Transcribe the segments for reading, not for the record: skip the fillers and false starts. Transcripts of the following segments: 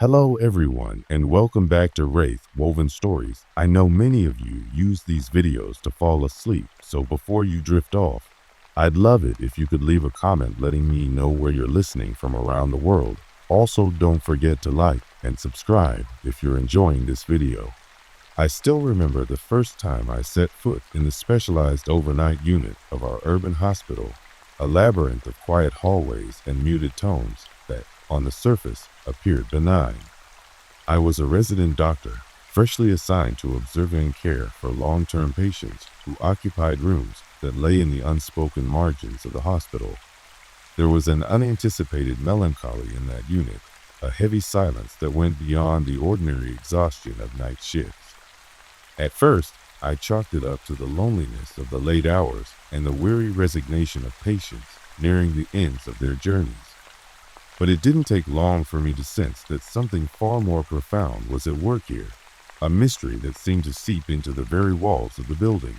Hello, everyone, and welcome back to Wraith Woven Stories. I know many of you use these videos to fall asleep, so before you drift off, I'd love it if you could leave a comment letting me know where you're listening from around the world. Also, don't forget to like and subscribe if you're enjoying this video. I still remember the first time I set foot in the specialized overnight unit of our urban hospital, a labyrinth of quiet hallways and muted tones that, on the surface, appeared benign. I was a resident doctor, freshly assigned to observing care for long-term patients who occupied rooms that lay in the unspoken margins of the hospital. There was an unanticipated melancholy in that unit, a heavy silence that went beyond the ordinary exhaustion of night shifts. At first, I chalked it up to the loneliness of the late hours and the weary resignation of patients nearing the ends of their journeys. But it didn't take long for me to sense that something far more profound was at work here, a mystery that seemed to seep into the very walls of the building.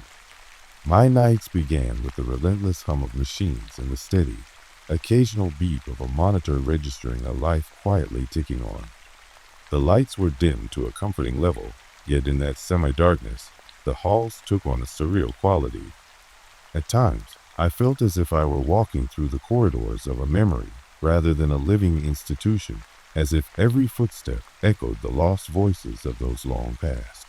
My nights began with the relentless hum of machines and the steady, occasional beep of a monitor registering a life quietly ticking on. The lights were dimmed to a comforting level, yet in that semi-darkness, the halls took on a surreal quality. At times, I felt as if I were walking through the corridors of a memory rather than a living institution, as if every footstep echoed the lost voices of those long past.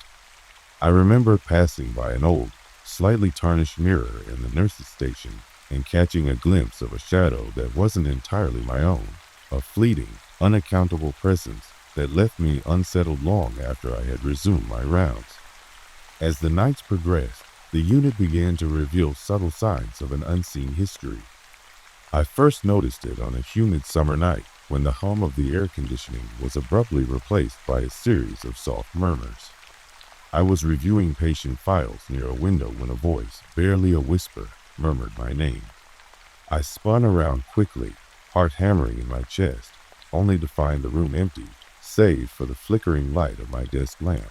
I remember passing by an old, slightly tarnished mirror in the nurse's station and catching a glimpse of a shadow that wasn't entirely my own, a fleeting, unaccountable presence that left me unsettled long after I had resumed my rounds. As the nights progressed, the unit began to reveal subtle signs of an unseen history. I first noticed it on a humid summer night when the hum of the air conditioning was abruptly replaced by a series of soft murmurs. I was reviewing patient files near a window when a voice, barely a whisper, murmured my name. I spun around quickly, heart hammering in my chest, only to find the room empty, save for the flickering light of my desk lamp.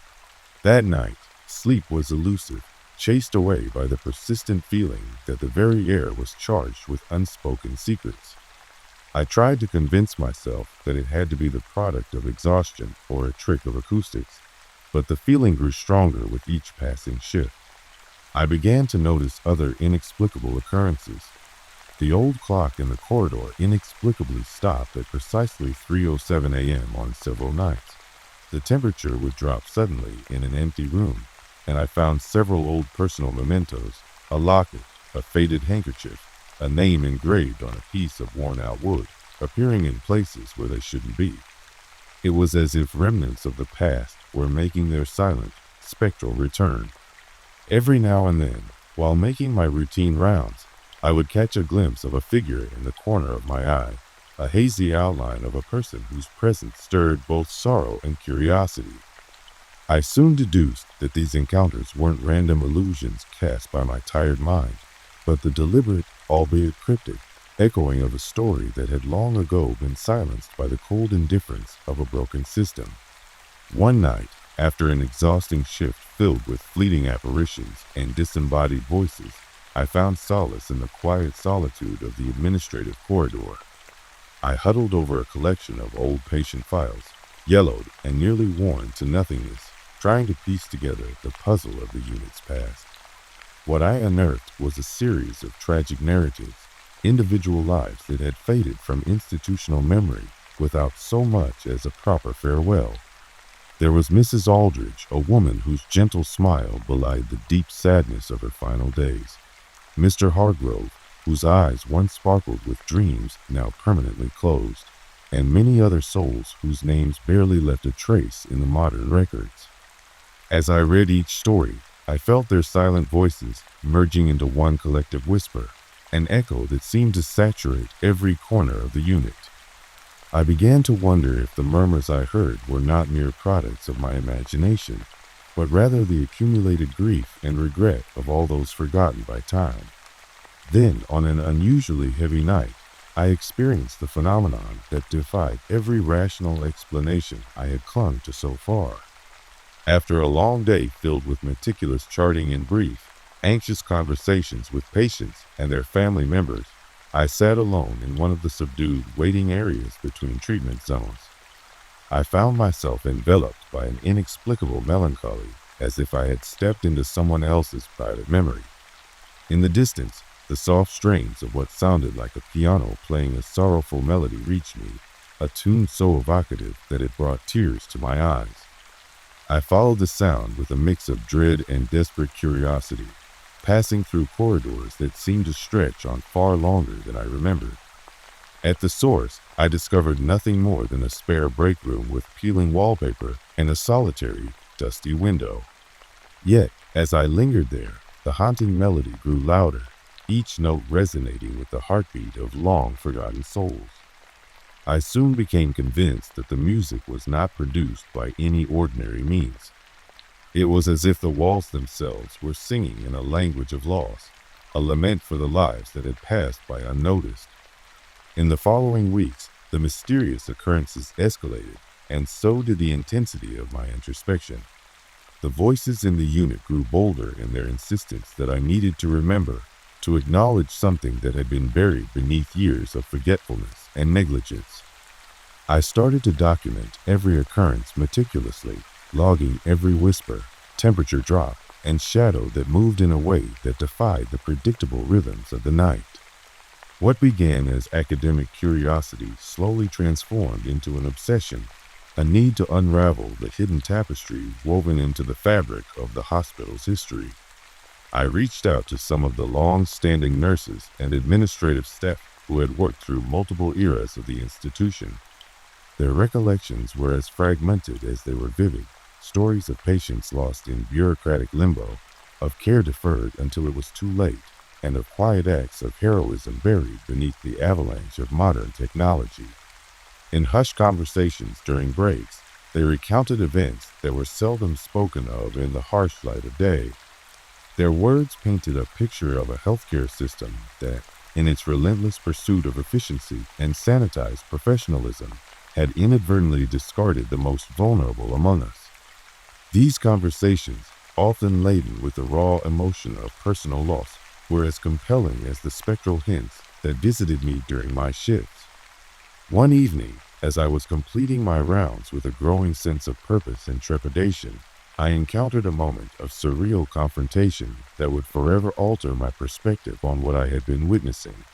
That night, sleep was elusive, chased away by the persistent feeling that the very air was charged with unspoken secrets. I tried to convince myself that it had to be the product of exhaustion or a trick of acoustics, but the feeling grew stronger with each passing shift. I began to notice other inexplicable occurrences. The old clock in the corridor inexplicably stopped at precisely 3:07 a.m. on several nights. The temperature would drop suddenly in an empty room, and I found several old personal mementos, a locket, a faded handkerchief, a name engraved on a piece of worn-out wood, appearing in places where they shouldn't be. It was as if remnants of the past were making their silent, spectral return. Every now and then, while making my routine rounds, I would catch a glimpse of a figure in the corner of my eye, a hazy outline of a person whose presence stirred both sorrow and curiosity. I soon deduced that these encounters weren't random illusions cast by my tired mind, but the deliberate, albeit cryptic, echoing of a story that had long ago been silenced by the cold indifference of a broken system. One night, after an exhausting shift filled with fleeting apparitions and disembodied voices, I found solace in the quiet solitude of the administrative corridor. I huddled over a collection of old patient files, yellowed and nearly worn to nothingness, trying to piece together the puzzle of the unit's past. What I unearthed was a series of tragic narratives, individual lives that had faded from institutional memory without so much as a proper farewell. There was Mrs. Aldridge, a woman whose gentle smile belied the deep sadness of her final days. Mr. Hargrove, whose eyes once sparkled with dreams now permanently closed, and many other souls whose names barely left a trace in the modern records. As I read each story, I felt their silent voices merging into one collective whisper, an echo that seemed to saturate every corner of the unit. I began to wonder if the murmurs I heard were not mere products of my imagination, but rather the accumulated grief and regret of all those forgotten by time. Then, on an unusually heavy night, I experienced the phenomenon that defied every rational explanation I had clung to so far. After a long day filled with meticulous charting and brief, anxious conversations with patients and their family members, I sat alone in one of the subdued waiting areas between treatment zones. I found myself enveloped by an inexplicable melancholy, as if I had stepped into someone else's private memory. In the distance, the soft strains of what sounded like a piano playing a sorrowful melody reached me, a tune so evocative that it brought tears to my eyes. I followed the sound with a mix of dread and desperate curiosity, passing through corridors that seemed to stretch on far longer than I remembered. At the source, I discovered nothing more than a spare break room with peeling wallpaper and a solitary, dusty window. Yet, as I lingered there, the haunting melody grew louder, each note resonating with the heartbeat of long-forgotten souls. I soon became convinced that the music was not produced by any ordinary means. It was as if the walls themselves were singing in a language of loss, a lament for the lives that had passed by unnoticed. In the following weeks, the mysterious occurrences escalated, and so did the intensity of my introspection. The voices in the unit grew bolder in their insistence that I needed to remember, to acknowledge something that had been buried beneath years of forgetfulness and negligence. I started to document every occurrence meticulously, logging every whisper, temperature drop, and shadow that moved in a way that defied the predictable rhythms of the night. What began as academic curiosity slowly transformed into an obsession, a need to unravel the hidden tapestry woven into the fabric of the hospital's history. I reached out to some of the long-standing nurses and administrative staff who had worked through multiple eras of the institution. Their recollections were as fragmented as they were vivid, stories of patients lost in bureaucratic limbo, of care deferred until it was too late, and of quiet acts of heroism buried beneath the avalanche of modern technology. In hushed conversations during breaks, they recounted events that were seldom spoken of in the harsh light of day. Their words painted a picture of a healthcare system that, in its relentless pursuit of efficiency and sanitized professionalism, had inadvertently discarded the most vulnerable among us. These conversations, often laden with the raw emotion of personal loss, were as compelling as the spectral hints that visited me during my shifts. One evening, as I was completing my rounds with a growing sense of purpose and trepidation, I encountered a moment of surreal confrontation that would forever alter my perspective on what I had been witnessing.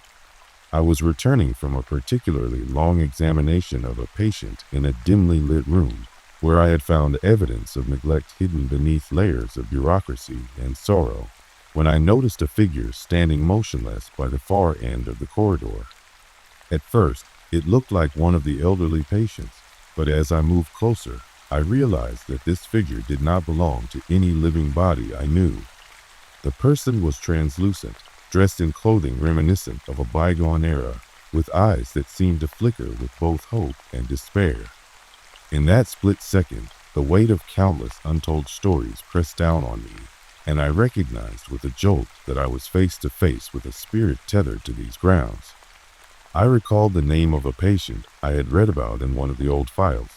I was returning from a particularly long examination of a patient in a dimly lit room where I had found evidence of neglect hidden beneath layers of bureaucracy and sorrow, when I noticed a figure standing motionless by the far end of the corridor. At first, it looked like one of the elderly patients, but as I moved closer, I realized that this figure did not belong to any living body I knew. The person was translucent, dressed in clothing reminiscent of a bygone era, with eyes that seemed to flicker with both hope and despair. In that split second, the weight of countless untold stories pressed down on me, and I recognized with a jolt that I was face to face with a spirit tethered to these grounds. I recalled the name of a patient I had read about in one of the old files,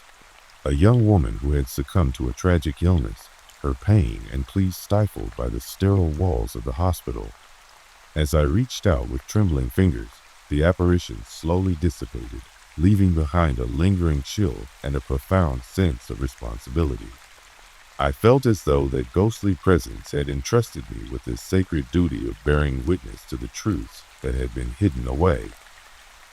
a young woman who had succumbed to a tragic illness, her pain and pleas stifled by the sterile walls of the hospital. As I reached out with trembling fingers, the apparition slowly dissipated, leaving behind a lingering chill and a profound sense of responsibility. I felt as though that ghostly presence had entrusted me with this sacred duty of bearing witness to the truths that had been hidden away.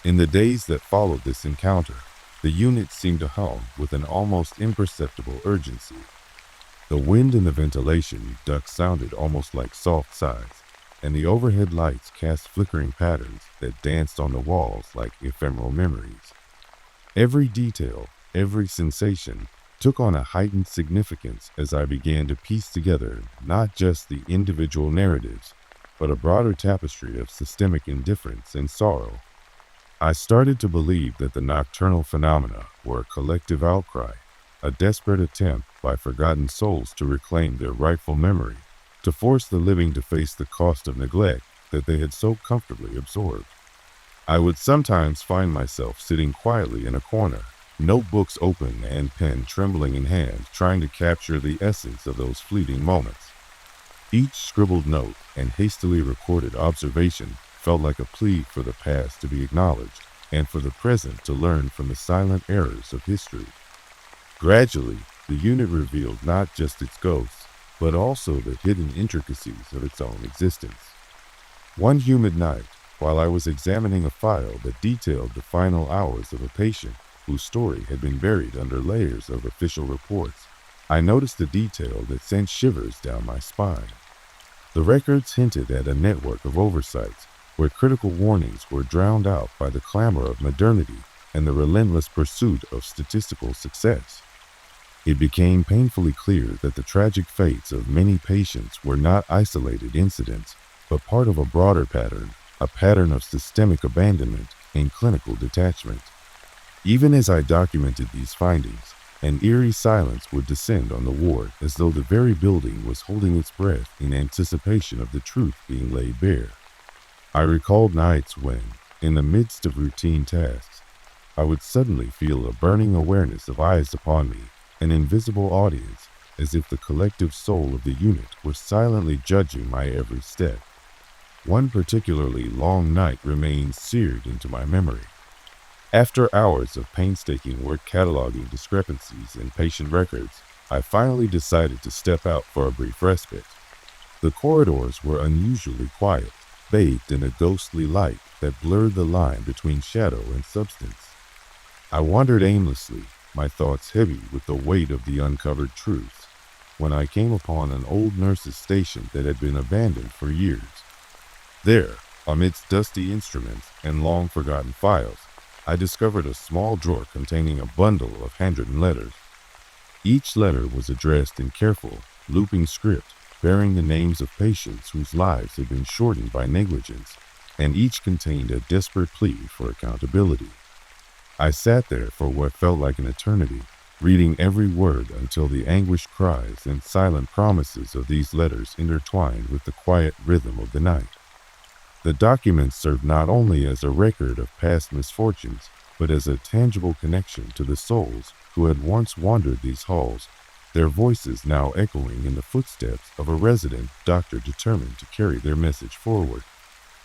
In the days that followed this encounter, the unit seemed to hum with an almost imperceptible urgency. The wind in the ventilation ducts sounded almost like soft sighs, and the overhead lights cast flickering patterns that danced on the walls like ephemeral memories. Every detail, every sensation, took on a heightened significance as I began to piece together not just the individual narratives, but a broader tapestry of systemic indifference and sorrow. I started to believe that the nocturnal phenomena were a collective outcry, a desperate attempt by forgotten souls to reclaim their rightful memory, to force the living to face the cost of neglect that they had so comfortably absorbed. I would sometimes find myself sitting quietly in a corner, notebooks open and pen trembling in hand, trying to capture the essence of those fleeting moments. Each scribbled note and hastily recorded observation felt like a plea for the past to be acknowledged and for the present to learn from the silent errors of history. Gradually, the unit revealed not just its ghosts, but also the hidden intricacies of its own existence. One humid night, while I was examining a file that detailed the final hours of a patient whose story had been buried under layers of official reports, I noticed a detail that sent shivers down my spine. The records hinted at a network of oversights where critical warnings were drowned out by the clamor of modernity and the relentless pursuit of statistical success. It became painfully clear that the tragic fates of many patients were not isolated incidents, but part of a broader pattern, a pattern of systemic abandonment and clinical detachment. Even as I documented these findings, an eerie silence would descend on the ward as though the very building was holding its breath in anticipation of the truth being laid bare. I recalled nights when, in the midst of routine tasks, I would suddenly feel a burning awareness of eyes upon me, an invisible audience, as if the collective soul of the unit were silently judging my every step. One particularly long night remains seared into my memory. After hours of painstaking work cataloging discrepancies in patient records, I finally decided to step out for a brief respite. The corridors were unusually quiet, bathed in a ghostly light that blurred the line between shadow and substance. I wandered aimlessly, my thoughts heavy with the weight of the uncovered truths, when I came upon an old nurse's station that had been abandoned for years. There, amidst dusty instruments and long-forgotten files, I discovered a small drawer containing a bundle of handwritten letters. Each letter was addressed in careful, looping script, bearing the names of patients whose lives had been shortened by negligence, and each contained a desperate plea for accountability. I sat there for what felt like an eternity, reading every word until the anguished cries and silent promises of these letters intertwined with the quiet rhythm of the night. The documents served not only as a record of past misfortunes, but as a tangible connection to the souls who had once wandered these halls, their voices now echoing in the footsteps of a resident doctor determined to carry their message forward.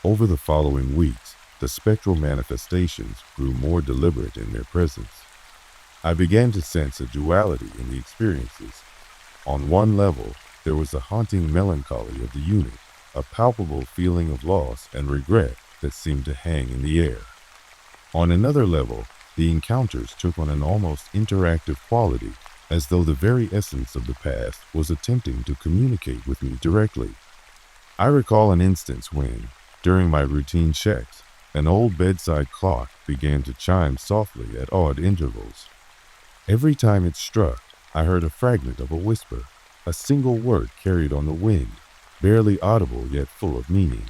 Over the following weeks, the spectral manifestations grew more deliberate in their presence. I began to sense a duality in the experiences. On one level, there was a haunting melancholy of the unit, a palpable feeling of loss and regret that seemed to hang in the air. On another level, the encounters took on an almost interactive quality, as though the very essence of the past was attempting to communicate with me directly. I recall an instance when, during my routine checks, an old bedside clock began to chime softly at odd intervals. Every time it struck, I heard a fragment of a whisper, a single word carried on the wind, barely audible yet full of meaning.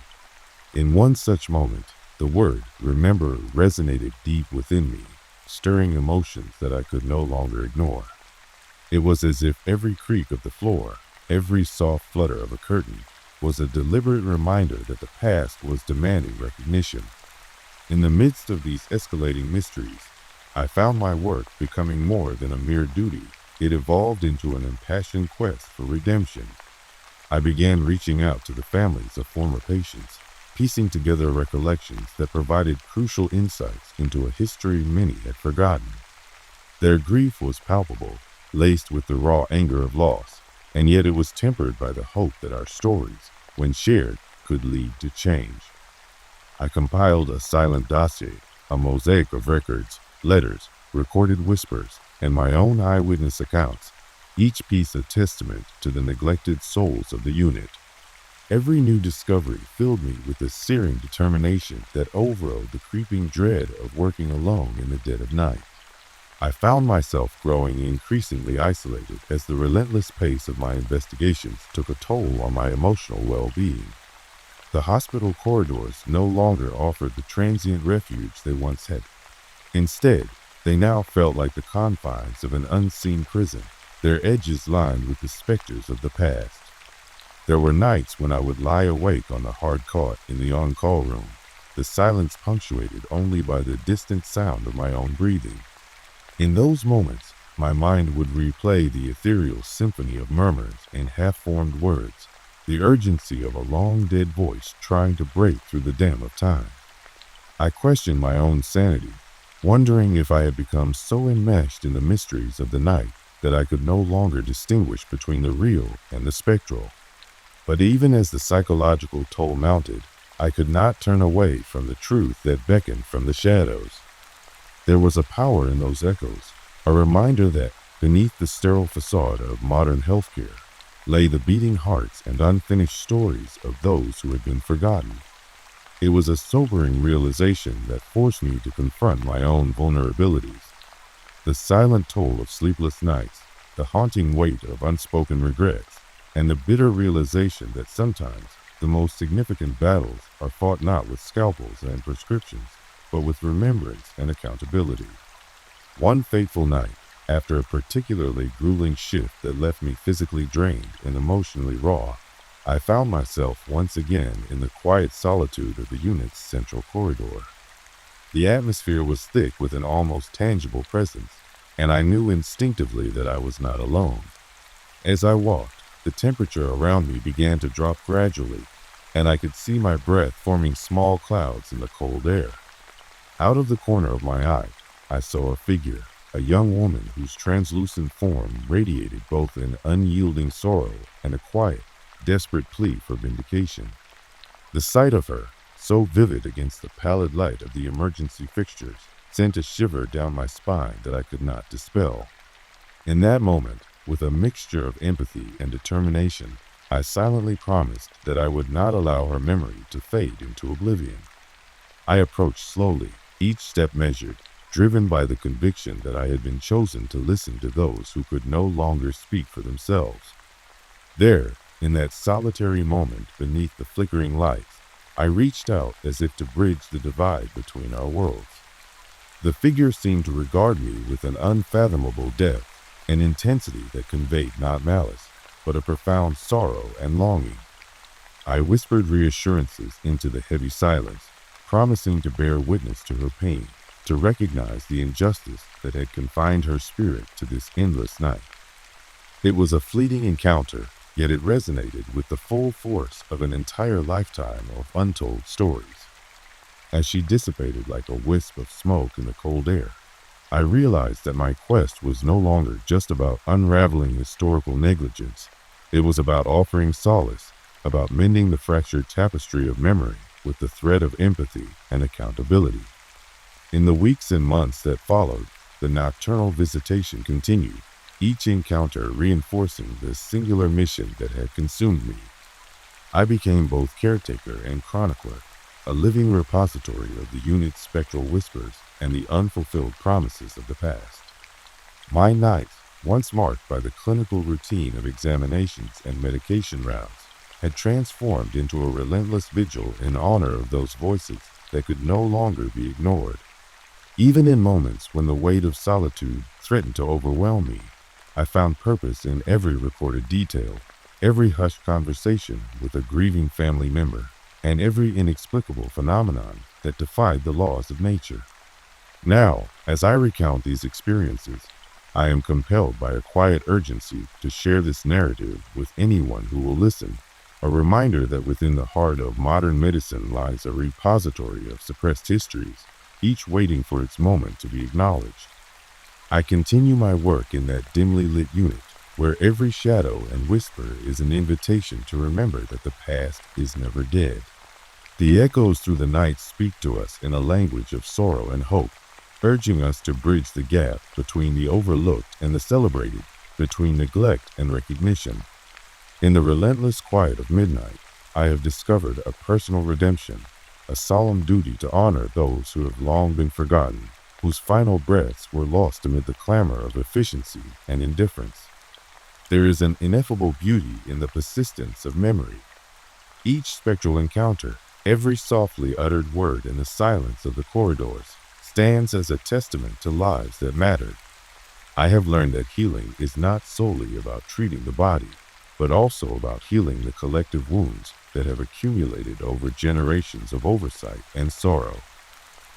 In one such moment, the word "remember" resonated deep within me, stirring emotions that I could no longer ignore. It was as if every creak of the floor, every soft flutter of a curtain, was a deliberate reminder that the past was demanding recognition. In the midst of these escalating mysteries, I found my work becoming more than a mere duty. It evolved into an impassioned quest for redemption. I began reaching out to the families of former patients, piecing together recollections that provided crucial insights into a history many had forgotten. Their grief was palpable, laced with the raw anger of loss, and yet it was tempered by the hope that our stories, when shared, could lead to change. I compiled a silent dossier, a mosaic of records, letters, recorded whispers, and my own eyewitness accounts, each piece a testament to the neglected souls of the unit. Every new discovery filled me with a searing determination that overrode the creeping dread of working alone in the dead of night. I found myself growing increasingly isolated as the relentless pace of my investigations took a toll on my emotional well-being. The hospital corridors no longer offered the transient refuge they once had. Instead, they now felt like the confines of an unseen prison, their edges lined with the specters of the past. There were nights when I would lie awake on the hard cot in the on-call room, the silence punctuated only by the distant sound of my own breathing. In those moments, my mind would replay the ethereal symphony of murmurs and half-formed words, the urgency of a long-dead voice trying to break through the dam of time. I questioned my own sanity. wondering if I had become so enmeshed in the mysteries of the night that I could no longer distinguish between the real and the spectral. But even as the psychological toll mounted, I could not turn away from the truth that beckoned from the shadows. There was a power in those echoes, a reminder that beneath the sterile facade of modern healthcare lay the beating hearts and unfinished stories of those who had been forgotten. It was a sobering realization that forced me to confront my own vulnerabilities. The silent toll of sleepless nights, the haunting weight of unspoken regrets, and the bitter realization that sometimes the most significant battles are fought not with scalpels and prescriptions, but with remembrance and accountability. One fateful night, after a particularly grueling shift that left me physically drained and emotionally raw, I found myself once again in the quiet solitude of the unit's central corridor. The atmosphere was thick with an almost tangible presence, and I knew instinctively that I was not alone. As I walked, the temperature around me began to drop gradually, and I could see my breath forming small clouds in the cold air. Out of the corner of my eye, I saw a figure, a young woman whose translucent form radiated both an unyielding sorrow and a quiet, desperate plea for vindication. The sight of her, so vivid against the pallid light of the emergency fixtures, sent a shiver down my spine that I could not dispel. In that moment, with a mixture of empathy and determination, I silently promised that I would not allow her memory to fade into oblivion. I approached slowly, each step measured, driven by the conviction that I had been chosen to listen to those who could no longer speak for themselves. There, in that solitary moment beneath the flickering lights, I reached out as if to bridge the divide between our worlds. The figure seemed to regard me with an unfathomable depth, an intensity that conveyed not malice, but a profound sorrow and longing. I whispered reassurances into the heavy silence, promising to bear witness to her pain, to recognize the injustice that had confined her spirit to this endless night. It was a fleeting encounter, yet it resonated with the full force of an entire lifetime of untold stories. As she dissipated like a wisp of smoke in the cold air, I realized that my quest was no longer just about unraveling historical negligence. It was about offering solace, about mending the fractured tapestry of memory with the thread of empathy and accountability. In the weeks and months that followed, the nocturnal visitation continued, each encounter reinforcing the singular mission that had consumed me. I became both caretaker and chronicler, a living repository of the unit's spectral whispers and the unfulfilled promises of the past. My nights, once marked by the clinical routine of examinations and medication rounds, had transformed into a relentless vigil in honor of those voices that could no longer be ignored. Even in moments when the weight of solitude threatened to overwhelm me, I found purpose in every recorded detail, every hushed conversation with a grieving family member, and every inexplicable phenomenon that defied the laws of nature. Now, as I recount these experiences, I am compelled by a quiet urgency to share this narrative with anyone who will listen, a reminder that within the heart of modern medicine lies a repository of suppressed histories, each waiting for its moment to be acknowledged. I continue my work in that dimly lit unit, where every shadow and whisper is an invitation to remember that the past is never dead. The echoes through the night speak to us in a language of sorrow and hope, urging us to bridge the gap between the overlooked and the celebrated, between neglect and recognition. In the relentless quiet of midnight, I have discovered a personal redemption, a solemn duty to honor those who have long been forgotten, whose final breaths were lost amid the clamor of efficiency and indifference. There is an ineffable beauty in the persistence of memory. Each spectral encounter, every softly uttered word in the silence of the corridors, stands as a testament to lives that mattered. I have learned that healing is not solely about treating the body, but also about healing the collective wounds that have accumulated over generations of oversight and sorrow.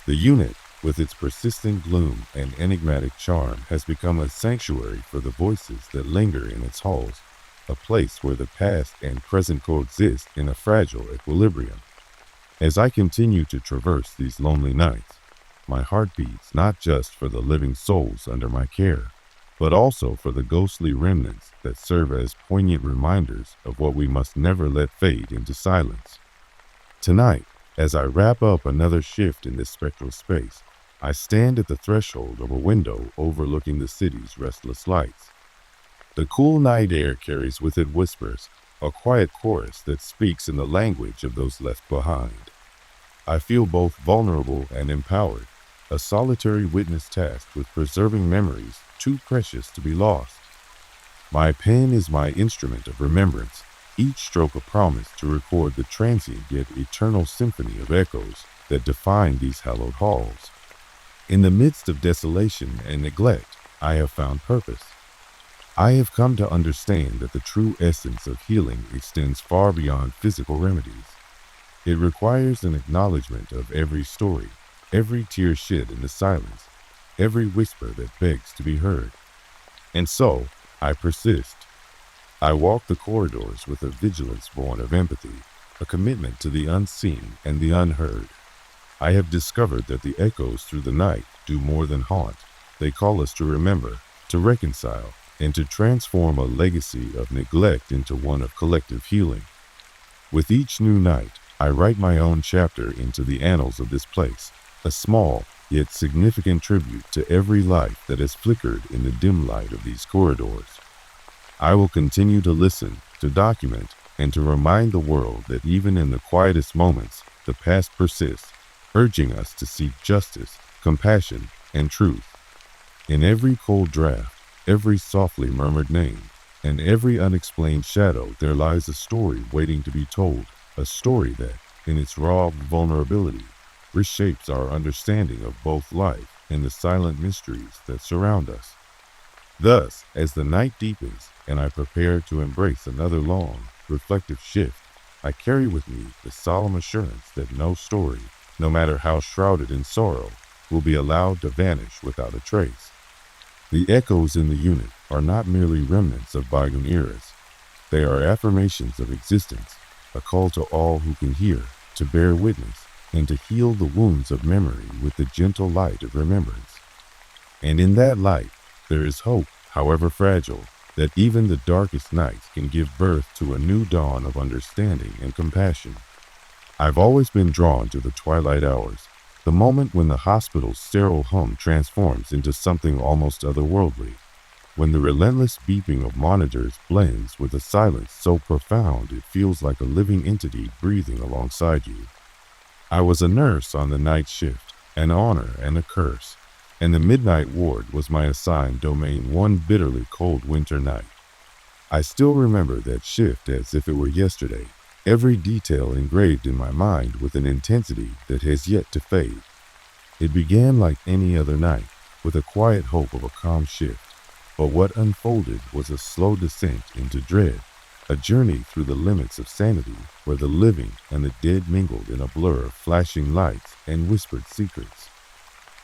The unit, with its persistent gloom and enigmatic charm, has become a sanctuary for the voices that linger in its halls, a place where the past and present coexist in a fragile equilibrium. As I continue to traverse these lonely nights, my heart beats not just for the living souls under my care, but also for the ghostly remnants that serve as poignant reminders of what we must never let fade into silence. Tonight, as I wrap up another shift in this spectral space, I stand at the threshold of a window overlooking the city's restless lights. The cool night air carries with it whispers, a quiet chorus that speaks in the language of those left behind. I feel both vulnerable and empowered, a solitary witness tasked with preserving memories too precious to be lost. My pen is my instrument of remembrance, each stroke a promise to record the transient yet eternal symphony of echoes that define these hallowed halls. In the midst of desolation and neglect, I have found purpose. I have come to understand that the true essence of healing extends far beyond physical remedies. It requires an acknowledgement of every story, every tear shed in the silence, every whisper that begs to be heard. And so, I persist. I walk the corridors with a vigilance born of empathy, a commitment to the unseen and the unheard. I have discovered that the echoes through the night do more than haunt. They call us to remember, to reconcile, and to transform a legacy of neglect into one of collective healing. With each new night, I write my own chapter into the annals of this place, a small yet significant tribute to every life that has flickered in the dim light of these corridors. I will continue to listen, to document, and to remind the world that even in the quietest moments, the past persists, urging us to seek justice, compassion, and truth. In every cold draft, every softly murmured name, and every unexplained shadow, there lies a story waiting to be told, a story that, in its raw vulnerability, reshapes our understanding of both life and the silent mysteries that surround us. Thus, as the night deepens and I prepare to embrace another long, reflective shift, I carry with me the solemn assurance that no story, no matter how shrouded in sorrow, will be allowed to vanish without a trace. The echoes in the unit are not merely remnants of bygone eras. They are affirmations of existence, a call to all who can hear, to bear witness, and to heal the wounds of memory with the gentle light of remembrance. And in that light, there is hope, however fragile, that even the darkest nights can give birth to a new dawn of understanding and compassion. I've always been drawn to the twilight hours, the moment when the hospital's sterile hum transforms into something almost otherworldly, when the relentless beeping of monitors blends with a silence so profound it feels like a living entity breathing alongside you. I was a nurse on the night shift, an honor and a curse, and the midnight ward was my assigned domain one bitterly cold winter night. I still remember that shift as if it were yesterday, every detail engraved in my mind with an intensity that has yet to fade. It began like any other night, with a quiet hope of a calm shift, but what unfolded was a slow descent into dread, a journey through the limits of sanity where the living and the dead mingled in a blur of flashing lights and whispered secrets.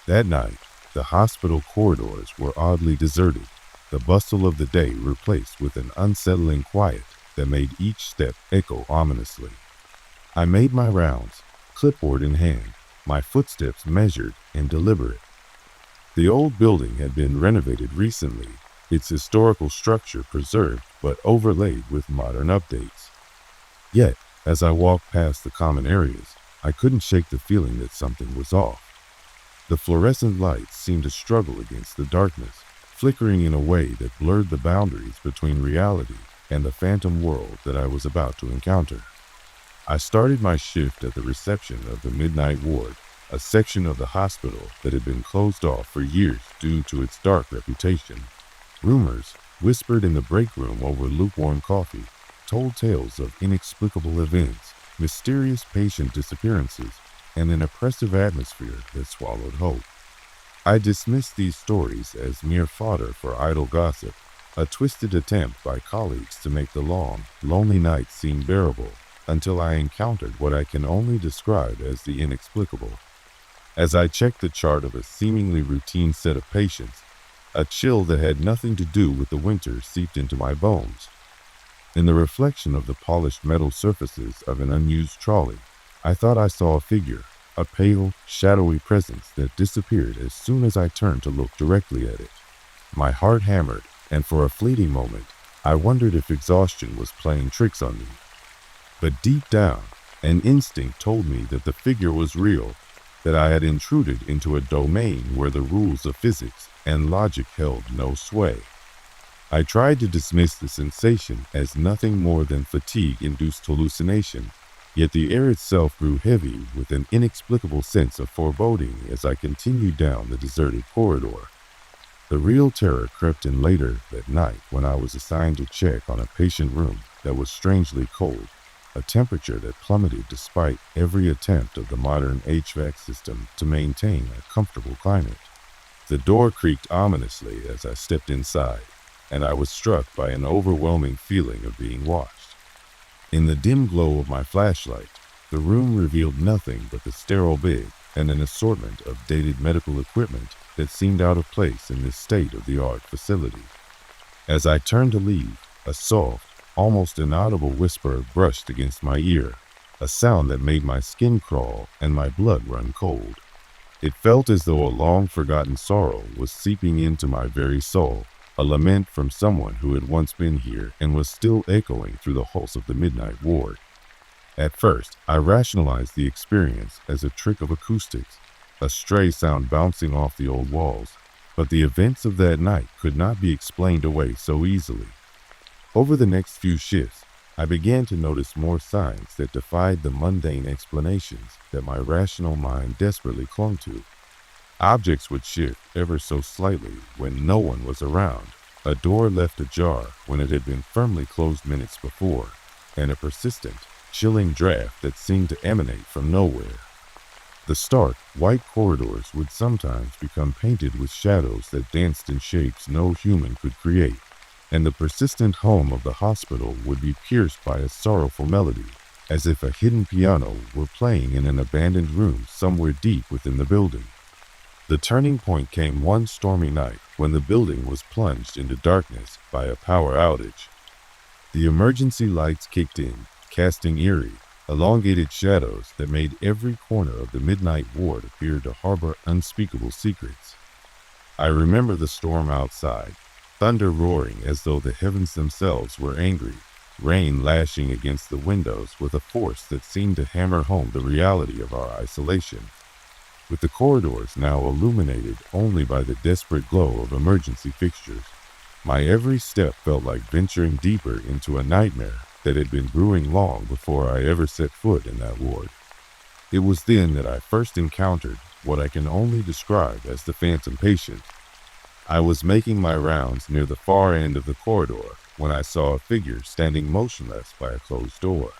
That night, the hospital corridors were oddly deserted, the bustle of the day replaced with an unsettling quiet that made each step echo ominously. I made my rounds, clipboard in hand, my footsteps measured and deliberate. The old building had been renovated recently, its historical structure preserved but overlaid with modern updates. Yet, as I walked past the common areas, I couldn't shake the feeling that something was off. The fluorescent lights seemed to struggle against the darkness, flickering in a way that blurred the boundaries between reality and the phantom world that I was about to encounter. I started my shift at the reception of the midnight ward, a section of the hospital that had been closed off for years due to its dark reputation. Rumors, whispered in the break room over lukewarm coffee, told tales of inexplicable events, mysterious patient disappearances, and an oppressive atmosphere that swallowed hope. I dismissed these stories as mere fodder for idle gossip, a twisted attempt by colleagues to make the long, lonely nights seem bearable, until I encountered what I can only describe as the inexplicable. As I checked the chart of a seemingly routine set of patients, a chill that had nothing to do with the winter seeped into my bones. In the reflection of the polished metal surfaces of an unused trolley, I thought I saw a figure, a pale, shadowy presence that disappeared as soon as I turned to look directly at it. My heart hammered, and for a fleeting moment, I wondered if exhaustion was playing tricks on me. But deep down, an instinct told me that the figure was real, that I had intruded into a domain where the rules of physics and logic held no sway. I tried to dismiss the sensation as nothing more than fatigue-induced hallucination, yet the air itself grew heavy with an inexplicable sense of foreboding as I continued down the deserted corridor. The real terror crept in later that night when I was assigned to check on a patient room that was strangely cold, a temperature that plummeted despite every attempt of the modern HVAC system to maintain a comfortable climate. The door creaked ominously as I stepped inside, and I was struck by an overwhelming feeling of being watched. In the dim glow of my flashlight, the room revealed nothing but the sterile bed and an assortment of dated medical equipment that seemed out of place in this state-of-the-art facility. As I turned to leave, a soft, almost inaudible whisper brushed against my ear, a sound that made my skin crawl and my blood run cold. It felt as though a long-forgotten sorrow was seeping into my very soul, a lament from someone who had once been here and was still echoing through the halls of the midnight ward. At first, I rationalized the experience as a trick of acoustics, a stray sound bouncing off the old walls, but the events of that night could not be explained away so easily. Over the next few shifts, I began to notice more signs that defied the mundane explanations that my rational mind desperately clung to. Objects would shift ever so slightly when no one was around, a door left ajar when it had been firmly closed minutes before, and a persistent, chilling draft that seemed to emanate from nowhere. The stark, white corridors would sometimes become painted with shadows that danced in shapes no human could create, and the persistent hum of the hospital would be pierced by a sorrowful melody, as if a hidden piano were playing in an abandoned room somewhere deep within the building. The turning point came one stormy night when the building was plunged into darkness by a power outage. The emergency lights kicked in, casting eerie, elongated shadows that made every corner of the midnight ward appear to harbor unspeakable secrets. I remember the storm outside, thunder roaring as though the heavens themselves were angry, rain lashing against the windows with a force that seemed to hammer home the reality of our isolation. With the corridors now illuminated only by the desperate glow of emergency fixtures, my every step felt like venturing deeper into a nightmare that had been brewing long before I ever set foot in that ward. It was then that I first encountered what I can only describe as the phantom patient. I was making my rounds near the far end of the corridor when I saw a figure standing motionless by a closed door.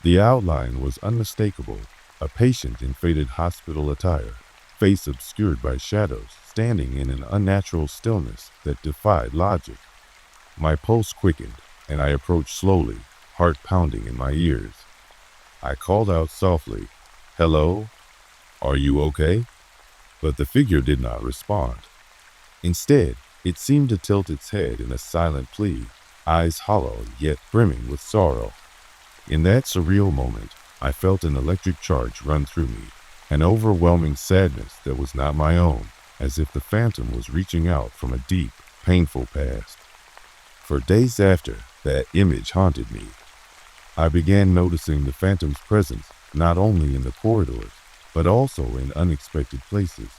The outline was unmistakable, a patient in faded hospital attire, face obscured by shadows, standing in an unnatural stillness that defied logic. My pulse quickened, and I approached slowly, heart pounding in my ears. I called out softly, "Hello? Are you okay?" But the figure did not respond. Instead, it seemed to tilt its head in a silent plea, eyes hollow yet brimming with sorrow. In that surreal moment, I felt an electric charge run through me, an overwhelming sadness that was not my own, as if the phantom was reaching out from a deep, painful past. For days after, that image haunted me. I began noticing the phantom's presence not only in the corridors, but also in unexpected places.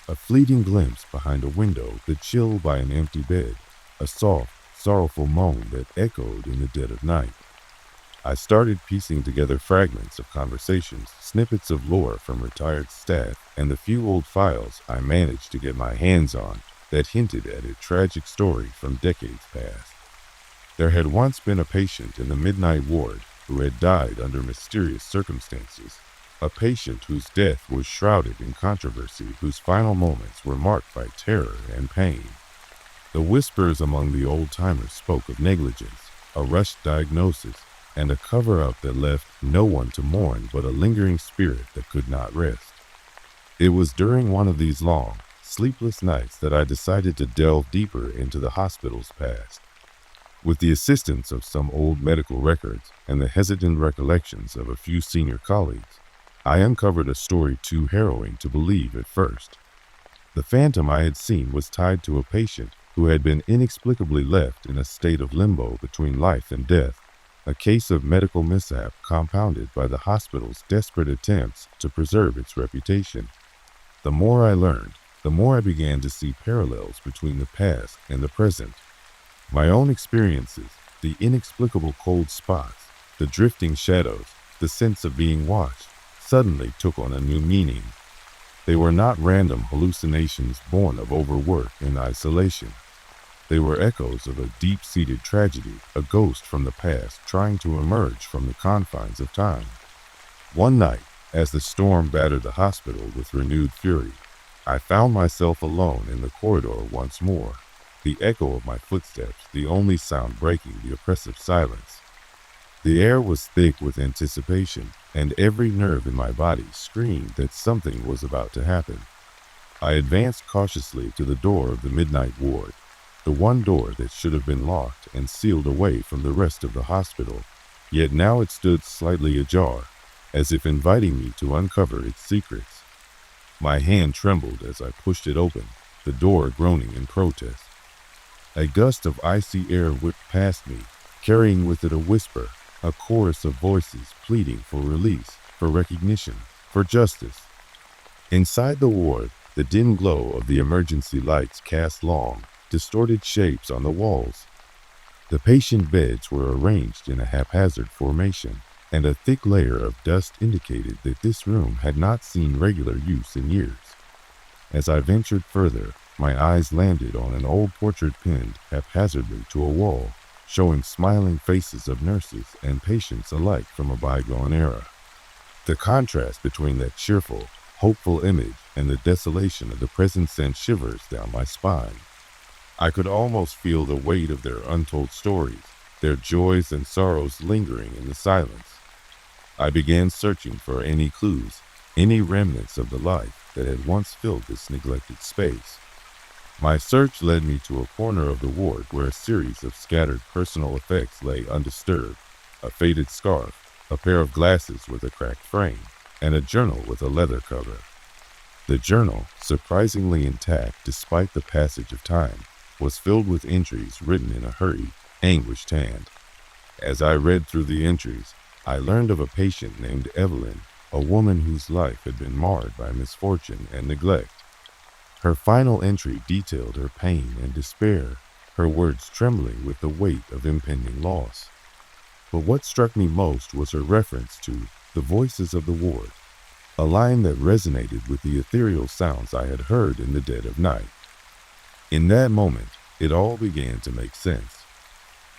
A fleeting glimpse behind a window, the chill by an empty bed, a soft, sorrowful moan that echoed in the dead of night. I started piecing together fragments of conversations, snippets of lore from retired staff, and the few old files I managed to get my hands on that hinted at a tragic story from decades past. There had once been a patient in the midnight ward who had died under mysterious circumstances, a patient whose death was shrouded in controversy, whose final moments were marked by terror and pain. The whispers among the old-timers spoke of negligence, a rushed diagnosis, and a cover-up that left no one to mourn but a lingering spirit that could not rest. It was during one of these long, sleepless nights that I decided to delve deeper into the hospital's past. With the assistance of some old medical records and the hesitant recollections of a few senior colleagues, I uncovered a story too harrowing to believe at first. The phantom I had seen was tied to a patient who had been inexplicably left in a state of limbo between life and death, a case of medical mishap compounded by the hospital's desperate attempts to preserve its reputation. The more I learned, the more I began to see parallels between the past and the present. My own experiences, the inexplicable cold spots, the drifting shadows, the sense of being watched, suddenly took on a new meaning. They were not random hallucinations born of overwork and isolation. They were echoes of a deep-seated tragedy, a ghost from the past trying to emerge from the confines of time. One night, as the storm battered the hospital with renewed fury, I found myself alone in the corridor once more, the echo of my footsteps the only sound breaking the oppressive silence. The air was thick with anticipation, and every nerve in my body screamed that something was about to happen. I advanced cautiously to the door of the midnight ward, the one door that should have been locked and sealed away from the rest of the hospital, yet now it stood slightly ajar, as if inviting me to uncover its secrets. My hand trembled as I pushed it open, the door groaning in protest. A gust of icy air whipped past me, carrying with it a whisper, a chorus of voices pleading for release, for recognition, for justice. Inside the ward, the dim glow of the emergency lights cast long, distorted shapes on the walls. The patient beds were arranged in a haphazard formation, and a thick layer of dust indicated that this room had not seen regular use in years. As I ventured further, my eyes landed on an old portrait pinned haphazardly to a wall, showing smiling faces of nurses and patients alike from a bygone era. The contrast between that cheerful, hopeful image and the desolation of the present sent shivers down my spine. I could almost feel the weight of their untold stories, their joys and sorrows lingering in the silence. I began searching for any clues, any remnants of the life that had once filled this neglected space. My search led me to a corner of the ward where a series of scattered personal effects lay undisturbed: a faded scarf, a pair of glasses with a cracked frame, and a journal with a leather cover. The journal, surprisingly intact despite the passage of time, was filled with entries written in a hurried, anguished hand. As I read through the entries, I learned of a patient named Evelyn, a woman whose life had been marred by misfortune and neglect. Her final entry detailed her pain and despair, her words trembling with the weight of impending loss. But what struck me most was her reference to the voices of the ward, a line that resonated with the ethereal sounds I had heard in the dead of night. In that moment, it all began to make sense.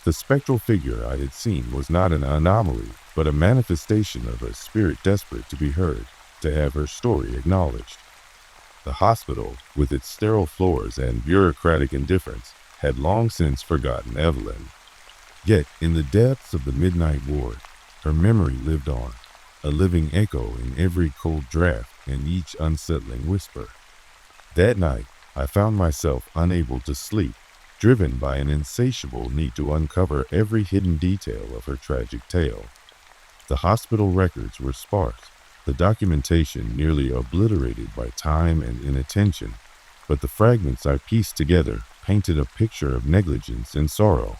The spectral figure I had seen was not an anomaly, but a manifestation of a spirit desperate to be heard, to have her story acknowledged. The hospital, with its sterile floors and bureaucratic indifference, had long since forgotten Evelyn. Yet, in the depths of the midnight ward, her memory lived on, a living echo in every cold draft and each unsettling whisper. That night, I found myself unable to sleep, driven by an insatiable need to uncover every hidden detail of her tragic tale. The hospital records were sparse, the documentation nearly obliterated by time and inattention, but the fragments I pieced together painted a picture of negligence and sorrow.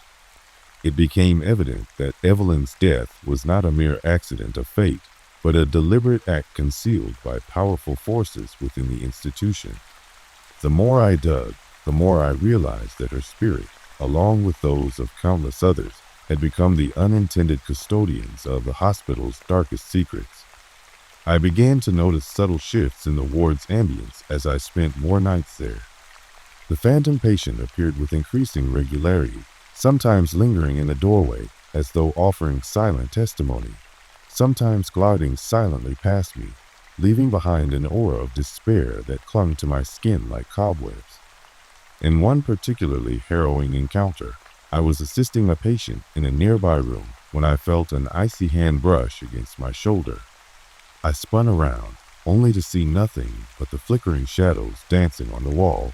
It became evident that Evelyn's death was not a mere accident of fate, but a deliberate act concealed by powerful forces within the institution. The more I dug, the more I realized that her spirit, along with those of countless others, had become the unintended custodians of the hospital's darkest secrets. I began to notice subtle shifts in the ward's ambience as I spent more nights there. The phantom patient appeared with increasing regularity, sometimes lingering in the doorway as though offering silent testimony, sometimes gliding silently past me, leaving behind an aura of despair that clung to my skin like cobwebs. In one particularly harrowing encounter, I was assisting a patient in a nearby room when I felt an icy hand brush against my shoulder. I spun around, only to see nothing but the flickering shadows dancing on the wall.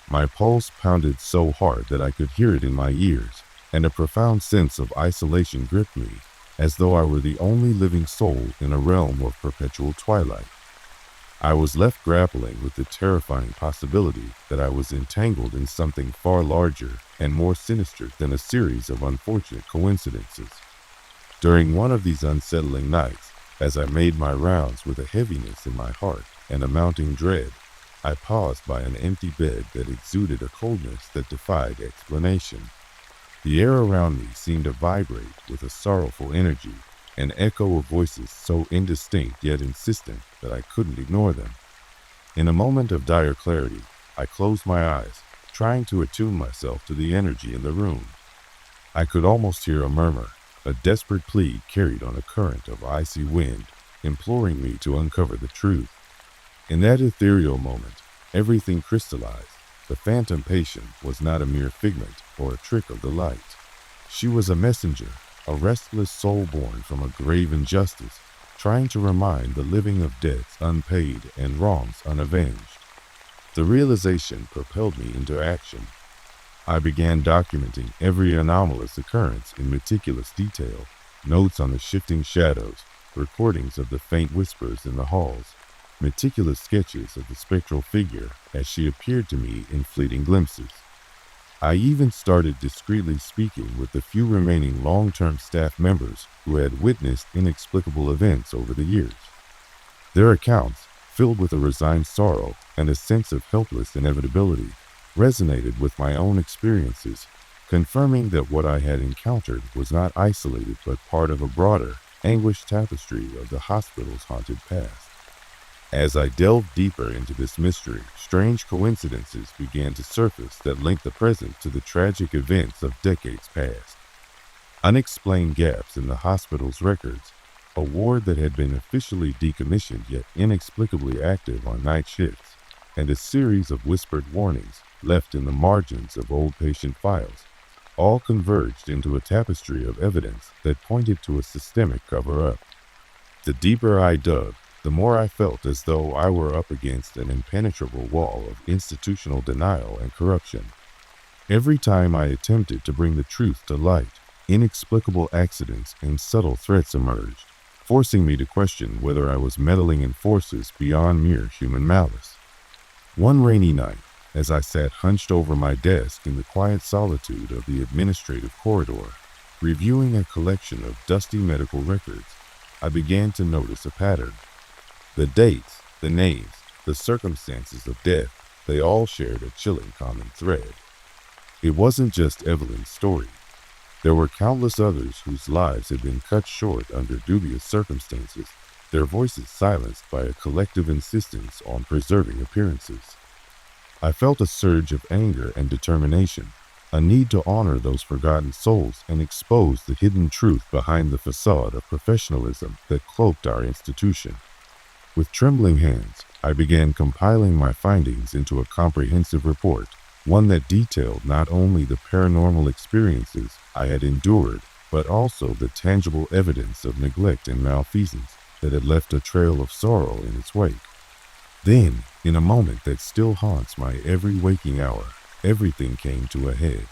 My pulse pounded so hard that I could hear it in my ears, and a profound sense of isolation gripped me. as though I were the only living soul in a realm of perpetual twilight. I was left grappling with the terrifying possibility that I was entangled in something far larger and more sinister than a series of unfortunate coincidences. During one of these unsettling nights, as I made my rounds with a heaviness in my heart and a mounting dread, I paused by an empty bed that exuded a coldness that defied explanation. The air around me seemed to vibrate with a sorrowful energy, an echo of voices so indistinct yet insistent that I couldn't ignore them. In a moment of dire clarity, I closed my eyes, trying to attune myself to the energy in the room. I could almost hear a murmur, a desperate plea carried on a current of icy wind, imploring me to uncover the truth. In that ethereal moment, everything crystallized. The phantom patient was not a mere figment or a trick of the light. She was a messenger, a restless soul born from a grave injustice, trying to remind the living of debts unpaid and wrongs unavenged. The realization propelled me into action. I began documenting every anomalous occurrence in meticulous detail, notes on the shifting shadows, recordings of the faint whispers in the halls, meticulous sketches of the spectral figure as she appeared to me in fleeting glimpses. I even started discreetly speaking with the few remaining long-term staff members who had witnessed inexplicable events over the years. Their accounts, filled with a resigned sorrow and a sense of helpless inevitability, resonated with my own experiences, confirming that what I had encountered was not isolated but part of a broader, anguished tapestry of the hospital's haunted past. As I delved deeper into this mystery, strange coincidences began to surface that linked the present to the tragic events of decades past. Unexplained gaps in the hospital's records, a ward that had been officially decommissioned yet inexplicably active on night shifts, and a series of whispered warnings left in the margins of old patient files, all converged into a tapestry of evidence that pointed to a systemic cover-up. The deeper I dug, the more I felt as though I were up against an impenetrable wall of institutional denial and corruption. Every time I attempted to bring the truth to light, inexplicable accidents and subtle threats emerged, forcing me to question whether I was meddling in forces beyond mere human malice. One rainy night, as I sat hunched over my desk in the quiet solitude of the administrative corridor, reviewing a collection of dusty medical records, I began to notice a pattern. The dates, the names, the circumstances of death, they all shared a chilling common thread. It wasn't just Evelyn's story. There were countless others whose lives had been cut short under dubious circumstances, their voices silenced by a collective insistence on preserving appearances. I felt a surge of anger and determination, a need to honor those forgotten souls and expose the hidden truth behind the facade of professionalism that cloaked our institution. With trembling hands, I began compiling my findings into a comprehensive report, one that detailed not only the paranormal experiences I had endured, but also the tangible evidence of neglect and malfeasance that had left a trail of sorrow in its wake. Then, in a moment that still haunts my every waking hour, everything came to a head.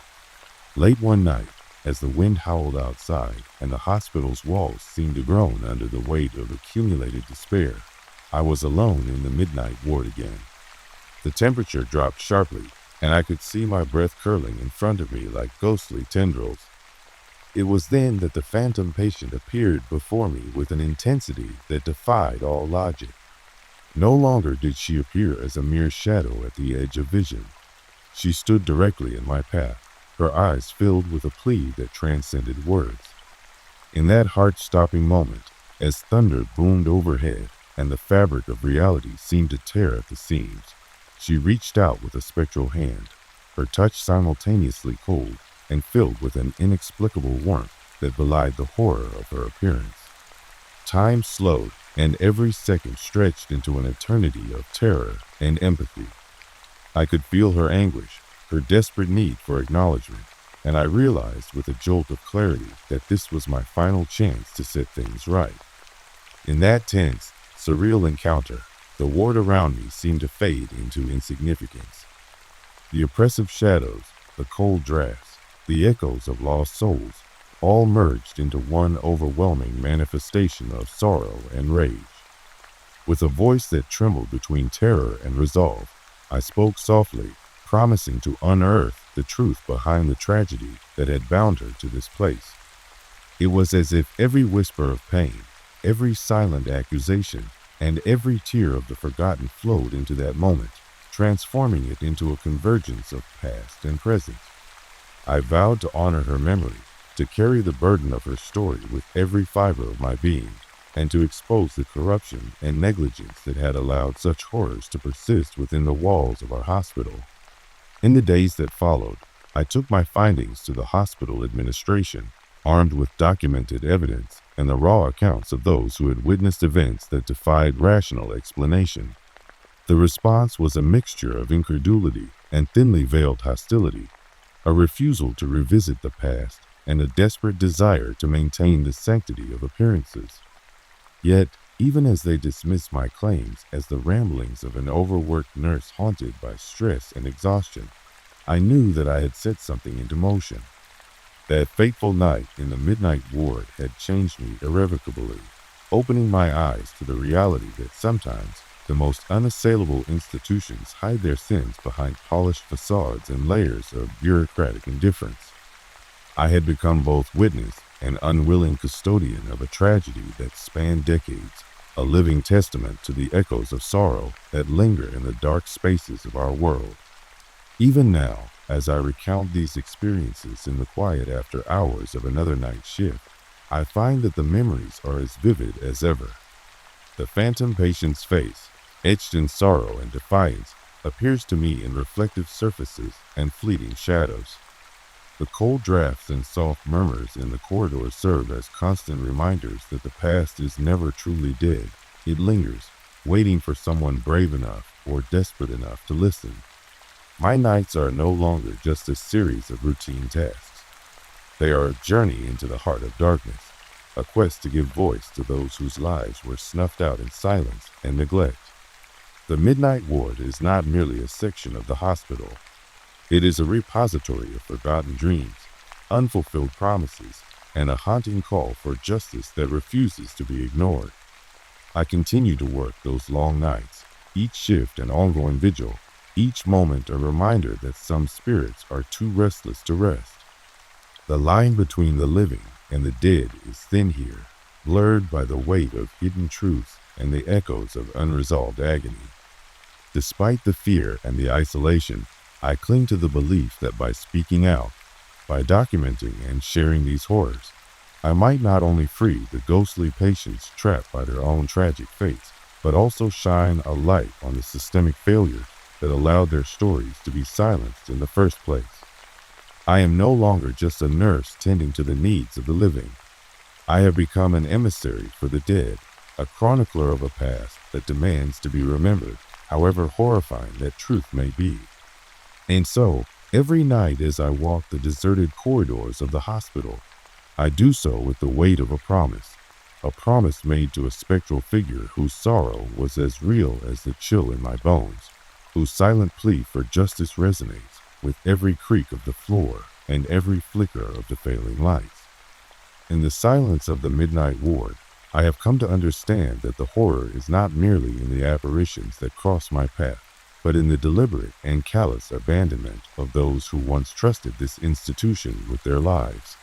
Late one night, as the wind howled outside and the hospital's walls seemed to groan under the weight of accumulated despair, I was alone in the midnight ward again. The temperature dropped sharply, and I could see my breath curling in front of me like ghostly tendrils. It was then that the phantom patient appeared before me with an intensity that defied all logic. No longer did she appear as a mere shadow at the edge of vision. She stood directly in my path, her eyes filled with a plea that transcended words. In that heart-stopping moment, as thunder boomed overhead and the fabric of reality seemed to tear at the seams, she reached out with a spectral hand, her touch simultaneously cold and filled with an inexplicable warmth that belied the horror of her appearance. Time slowed, and every second stretched into an eternity of terror and empathy. I could feel her anguish, her desperate need for acknowledgement, and I realized with a jolt of clarity that this was my final chance to set things right. In that tense, surreal encounter, the ward around me seemed to fade into insignificance. The oppressive shadows, the cold drafts, the echoes of lost souls, all merged into one overwhelming manifestation of sorrow and rage. With a voice that trembled between terror and resolve, I spoke softly, promising to unearth the truth behind the tragedy that had bound her to this place. It was as if every whisper of pain, every silent accusation, and every tear of the forgotten flowed into that moment, transforming it into a convergence of past and present. I vowed to honor her memory, to carry the burden of her story with every fiber of my being, and to expose the corruption and negligence that had allowed such horrors to persist within the walls of our hospital. In the days that followed, I took my findings to the hospital administration, armed with documented evidence and the raw accounts of those who had witnessed events that defied rational explanation. The response was a mixture of incredulity and thinly veiled hostility, a refusal to revisit the past, and a desperate desire to maintain the sanctity of appearances. Yet, even as they dismissed my claims as the ramblings of an overworked nurse haunted by stress and exhaustion, I knew that I had set something into motion. That fateful night in the midnight ward had changed me irrevocably, opening my eyes to the reality that sometimes the most unassailable institutions hide their sins behind polished facades and layers of bureaucratic indifference. I had become both witness and unwilling custodian of a tragedy that spanned decades, a living testament to the echoes of sorrow that linger in the dark spaces of our world. Even now, as I recount these experiences in the quiet after hours of another night shift, I find that the memories are as vivid as ever. The phantom patient's face, etched in sorrow and defiance, appears to me in reflective surfaces and fleeting shadows. The cold drafts and soft murmurs in the corridors serve as constant reminders that the past is never truly dead. It lingers, waiting for someone brave enough or desperate enough to listen. My nights are no longer just a series of routine tasks. They are a journey into the heart of darkness, a quest to give voice to those whose lives were snuffed out in silence and neglect. The midnight ward is not merely a section of the hospital. It is a repository of forgotten dreams, unfulfilled promises, and a haunting call for justice that refuses to be ignored. I continue to work those long nights, each shift an ongoing vigil, each moment a reminder that some spirits are too restless to rest. The line between the living and the dead is thin here, blurred by the weight of hidden truths and the echoes of unresolved agony. Despite the fear and the isolation, I cling to the belief that by speaking out, by documenting and sharing these horrors, I might not only free the ghostly patients trapped by their own tragic fates, but also shine a light on the systemic failures that allowed their stories to be silenced in the first place. I am no longer just a nurse tending to the needs of the living. I have become an emissary for the dead, a chronicler of a past that demands to be remembered, however horrifying that truth may be. And so, every night as I walk the deserted corridors of the hospital, I do so with the weight of a promise made to a spectral figure whose sorrow was as real as the chill in my bones, whose silent plea for justice resonates with every creak of the floor and every flicker of the failing lights. In the silence of the midnight ward, I have come to understand that the horror is not merely in the apparitions that cross my path, but in the deliberate and callous abandonment of those who once trusted this institution with their lives.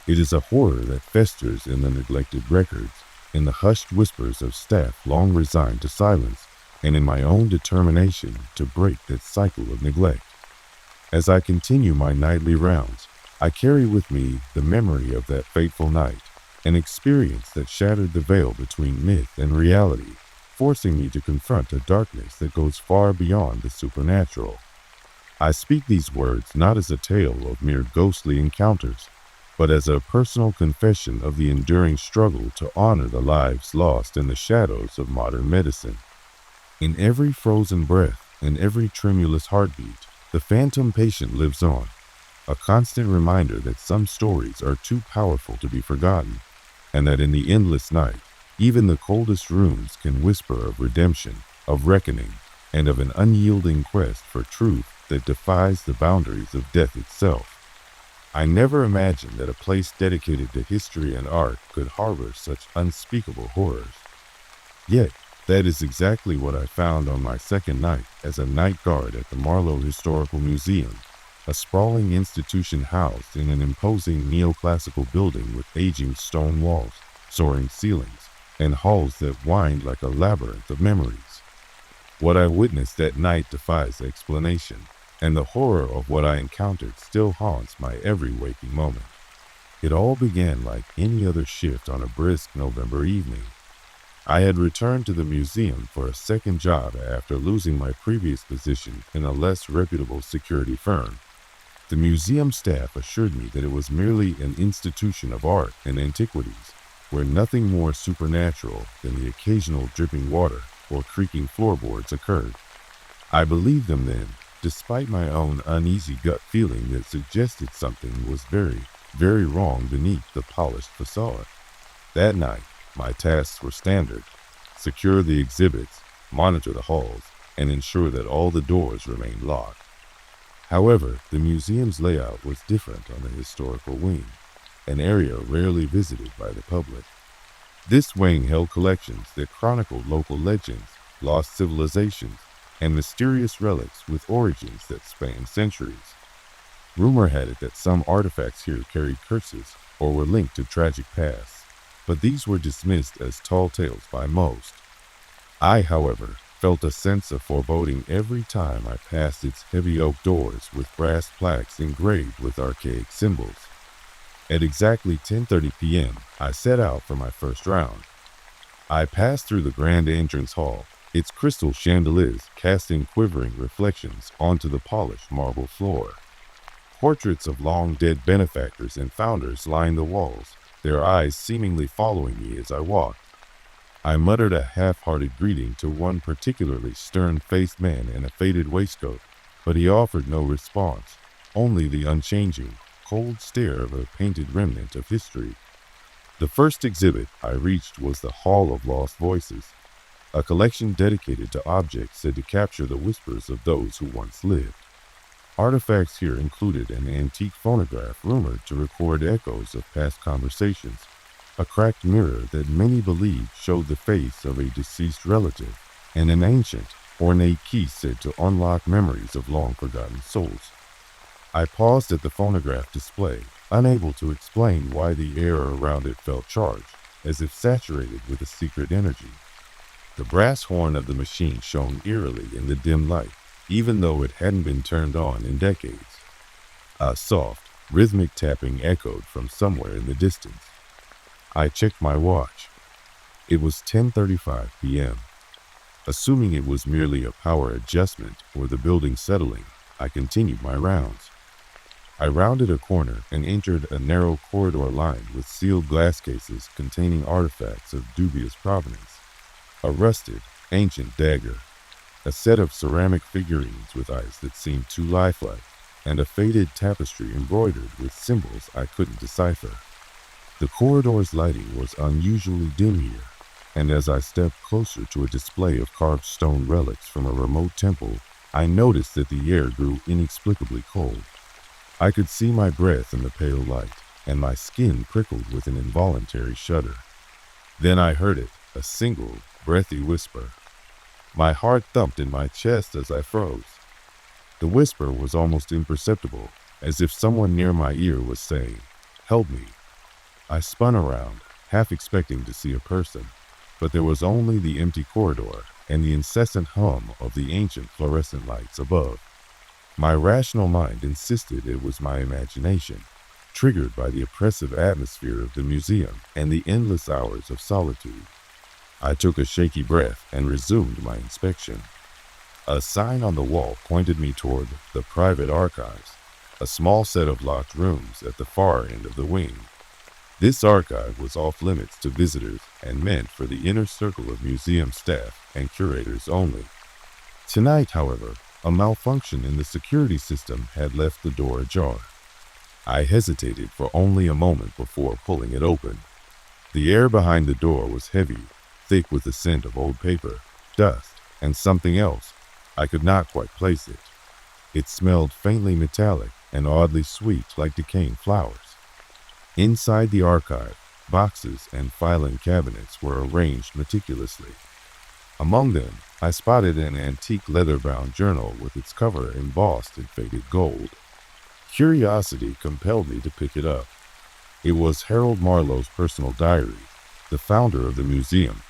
It is a horror that festers in the neglected records, in the hushed whispers of staff long resigned to silence, and in my own determination to break that cycle of neglect. As I continue my nightly rounds, I carry with me the memory of that fateful night, an experience that shattered the veil between myth and reality, forcing me to confront a darkness that goes far beyond the supernatural. I speak these words not as a tale of mere ghostly encounters, but as a personal confession of the enduring struggle to honor the lives lost in the shadows of modern medicine. In every frozen breath and every tremulous heartbeat, the phantom patient lives on, a constant reminder that some stories are too powerful to be forgotten, and that in the endless night, even the coldest rooms can whisper of redemption, of reckoning, and of an unyielding quest for truth that defies the boundaries of death itself. I never imagined that a place dedicated to history and art could harbor such unspeakable horrors. Yet, that is exactly what I found on my second night as a night guard at the Marlow Historical Museum, a sprawling institution housed in an imposing neoclassical building with aging stone walls, soaring ceilings, and halls that wind like a labyrinth of memories. What I witnessed that night defies explanation, and the horror of what I encountered still haunts my every waking moment. It all began like any other shift on a brisk November evening. I had returned to the museum for a second job after losing my previous position in a less reputable security firm. The museum staff assured me that it was merely an institution of art and antiquities, where nothing more supernatural than the occasional dripping water or creaking floorboards occurred. I believed them then, despite my own uneasy gut feeling that suggested something was very, very wrong beneath the polished facade. That night, my tasks were standard: secure the exhibits, monitor the halls, and ensure that all the doors remained locked. However, the museum's layout was different on the historical wing, an area rarely visited by the public. This wing held collections that chronicled local legends, lost civilizations, and mysterious relics with origins that spanned centuries. Rumor had it that some artifacts here carried curses or were linked to tragic pasts, but these were dismissed as tall tales by most. I, however, felt a sense of foreboding every time I passed its heavy oak doors with brass plaques engraved with archaic symbols. At exactly 10:30 p.m., I set out for my first round. I passed through the grand entrance hall, its crystal chandeliers casting quivering reflections onto the polished marble floor. Portraits of long-dead benefactors and founders lined the walls, their eyes seemingly following me as I walked. I muttered a half-hearted greeting to one particularly stern-faced man in a faded waistcoat, but he offered no response, only the unchanging, cold stare of a painted remnant of history. The first exhibit I reached was the Hall of Lost Voices, a collection dedicated to objects said to capture the whispers of those who once lived. Artifacts here included an antique phonograph rumored to record echoes of past conversations, a cracked mirror that many believed showed the face of a deceased relative, and an ancient, ornate key said to unlock memories of long-forgotten souls. I paused at the phonograph display, unable to explain why the air around it felt charged, as if saturated with a secret energy. The brass horn of the machine shone eerily in the dim light, even though it hadn't been turned on in decades. A soft, rhythmic tapping echoed from somewhere in the distance. I checked my watch. It was 10:35 p.m. Assuming it was merely a power adjustment or the building settling, I continued my rounds. I rounded a corner and entered a narrow corridor lined with sealed glass cases containing artifacts of dubious provenance. A rusted, ancient dagger, a set of ceramic figurines with eyes that seemed too lifelike, and a faded tapestry embroidered with symbols I couldn't decipher. The corridor's lighting was unusually dim here, and as I stepped closer to a display of carved stone relics from a remote temple, I noticed that the air grew inexplicably cold. I could see my breath in the pale light, and my skin prickled with an involuntary shudder. Then I heard it, a single, breathy whisper. My heart thumped in my chest as I froze. The whisper was almost imperceptible, as if someone near my ear was saying, "Help me." I spun around, half expecting to see a person, but there was only the empty corridor and the incessant hum of the ancient fluorescent lights above. My rational mind insisted it was my imagination, triggered by the oppressive atmosphere of the museum and the endless hours of solitude. I took a shaky breath and resumed my inspection. A sign on the wall pointed me toward the private archives, a small set of locked rooms at the far end of the wing. This archive was off limits to visitors and meant for the inner circle of museum staff and curators only. Tonight, however, a malfunction in the security system had left the door ajar. I hesitated for only a moment before pulling it open. The air behind the door was heavy, thick with the scent of old paper, dust, and something else. I could not quite place it. It smelled faintly metallic, and oddly sweet like decaying flowers. Inside the archive, boxes and filing cabinets were arranged meticulously. Among them, I spotted an antique leather-bound journal with its cover embossed in faded gold. Curiosity compelled me to pick it up. It was Harold Marlowe's personal diary, the founder of the museum,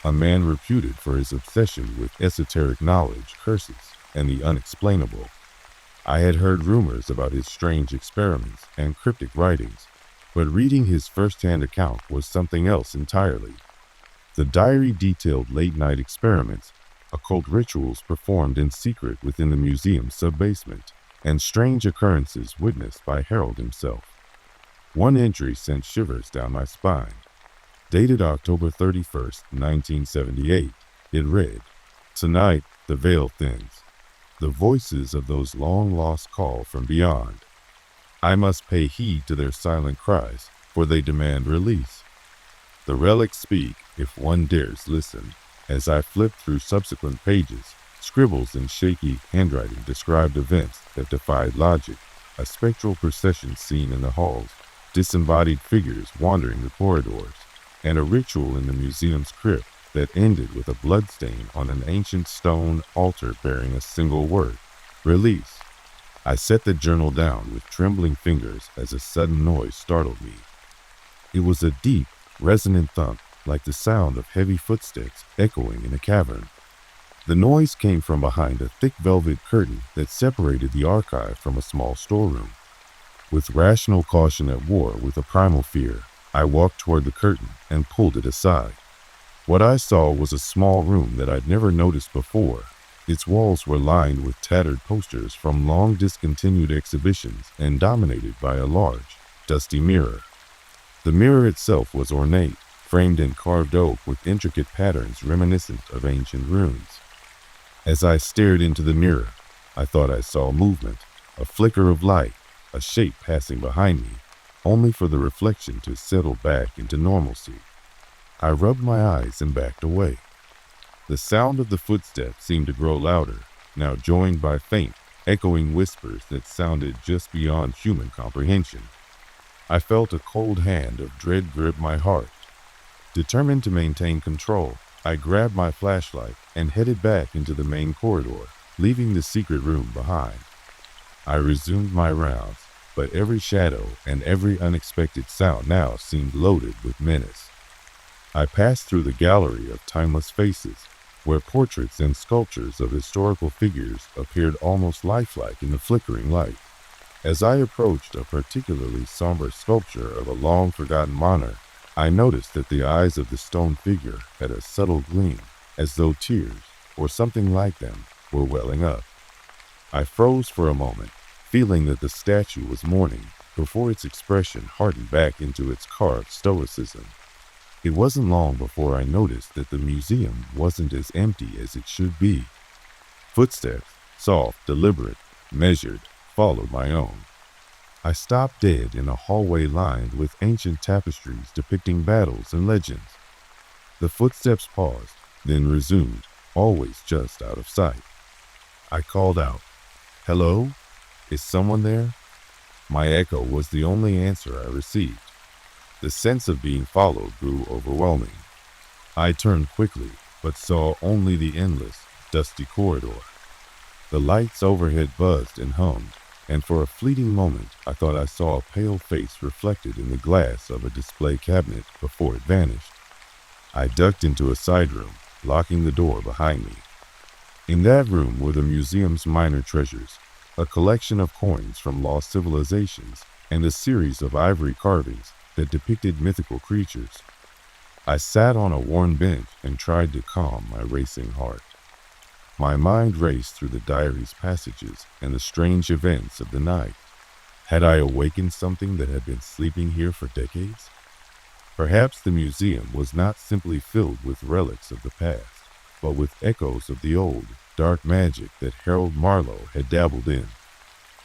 a man reputed for his obsession with esoteric knowledge, curses, and the unexplainable. I had heard rumors about his strange experiments and cryptic writings, but reading his first-hand account was something else entirely. The diary detailed late-night experiments, occult rituals performed in secret within the museum's sub-basement, and strange occurrences witnessed by Harold himself. One entry sent shivers down my spine. Dated October 31st, 1978, it read, "Tonight, the veil thins. The voices of those long-lost call from beyond. I must pay heed to their silent cries, for they demand release. The relics speak, if one dares listen." As I flipped through subsequent pages, scribbles in shaky handwriting described events that defied logic, a spectral procession seen in the halls, disembodied figures wandering the corridors, and a ritual in the museum's crypt that ended with a bloodstain on an ancient stone altar bearing a single word, release. I set the journal down with trembling fingers as a sudden noise startled me. It was a deep, resonant thump, like the sound of heavy footsteps echoing in a cavern. The noise came from behind a thick velvet curtain that separated the archive from a small storeroom. With rational caution at war with a primal fear, I walked toward the curtain and pulled it aside. What I saw was a small room that I'd never noticed before. Its walls were lined with tattered posters from long discontinued exhibitions and dominated by a large, dusty mirror. The mirror itself was ornate, framed in carved oak with intricate patterns reminiscent of ancient runes. As I stared into the mirror, I thought I saw movement, a flicker of light, a shape passing behind me, only for the reflection to settle back into normalcy. I rubbed my eyes and backed away. The sound of the footsteps seemed to grow louder, now joined by faint, echoing whispers that sounded just beyond human comprehension. I felt a cold hand of dread grip my heart. Determined to maintain control, I grabbed my flashlight and headed back into the main corridor, leaving the secret room behind. I resumed my rounds, but every shadow and every unexpected sound now seemed loaded with menace. I passed through the gallery of timeless faces, where portraits and sculptures of historical figures appeared almost lifelike in the flickering light. As I approached a particularly somber sculpture of a long-forgotten monarch, I noticed that the eyes of the stone figure had a subtle gleam, as though tears, or something like them, were welling up. I froze for a moment, feeling that the statue was mourning, before its expression hardened back into its carved stoicism. It wasn't long before I noticed that the museum wasn't as empty as it should be. Footsteps, soft, deliberate, measured, followed my own. I stopped dead in a hallway lined with ancient tapestries depicting battles and legends. The footsteps paused, then resumed, always just out of sight. I called out, "Hello? Is someone there?" My echo was the only answer I received. The sense of being followed grew overwhelming. I turned quickly, but saw only the endless, dusty corridor. The lights overhead buzzed and hummed, and for a fleeting moment I thought I saw a pale face reflected in the glass of a display cabinet before it vanished. I ducked into a side room, locking the door behind me. In that room were the museum's minor treasures, a collection of coins from lost civilizations, and a series of ivory carvings that depicted mythical creatures. I sat on a worn bench and tried to calm my racing heart. My mind raced through the diary's passages and the strange events of the night. Had I awakened something that had been sleeping here for decades? Perhaps the museum was not simply filled with relics of the past, but with echoes of the old, dark magic that Harold Marlowe had dabbled in.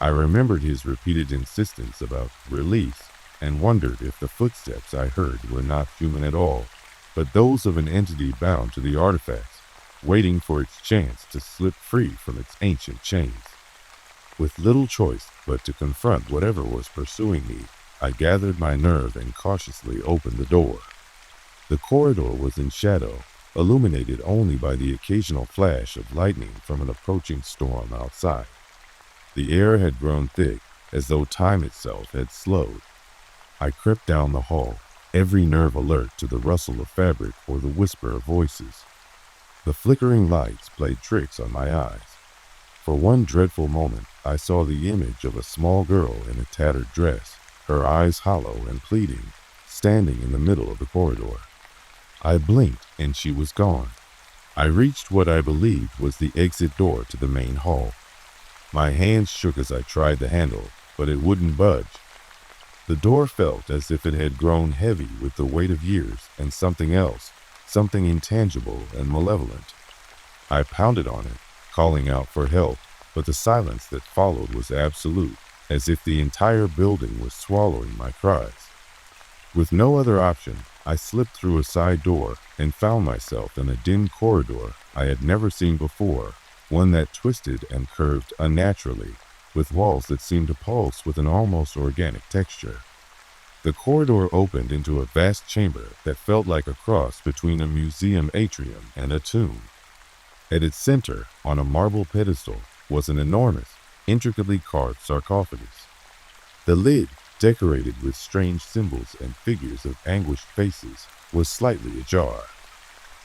I remembered his repeated insistence about release and wondered if the footsteps I heard were not human at all, but those of an entity bound to the artifacts, waiting for its chance to slip free from its ancient chains. With little choice but to confront whatever was pursuing me, I gathered my nerve and cautiously opened the door. The corridor was in shadow, illuminated only by the occasional flash of lightning from an approaching storm outside. The air had grown thick, as though time itself had slowed. I crept down the hall, every nerve alert to the rustle of fabric or the whisper of voices. The flickering lights played tricks on my eyes. For one dreadful moment, I saw the image of a small girl in a tattered dress, her eyes hollow and pleading, standing in the middle of the corridor. I blinked and she was gone. I reached what I believed was the exit door to the main hall. My hands shook as I tried the handle, but it wouldn't budge. The door felt as if it had grown heavy with the weight of years and something else, something intangible and malevolent. I pounded on it, calling out for help, but the silence that followed was absolute, as if the entire building was swallowing my cries. With no other option, I slipped through a side door and found myself in a dim corridor I had never seen before, one that twisted and curved unnaturally, with walls that seemed to pulse with an almost organic texture. The corridor opened into a vast chamber that felt like a cross between a museum atrium and a tomb. At its center, on a marble pedestal, was an enormous, intricately carved sarcophagus. The lid, decorated with strange symbols and figures of anguished faces, was slightly ajar.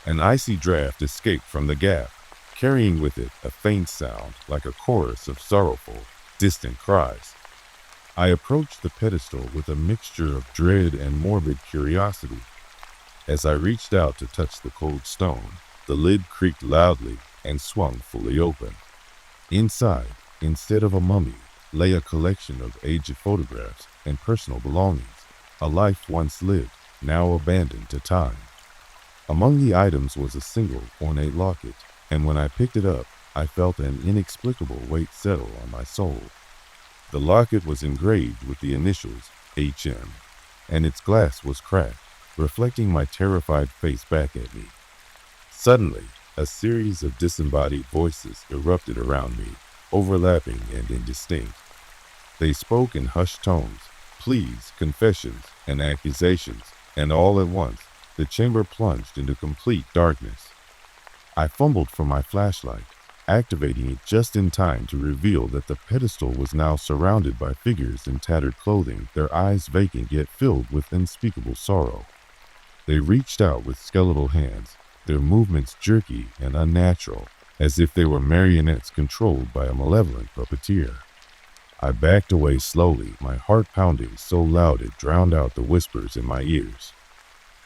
An icy draft escaped from the gap, carrying with it a faint sound like a chorus of sorrowful, distant cries. I approached the pedestal with a mixture of dread and morbid curiosity. As I reached out to touch the cold stone, the lid creaked loudly and swung fully open. Inside, instead of a mummy, lay a collection of aged photographs and personal belongings, a life once lived, now abandoned to time. Among the items was a single ornate locket, and when I picked it up, I felt an inexplicable weight settle on my soul. The locket was engraved with the initials HM, and its glass was cracked, reflecting my terrified face back at me. Suddenly, a series of disembodied voices erupted around me, overlapping and indistinct. They spoke in hushed tones, pleas, confessions, and accusations, and all at once, the chamber plunged into complete darkness. I fumbled for my flashlight, activating it just in time to reveal that the pedestal was now surrounded by figures in tattered clothing, their eyes vacant yet filled with unspeakable sorrow. They reached out with skeletal hands, their movements jerky and unnatural, as if they were marionettes controlled by a malevolent puppeteer. I backed away slowly, my heart pounding so loud it drowned out the whispers in my ears.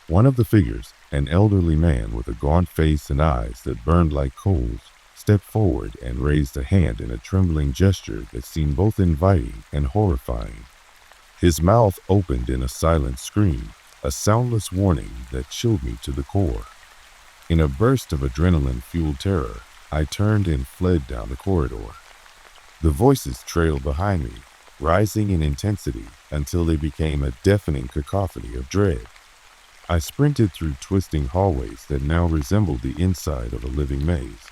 One of the figures, an elderly man with a gaunt face and eyes that burned like coals, stepped forward and raised a hand in a trembling gesture that seemed both inviting and horrifying. His mouth opened in a silent scream, a soundless warning that chilled me to the core. In a burst of adrenaline-fueled terror, I turned and fled down the corridor. The voices trailed behind me, rising in intensity until they became a deafening cacophony of dread. I sprinted through twisting hallways that now resembled the inside of a living maze,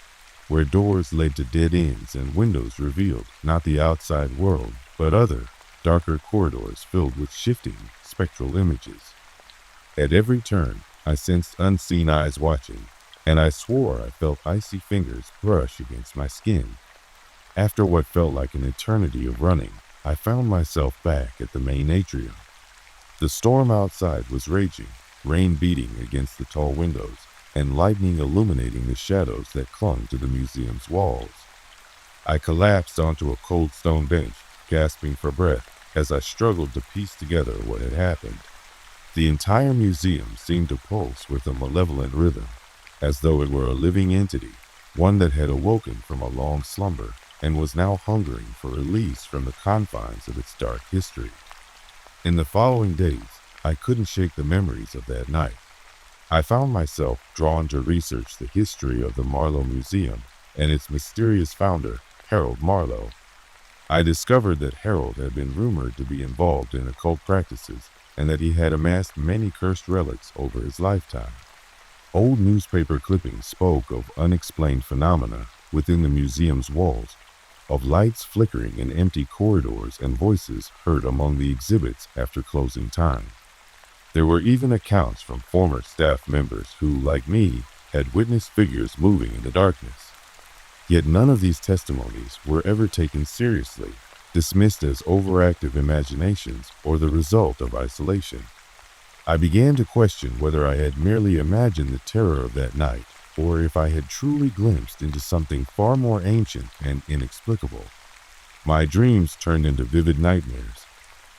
where doors led to dead ends and windows revealed not the outside world, but other, darker corridors filled with shifting, spectral images. At every turn, I sensed unseen eyes watching, and I swore I felt icy fingers brush against my skin. After what felt like an eternity of running, I found myself back at the main atrium. The storm outside was raging, rain beating against the tall windows, and lightning illuminating the shadows that clung to the museum's walls. I collapsed onto a cold stone bench, gasping for breath, as I struggled to piece together what had happened. The entire museum seemed to pulse with a malevolent rhythm, as though it were a living entity, one that had awoken from a long slumber and was now hungering for release from the confines of its dark history. In the following days, I couldn't shake the memories of that night. I found myself drawn to research the history of the Marlowe Museum and its mysterious founder, Harold Marlowe. I discovered that Harold had been rumored to be involved in occult practices and that he had amassed many cursed relics over his lifetime. Old newspaper clippings spoke of unexplained phenomena within the museum's walls, of lights flickering in empty corridors and voices heard among the exhibits after closing time. There were even accounts from former staff members who, like me, had witnessed figures moving in the darkness. Yet none of these testimonies were ever taken seriously, dismissed as overactive imaginations or the result of isolation. I began to question whether I had merely imagined the terror of that night, or if I had truly glimpsed into something far more ancient and inexplicable. My dreams turned into vivid nightmares,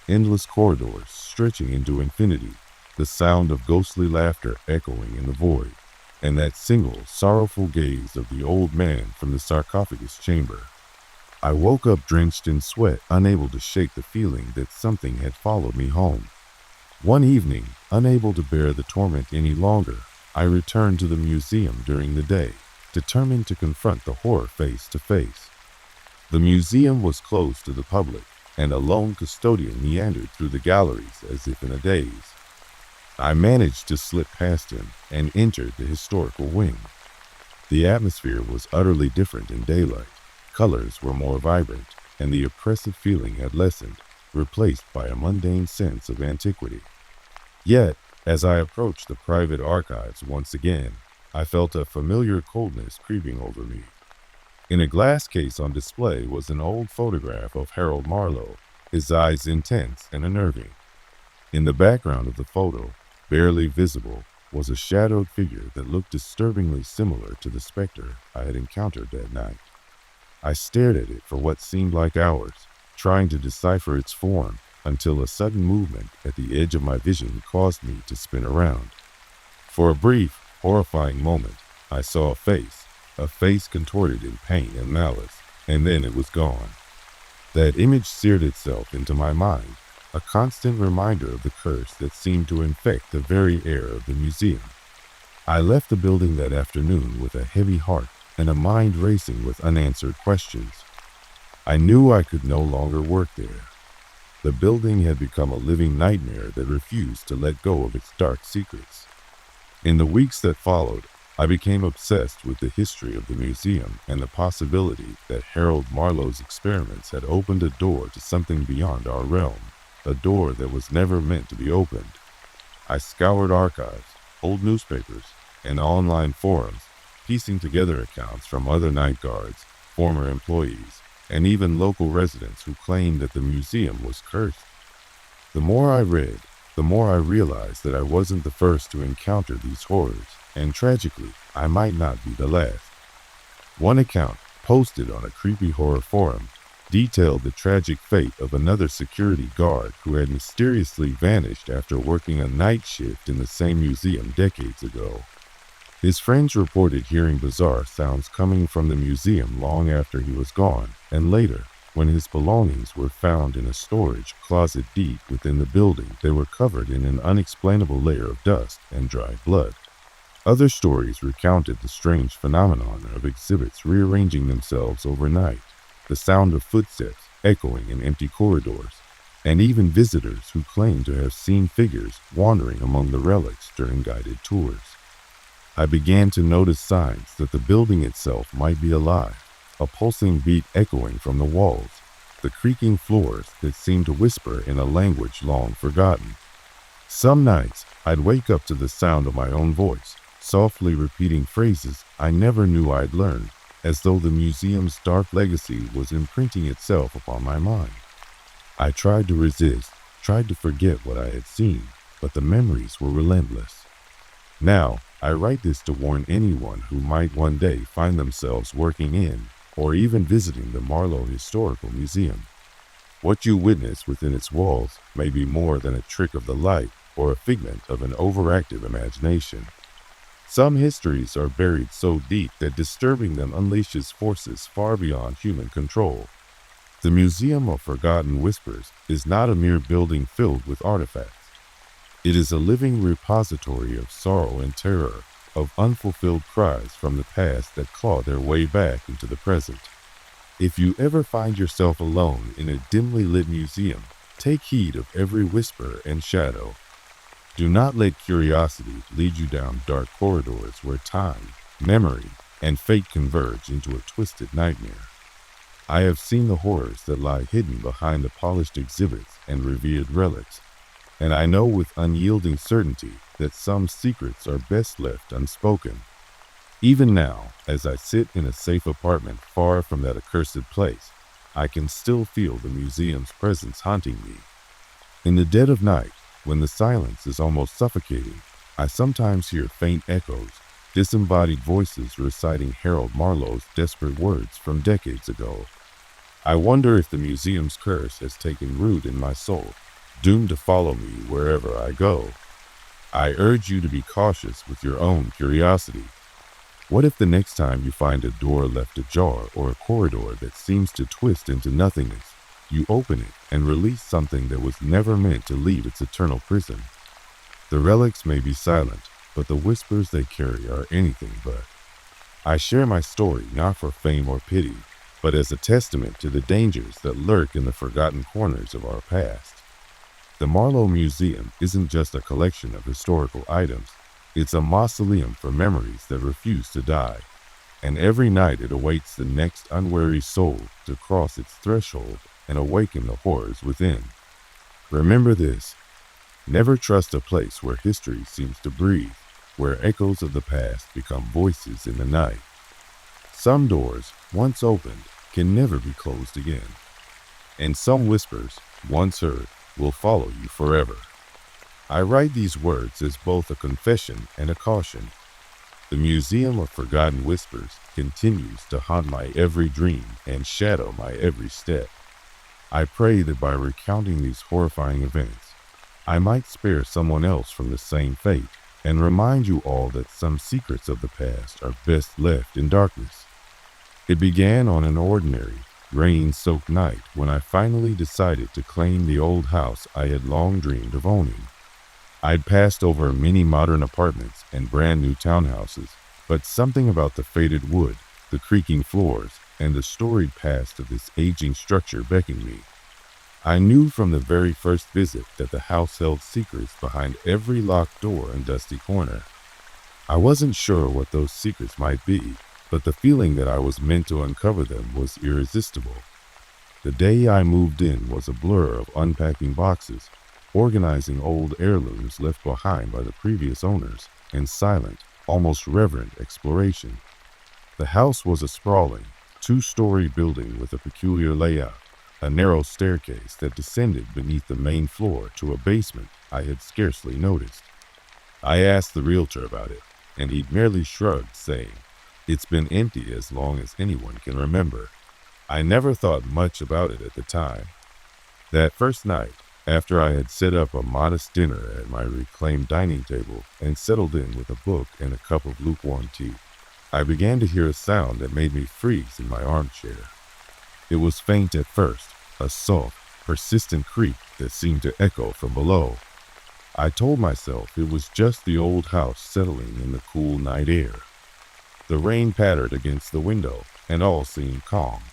endless corridors stretching into infinity, the sound of ghostly laughter echoing in the void, and that single, sorrowful gaze of the old man from the sarcophagus chamber. I woke up drenched in sweat, unable to shake the feeling that something had followed me home. One evening, unable to bear the torment any longer, I returned to the museum during the day, determined to confront the horror face to face. The museum was closed to the public, and a lone custodian meandered through the galleries as if in a daze. I managed to slip past him and entered the historical wing. The atmosphere was utterly different in daylight. Colors were more vibrant, and the oppressive feeling had lessened, replaced by a mundane sense of antiquity. Yet, as I approached the private archives once again, I felt a familiar coldness creeping over me. In a glass case on display was an old photograph of Harold Marlowe, his eyes intense and unnerving. In the background of the photo, barely visible, was a shadowed figure that looked disturbingly similar to the specter I had encountered that night. I stared at it for what seemed like hours, trying to decipher its form, until a sudden movement at the edge of my vision caused me to spin around. For a brief, horrifying moment, I saw a face contorted in pain and malice, and then it was gone. That image seared itself into my mind, a constant reminder of the curse that seemed to infect the very air of the museum. I left the building that afternoon with a heavy heart and a mind racing with unanswered questions. I knew I could no longer work there. The building had become a living nightmare that refused to let go of its dark secrets. In the weeks that followed, I became obsessed with the history of the museum and the possibility that Harold Marlowe's experiments had opened a door to something beyond our realm, a door that was never meant to be opened. I scoured archives, old newspapers, and online forums, piecing together accounts from other night guards, former employees, and even local residents who claimed that the museum was cursed. The more I read, the more I realized that I wasn't the first to encounter these horrors, and tragically, I might not be the last. One account, posted on a creepy horror forum, detailed the tragic fate of another security guard who had mysteriously vanished after working a night shift in the same museum decades ago. His friends reported hearing bizarre sounds coming from the museum long after he was gone, and later, when his belongings were found in a storage closet deep within the building, they were covered in an unexplainable layer of dust and dried blood. Other stories recounted the strange phenomenon of exhibits rearranging themselves overnight, the sound of footsteps echoing in empty corridors, and even visitors who claimed to have seen figures wandering among the relics during guided tours. I began to notice signs that the building itself might be alive, a pulsing beat echoing from the walls, the creaking floors that seemed to whisper in a language long forgotten. Some nights, I'd wake up to the sound of my own voice, softly repeating phrases I never knew I'd learned, as though the museum's dark legacy was imprinting itself upon my mind. I tried to resist, tried to forget what I had seen, but the memories were relentless. Now, I write this to warn anyone who might one day find themselves working in, or even visiting the Marlowe Historical Museum. What you witness within its walls may be more than a trick of the light or a figment of an overactive imagination. Some histories are buried so deep that disturbing them unleashes forces far beyond human control. The Museum of Forgotten Whispers is not a mere building filled with artifacts. It is a living repository of sorrow and terror, of unfulfilled cries from the past that claw their way back into the present. If you ever find yourself alone in a dimly lit museum, take heed of every whisper and shadow. Do not let curiosity lead you down dark corridors where time, memory, and fate converge into a twisted nightmare. I have seen the horrors that lie hidden behind the polished exhibits and revered relics, and I know with unyielding certainty that some secrets are best left unspoken. Even now, as I sit in a safe apartment far from that accursed place, I can still feel the museum's presence haunting me. In the dead of night, when the silence is almost suffocating, I sometimes hear faint echoes, disembodied voices reciting Harold Marlowe's desperate words from decades ago. I wonder if the museum's curse has taken root in my soul, doomed to follow me wherever I go. I urge you to be cautious with your own curiosity. What if the next time you find a door left ajar or a corridor that seems to twist into nothingness, you open it and release something that was never meant to leave its eternal prison? The relics may be silent, but the whispers they carry are anything but. I share my story not for fame or pity, but as a testament to the dangers that lurk in the forgotten corners of our past. The Marlowe Museum isn't just a collection of historical items, it's a mausoleum for memories that refuse to die, and every night it awaits the next unwary soul to cross its threshold and awaken the horrors within. Remember this: never trust a place where history seems to breathe, where echoes of the past become voices in the night. Some doors, once opened, can never be closed again, and some whispers, once heard, will follow you forever. I write these words as both a confession and a caution. The Museum of Forgotten Whispers continues to haunt my every dream and shadow my every step. I pray that by recounting these horrifying events, I might spare someone else from the same fate and remind you all that some secrets of the past are best left in darkness. It began on an ordinary, rain-soaked night when I finally decided to claim the old house I had long dreamed of owning. I'd passed over many modern apartments and brand new townhouses, but something about the faded wood, the creaking floors, and the storied past of this aging structure beckoned me. I knew from the very first visit that the house held secrets behind every locked door and dusty corner. I wasn't sure what those secrets might be, but the feeling that I was meant to uncover them was irresistible. The day I moved in was a blur of unpacking boxes, organizing old heirlooms left behind by the previous owners, and silent, almost reverent exploration. The house was a sprawling, two-story building with a peculiar layout, a narrow staircase that descended beneath the main floor to a basement I had scarcely noticed. I asked the realtor about it, and he merely shrugged, saying, "It's been empty as long as anyone can remember." I never thought much about it at the time. That first night, after I had set up a modest dinner at my reclaimed dining table and settled in with a book and a cup of lukewarm tea, I began to hear a sound that made me freeze in my armchair. It was faint at first, a soft, persistent creak that seemed to echo from below. I told myself it was just the old house settling in the cool night air. The rain pattered against the window, and all seemed calm.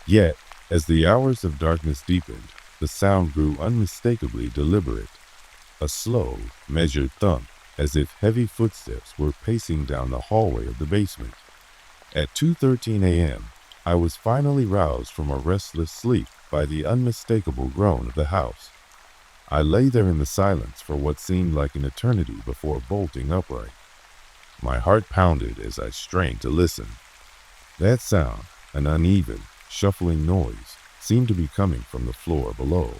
Yet, as the hours of darkness deepened, the sound grew unmistakably deliberate, a slow, measured thump, as if heavy footsteps were pacing down the hallway of the basement. At 2:13 a.m., I was finally roused from a restless sleep by the unmistakable groan of the house. I lay there in the silence for what seemed like an eternity before bolting upright. My heart pounded as I strained to listen. That sound, an uneven, shuffling noise, seemed to be coming from the floor below.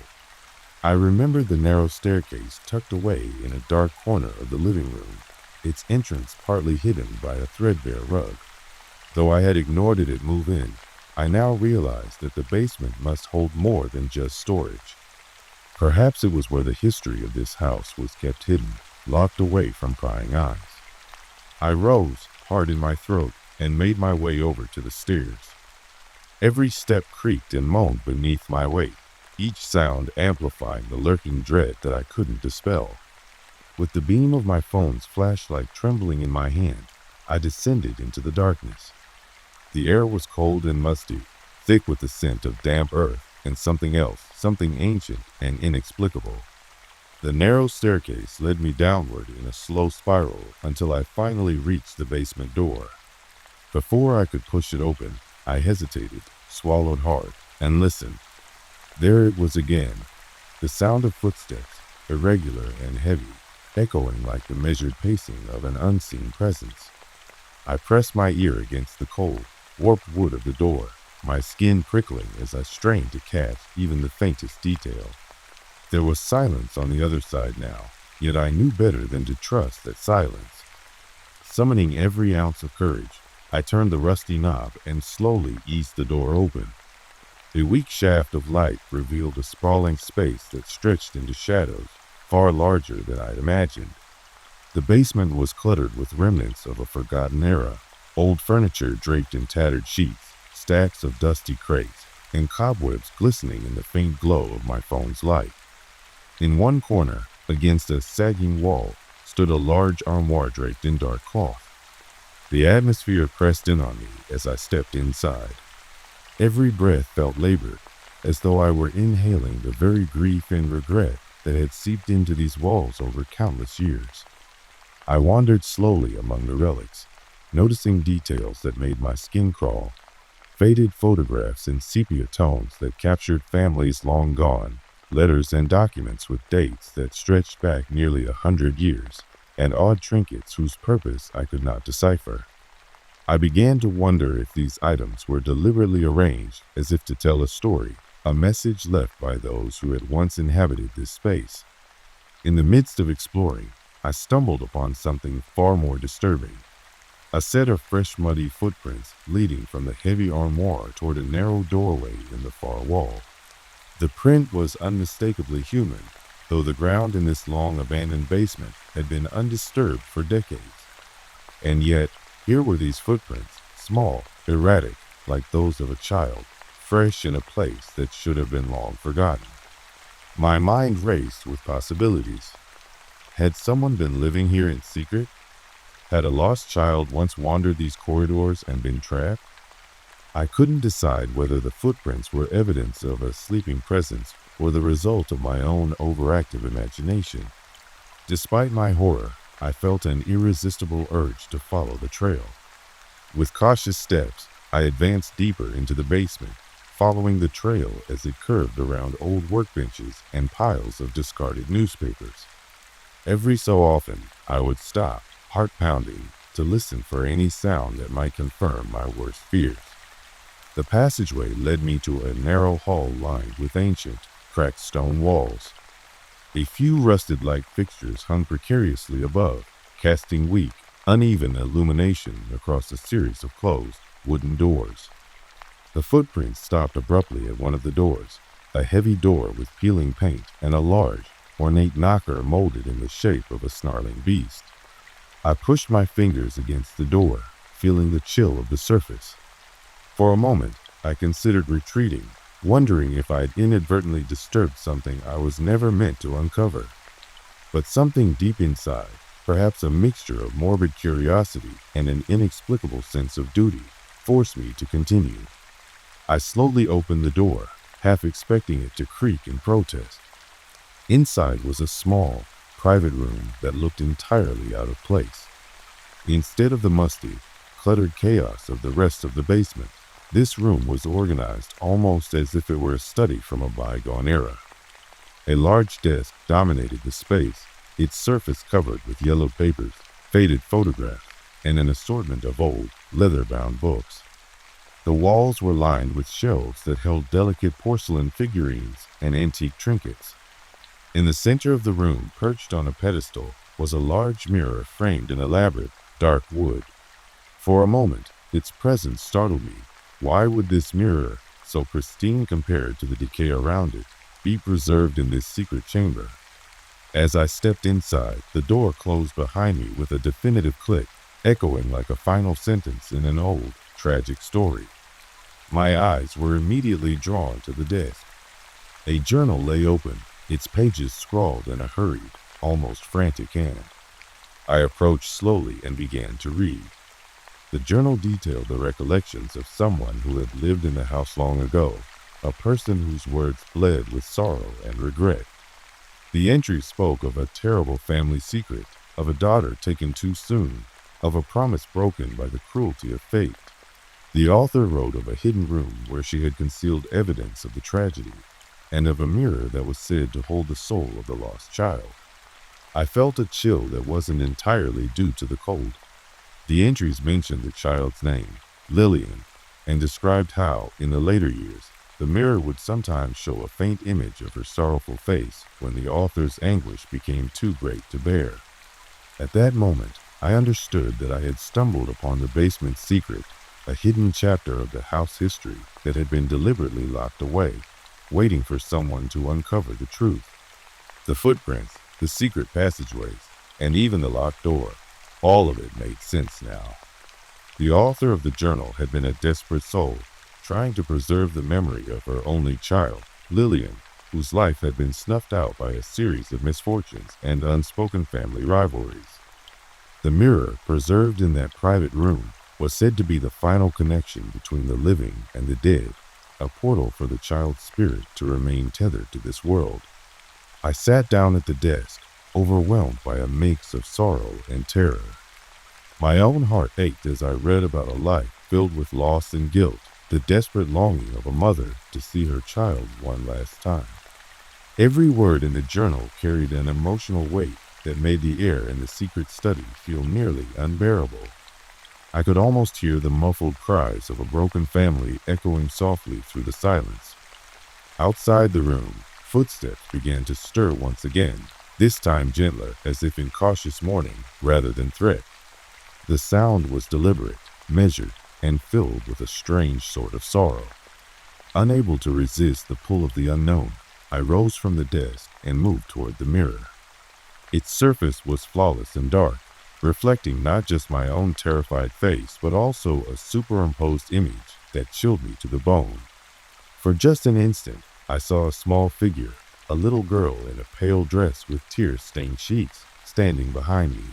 I remembered the narrow staircase tucked away in a dark corner of the living room, its entrance partly hidden by a threadbare rug. Though I had ignored it at move-in, I now realized that the basement must hold more than just storage. Perhaps it was where the history of this house was kept hidden, locked away from prying eyes. I rose, heart in my throat, and made my way over to the stairs. Every step creaked and moaned beneath my weight, each sound amplifying the lurking dread that I couldn't dispel. With the beam of my phone's flashlight trembling in my hand, I descended into the darkness. The air was cold and musty, thick with the scent of damp earth and something else, something ancient and inexplicable. The narrow staircase led me downward in a slow spiral until I finally reached the basement door. Before I could push it open, I hesitated, swallowed hard, and listened. There it was again, the sound of footsteps, irregular and heavy, echoing like the measured pacing of an unseen presence. I pressed my ear against the cold, warped wood of the door, my skin prickling as I strained to catch even the faintest detail. There was silence on the other side now, yet I knew better than to trust that silence. Summoning every ounce of courage, I turned the rusty knob and slowly eased the door open. A weak shaft of light revealed a sprawling space that stretched into shadows far larger than I'd imagined. The basement was cluttered with remnants of a forgotten era, old furniture draped in tattered sheets, stacks of dusty crates, and cobwebs glistening in the faint glow of my phone's light. In one corner, against a sagging wall, stood a large armoire draped in dark cloth. The atmosphere pressed in on me as I stepped inside. Every breath felt labored, as though I were inhaling the very grief and regret that had seeped into these walls over countless years. I wandered slowly among the relics, noticing details that made my skin crawl. Faded photographs in sepia tones that captured families long gone, letters and documents with dates that stretched back nearly 100 years, and odd trinkets whose purpose I could not decipher. I began to wonder if these items were deliberately arranged as if to tell a story, a message left by those who had once inhabited this space. In the midst of exploring, I stumbled upon something far more disturbing. A set of fresh muddy footprints leading from the heavy armoire toward a narrow doorway in the far wall. The print was unmistakably human, though the ground in this long abandoned basement had been undisturbed for decades. And yet, here were these footprints, small, erratic, like those of a child, fresh in a place that should have been long forgotten. My mind raced with possibilities. Had someone been living here in secret? Had a lost child once wandered these corridors and been trapped? I couldn't decide whether the footprints were evidence of a sleeping presence or the result of my own overactive imagination. Despite my horror, I felt an irresistible urge to follow the trail. With cautious steps, I advanced deeper into the basement, following the trail as it curved around old workbenches and piles of discarded newspapers. Every so often, I would stop, heart pounding, to listen for any sound that might confirm my worst fears. The passageway led me to a narrow hall lined with ancient, cracked stone walls. A few rusted-like fixtures hung precariously above, casting weak, uneven illumination across a series of closed, wooden doors. The footprints stopped abruptly at one of the doors, a heavy door with peeling paint and a large, ornate knocker molded in the shape of a snarling beast. I pushed my fingers against the door, feeling the chill of the surface. For a moment, I considered retreating, wondering if I'd inadvertently disturbed something I was never meant to uncover. But something deep inside, perhaps a mixture of morbid curiosity and an inexplicable sense of duty, forced me to continue. I slowly opened the door, half expecting it to creak in protest. Inside was a small, private room that looked entirely out of place. Instead of the musty, cluttered chaos of the rest of the basement, this room was organized almost as if it were a study from a bygone era. A large desk dominated the space, its surface covered with yellow papers, faded photographs, and an assortment of old, leather-bound books. The walls were lined with shelves that held delicate porcelain figurines and antique trinkets. In the center of the room, perched on a pedestal, was a large mirror framed in elaborate, dark wood. For a moment, its presence startled me. Why would this mirror, so pristine compared to the decay around it, be preserved in this secret chamber? As I stepped inside, the door closed behind me with a definitive click, echoing like a final sentence in an old, tragic story. My eyes were immediately drawn to the desk. A journal lay open, its pages scrawled in a hurried, almost frantic hand. I approached slowly and began to read. The journal detailed the recollections of someone who had lived in the house long ago, a person whose words bled with sorrow and regret. The entry spoke of a terrible family secret, of a daughter taken too soon, of a promise broken by the cruelty of fate. The author wrote of a hidden room where she had concealed evidence of the tragedy, and of a mirror that was said to hold the soul of the lost child. I felt a chill that wasn't entirely due to the cold. The entries mentioned the child's name, Lillian, and described how, in the later years, the mirror would sometimes show a faint image of her sorrowful face when the author's anguish became too great to bear. At that moment, I understood that I had stumbled upon the basement's secret, a hidden chapter of the house history that had been deliberately locked away, waiting for someone to uncover the truth. The footprints, the secret passageways, and even the locked door, all of it made sense now. The author of the journal had been a desperate soul, trying to preserve the memory of her only child, Lillian, whose life had been snuffed out by a series of misfortunes and unspoken family rivalries. The mirror, preserved in that private room, was said to be the final connection between the living and the dead, a portal for the child's spirit to remain tethered to this world. I sat down at the desk, overwhelmed by a mix of sorrow and terror. My own heart ached as I read about a life filled with loss and guilt, the desperate longing of a mother to see her child one last time. Every word in the journal carried an emotional weight that made the air in the secret study feel nearly unbearable. I could almost hear the muffled cries of a broken family echoing softly through the silence. Outside the room, footsteps began to stir once again, this time gentler, as if in cautious warning rather than threat. The sound was deliberate, measured, and filled with a strange sort of sorrow. Unable to resist the pull of the unknown, I rose from the desk and moved toward the mirror. Its surface was flawless and dark, reflecting not just my own terrified face, but also a superimposed image that chilled me to the bone. For just an instant, I saw a small figure, a little girl in a pale dress with tear-stained cheeks, standing behind me.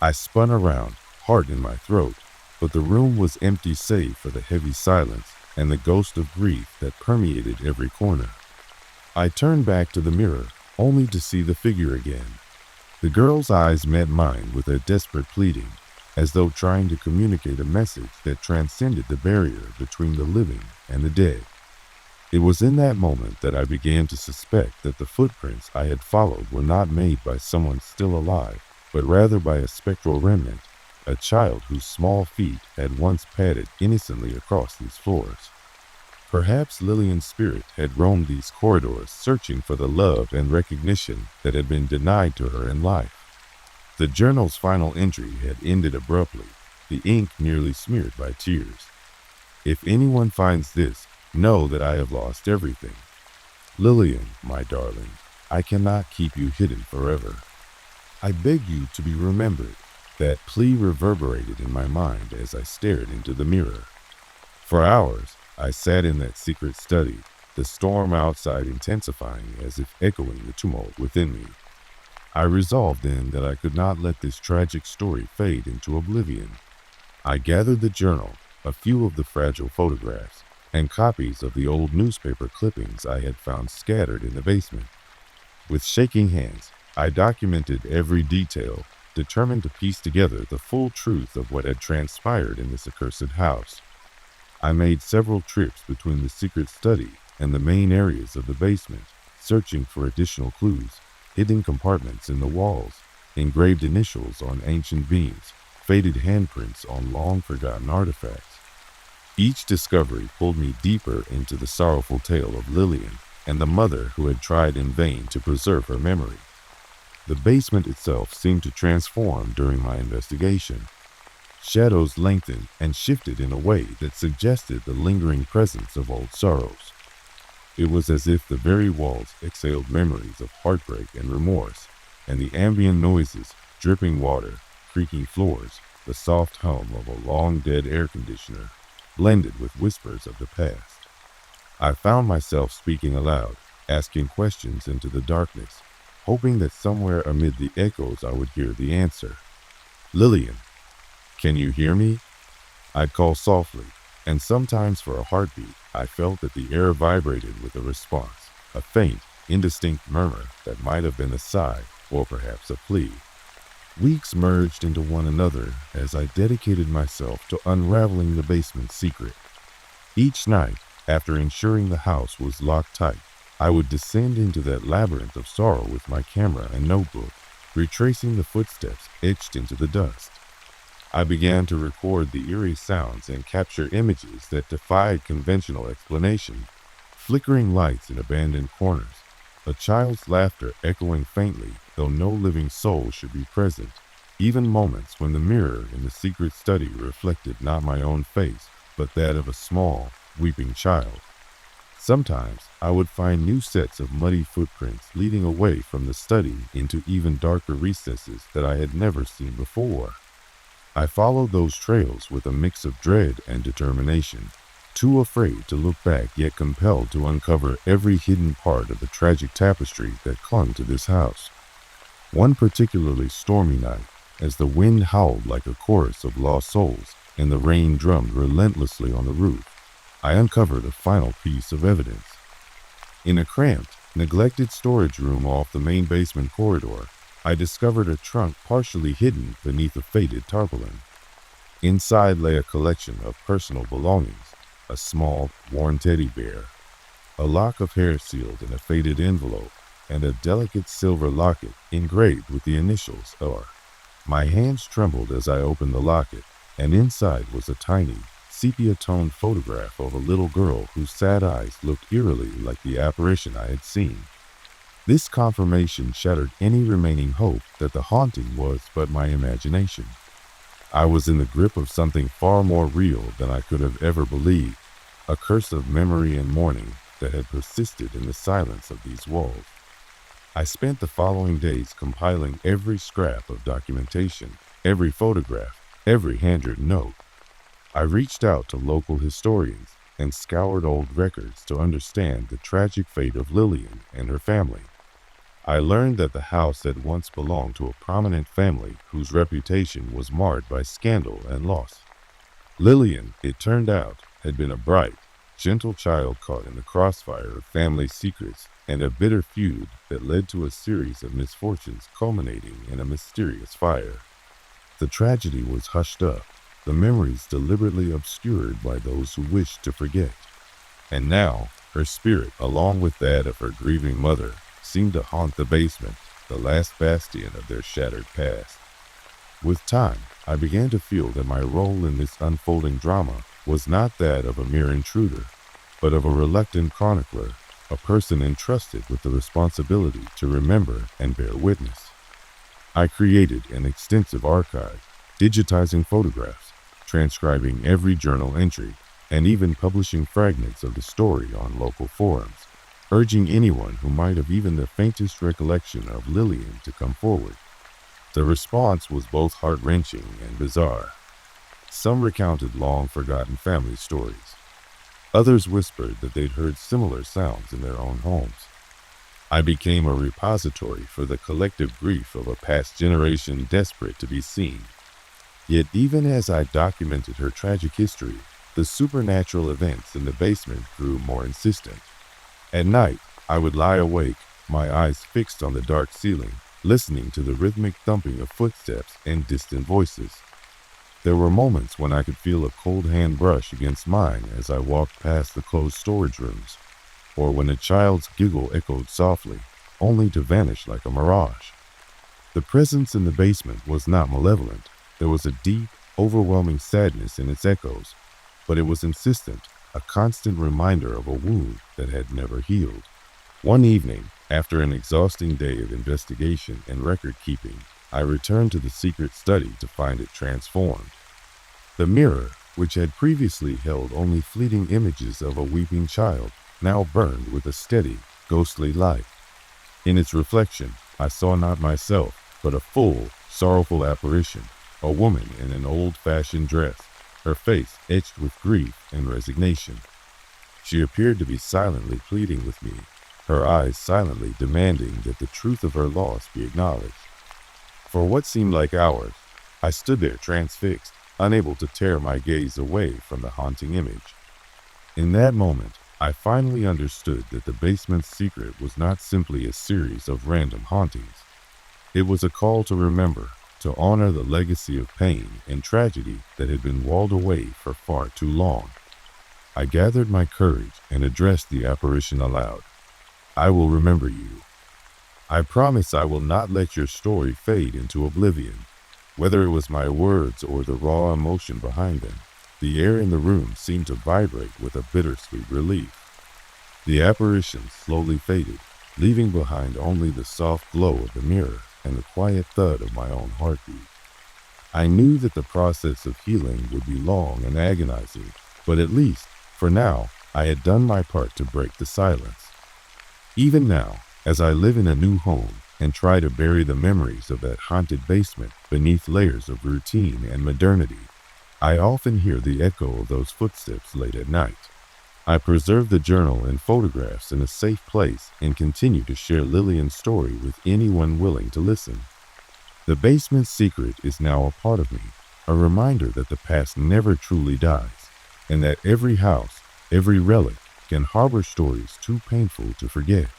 I spun around, heart in my throat, but the room was empty save for the heavy silence and the ghost of grief that permeated every corner. I turned back to the mirror, only to see the figure again. The girl's eyes met mine with a desperate pleading, as though trying to communicate a message that transcended the barrier between the living and the dead. It was in that moment that I began to suspect that the footprints I had followed were not made by someone still alive, but rather by a spectral remnant, a child whose small feet had once padded innocently across these floors. Perhaps Lillian's spirit had roamed these corridors searching for the love and recognition that had been denied to her in life. The journal's final entry had ended abruptly, the ink nearly smeared by tears. If anyone finds this, know that I have lost everything. Lillian, my darling, I cannot keep you hidden forever. I beg you to be remembered. That plea reverberated in my mind as I stared into the mirror. For hours, I sat in that secret study, the storm outside intensifying as if echoing the tumult within me. I resolved then that I could not let this tragic story fade into oblivion. I gathered the journal, a few of the fragile photographs, and copies of the old newspaper clippings I had found scattered in the basement. With shaking hands, I documented every detail, determined to piece together the full truth of what had transpired in this accursed house. I made several trips between the secret study and the main areas of the basement, searching for additional clues, hidden compartments in the walls, engraved initials on ancient beams, faded handprints on long-forgotten artifacts. Each discovery pulled me deeper into the sorrowful tale of Lillian and the mother who had tried in vain to preserve her memory. The basement itself seemed to transform during my investigation. Shadows lengthened and shifted in a way that suggested the lingering presence of old sorrows. It was as if the very walls exhaled memories of heartbreak and remorse, and the ambient noises, dripping water, creaking floors, the soft hum of a long-dead air conditioner, blended with whispers of the past. I found myself speaking aloud, asking questions into the darkness, hoping that somewhere amid the echoes I would hear the answer. Lillian, can you hear me? I'd call softly, and sometimes for a heartbeat, I felt that the air vibrated with a response, a faint, indistinct murmur that might have been a sigh or perhaps a plea. Weeks merged into one another as I dedicated myself to unraveling the basement's secret. Each night, after ensuring the house was locked tight, I would descend into that labyrinth of sorrow with my camera and notebook, retracing the footsteps etched into the dust. I began to record the eerie sounds and capture images that defied conventional explanation. Flickering lights in abandoned corners, a child's laughter echoing faintly, though no living soul should be present. Even moments when the mirror in the secret study reflected not my own face, but that of a small, weeping child. Sometimes I would find new sets of muddy footprints leading away from the study into even darker recesses that I had never seen before. I followed those trails with a mix of dread and determination, too afraid to look back yet compelled to uncover every hidden part of the tragic tapestry that clung to this house. One particularly stormy night, as the wind howled like a chorus of lost souls and the rain drummed relentlessly on the roof, I uncovered a final piece of evidence. In a cramped, neglected storage room off the main basement corridor, I discovered a trunk partially hidden beneath a faded tarpaulin. Inside lay a collection of personal belongings, a small, worn teddy bear, a lock of hair sealed in a faded envelope, and a delicate silver locket engraved with the initials R. My hands trembled as I opened the locket, and inside was a tiny, sepia-toned photograph of a little girl whose sad eyes looked eerily like the apparition I had seen. This confirmation shattered any remaining hope that the haunting was but my imagination. I was in the grip of something far more real than I could have ever believed, a curse of memory and mourning that had persisted in the silence of these walls. I spent the following days compiling every scrap of documentation, every photograph, every handwritten note. I reached out to local historians and scoured old records to understand the tragic fate of Lillian and her family. I learned that the house had once belonged to a prominent family whose reputation was marred by scandal and loss. Lillian, it turned out, had been a bright, gentle child caught in the crossfire of family secrets and a bitter feud that led to a series of misfortunes culminating in a mysterious fire. The tragedy was hushed up, the memories deliberately obscured by those who wished to forget. And now, her spirit, along with that of her grieving mother, seemed to haunt the basement, the last bastion of their shattered past. With time, I began to feel that my role in this unfolding drama was not that of a mere intruder, but of a reluctant chronicler, a person entrusted with the responsibility to remember and bear witness. I created an extensive archive, digitizing photographs, transcribing every journal entry, and even publishing fragments of the story on local forums, urging anyone who might have even the faintest recollection of Lillian to come forward. The response was both heart-wrenching and bizarre. Some recounted long-forgotten family stories. Others whispered that they'd heard similar sounds in their own homes. I became a repository for the collective grief of a past generation desperate to be seen. Yet even as I documented her tragic history, the supernatural events in the basement grew more insistent. At night, I would lie awake, my eyes fixed on the dark ceiling, listening to the rhythmic thumping of footsteps and distant voices. There were moments when I could feel a cold hand brush against mine as I walked past the closed storage rooms, or when a child's giggle echoed softly, only to vanish like a mirage. The presence in the basement was not malevolent. There was a deep, overwhelming sadness in its echoes, but it was insistent, a constant reminder of a wound that had never healed. One evening, after an exhausting day of investigation and record-keeping, I returned to the secret study to find it transformed. The mirror, which had previously held only fleeting images of a weeping child, now burned with a steady, ghostly light. In its reflection, I saw not myself, but a full, sorrowful apparition, a woman in an old-fashioned dress, her face etched with grief and resignation. She appeared to be silently pleading with me, her eyes silently demanding that the truth of her loss be acknowledged. For what seemed like hours, I stood there transfixed, unable to tear my gaze away from the haunting image. In that moment, I finally understood that the basement's secret was not simply a series of random hauntings. It was a call to remember, to honor the legacy of pain and tragedy that had been walled away for far too long. I gathered my courage and addressed the apparition aloud. I will remember you. I promise I will not let your story fade into oblivion. Whether it was my words or the raw emotion behind them, the air in the room seemed to vibrate with a bittersweet relief. The apparition slowly faded, leaving behind only the soft glow of the mirror and the quiet thud of my own heartbeat. I knew that the process of healing would be long and agonizing, but at least, for now, I had done my part to break the silence. Even now, as I live in a new home and try to bury the memories of that haunted basement beneath layers of routine and modernity, I often hear the echo of those footsteps late at night. I preserve the journal and photographs in a safe place and continue to share Lillian's story with anyone willing to listen. The basement's secret is now a part of me, a reminder that the past never truly dies, and that every house, every relic, can harbor stories too painful to forget.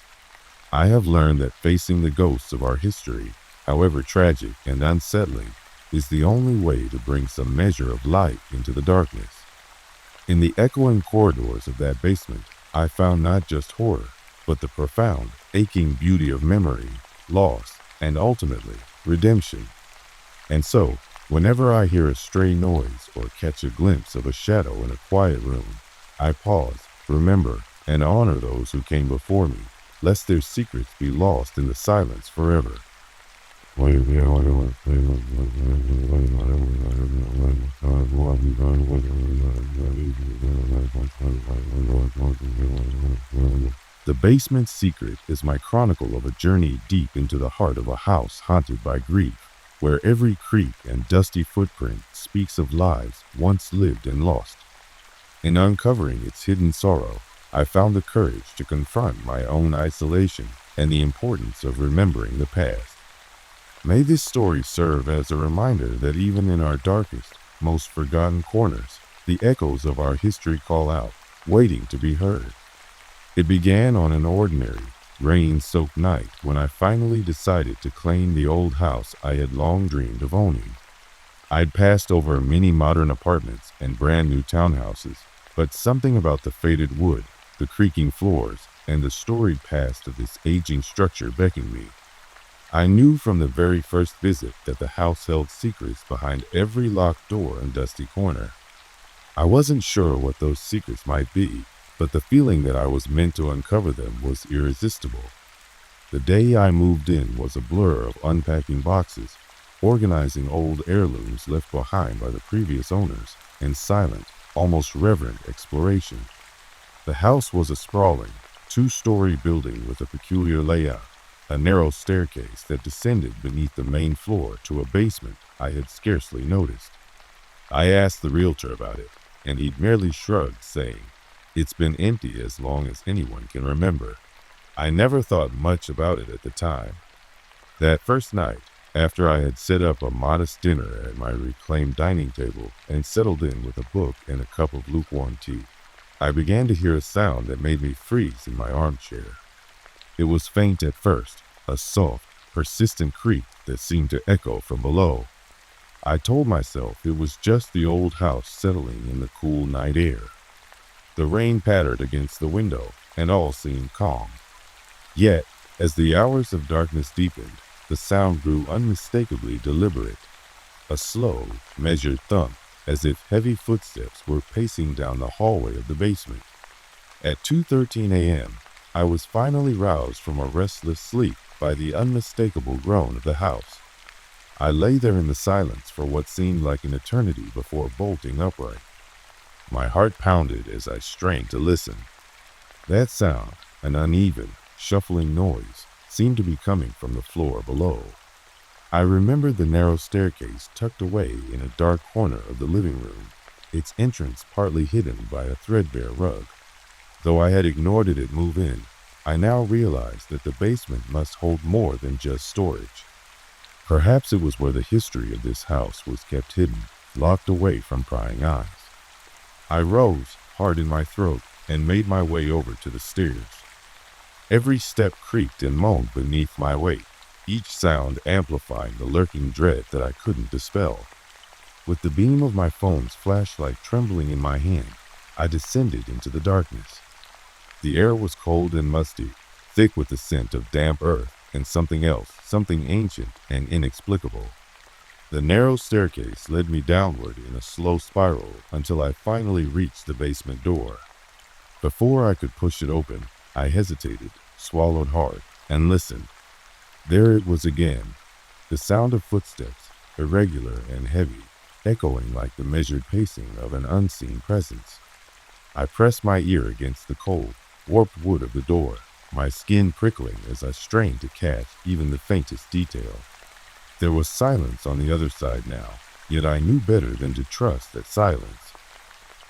I have learned that facing the ghosts of our history, however tragic and unsettling, is the only way to bring some measure of light into the darkness. In the echoing corridors of that basement, I found not just horror, but the profound, aching beauty of memory, loss, and ultimately, redemption. And so, whenever I hear a stray noise or catch a glimpse of a shadow in a quiet room, I pause, remember, and honor those who came before me, lest their secrets be lost in the silence forever. The Basement's Secret is my chronicle of a journey deep into the heart of a house haunted by grief, where every creak and dusty footprint speaks of lives once lived and lost. In uncovering its hidden sorrow, I found the courage to confront my own isolation and the importance of remembering the past. May this story serve as a reminder that even in our darkest, most forgotten corners, the echoes of our history call out, waiting to be heard. It began on an ordinary, rain-soaked night when I finally decided to claim the old house I had long dreamed of owning. I'd passed over many modern apartments and brand new townhouses, but something about the faded wood, the creaking floors, and the storied past of this aging structure beckoned me. I knew from the very first visit that the house held secrets behind every locked door and dusty corner. I wasn't sure what those secrets might be, but the feeling that I was meant to uncover them was irresistible. The day I moved in was a blur of unpacking boxes, organizing old heirlooms left behind by the previous owners, and silent, almost reverent exploration. The house was a sprawling, two-story building with a peculiar layout, a narrow staircase that descended beneath the main floor to a basement I had scarcely noticed. I asked the realtor about it, and he'd merely shrugged, saying, "It's been empty as long as anyone can remember." I never thought much about it at the time. That first night, after I had set up a modest dinner at my reclaimed dining table and settled in with a book and a cup of lukewarm tea, I began to hear a sound that made me freeze in my armchair. It was faint at first, a soft, persistent creak that seemed to echo from below. I told myself it was just the old house settling in the cool night air. The rain pattered against the window, and all seemed calm. Yet, as the hours of darkness deepened, the sound grew unmistakably deliberate. A slow, measured thump, as if heavy footsteps were pacing down the hallway of the basement. At 2:13 a.m., I was finally roused from a restless sleep by the unmistakable groan of the house. I lay there in the silence for what seemed like an eternity before bolting upright. My heart pounded as I strained to listen. That sound, an uneven, shuffling noise, seemed to be coming from the floor below. I remembered the narrow staircase tucked away in a dark corner of the living room, its entrance partly hidden by a threadbare rug. Though I had ignored it at move-in, I now realized that the basement must hold more than just storage. Perhaps it was where the history of this house was kept hidden, locked away from prying eyes. I rose, heart in my throat, and made my way over to the stairs. Every step creaked and moaned beneath my weight. each sound amplifying the lurking dread that I couldn't dispel. With the beam of my phone's flashlight trembling in my hand, I descended into the darkness. The air was cold and musty, thick with the scent of damp earth and something else, something ancient and inexplicable. The narrow staircase led me downward in a slow spiral until I finally reached the basement door. Before I could push it open, I hesitated, swallowed hard, and listened. There it was again, the sound of footsteps, irregular and heavy, echoing like the measured pacing of an unseen presence. I pressed my ear against the cold, warped wood of the door, my skin prickling as I strained to catch even the faintest detail. There was silence on the other side now, yet I knew better than to trust that silence.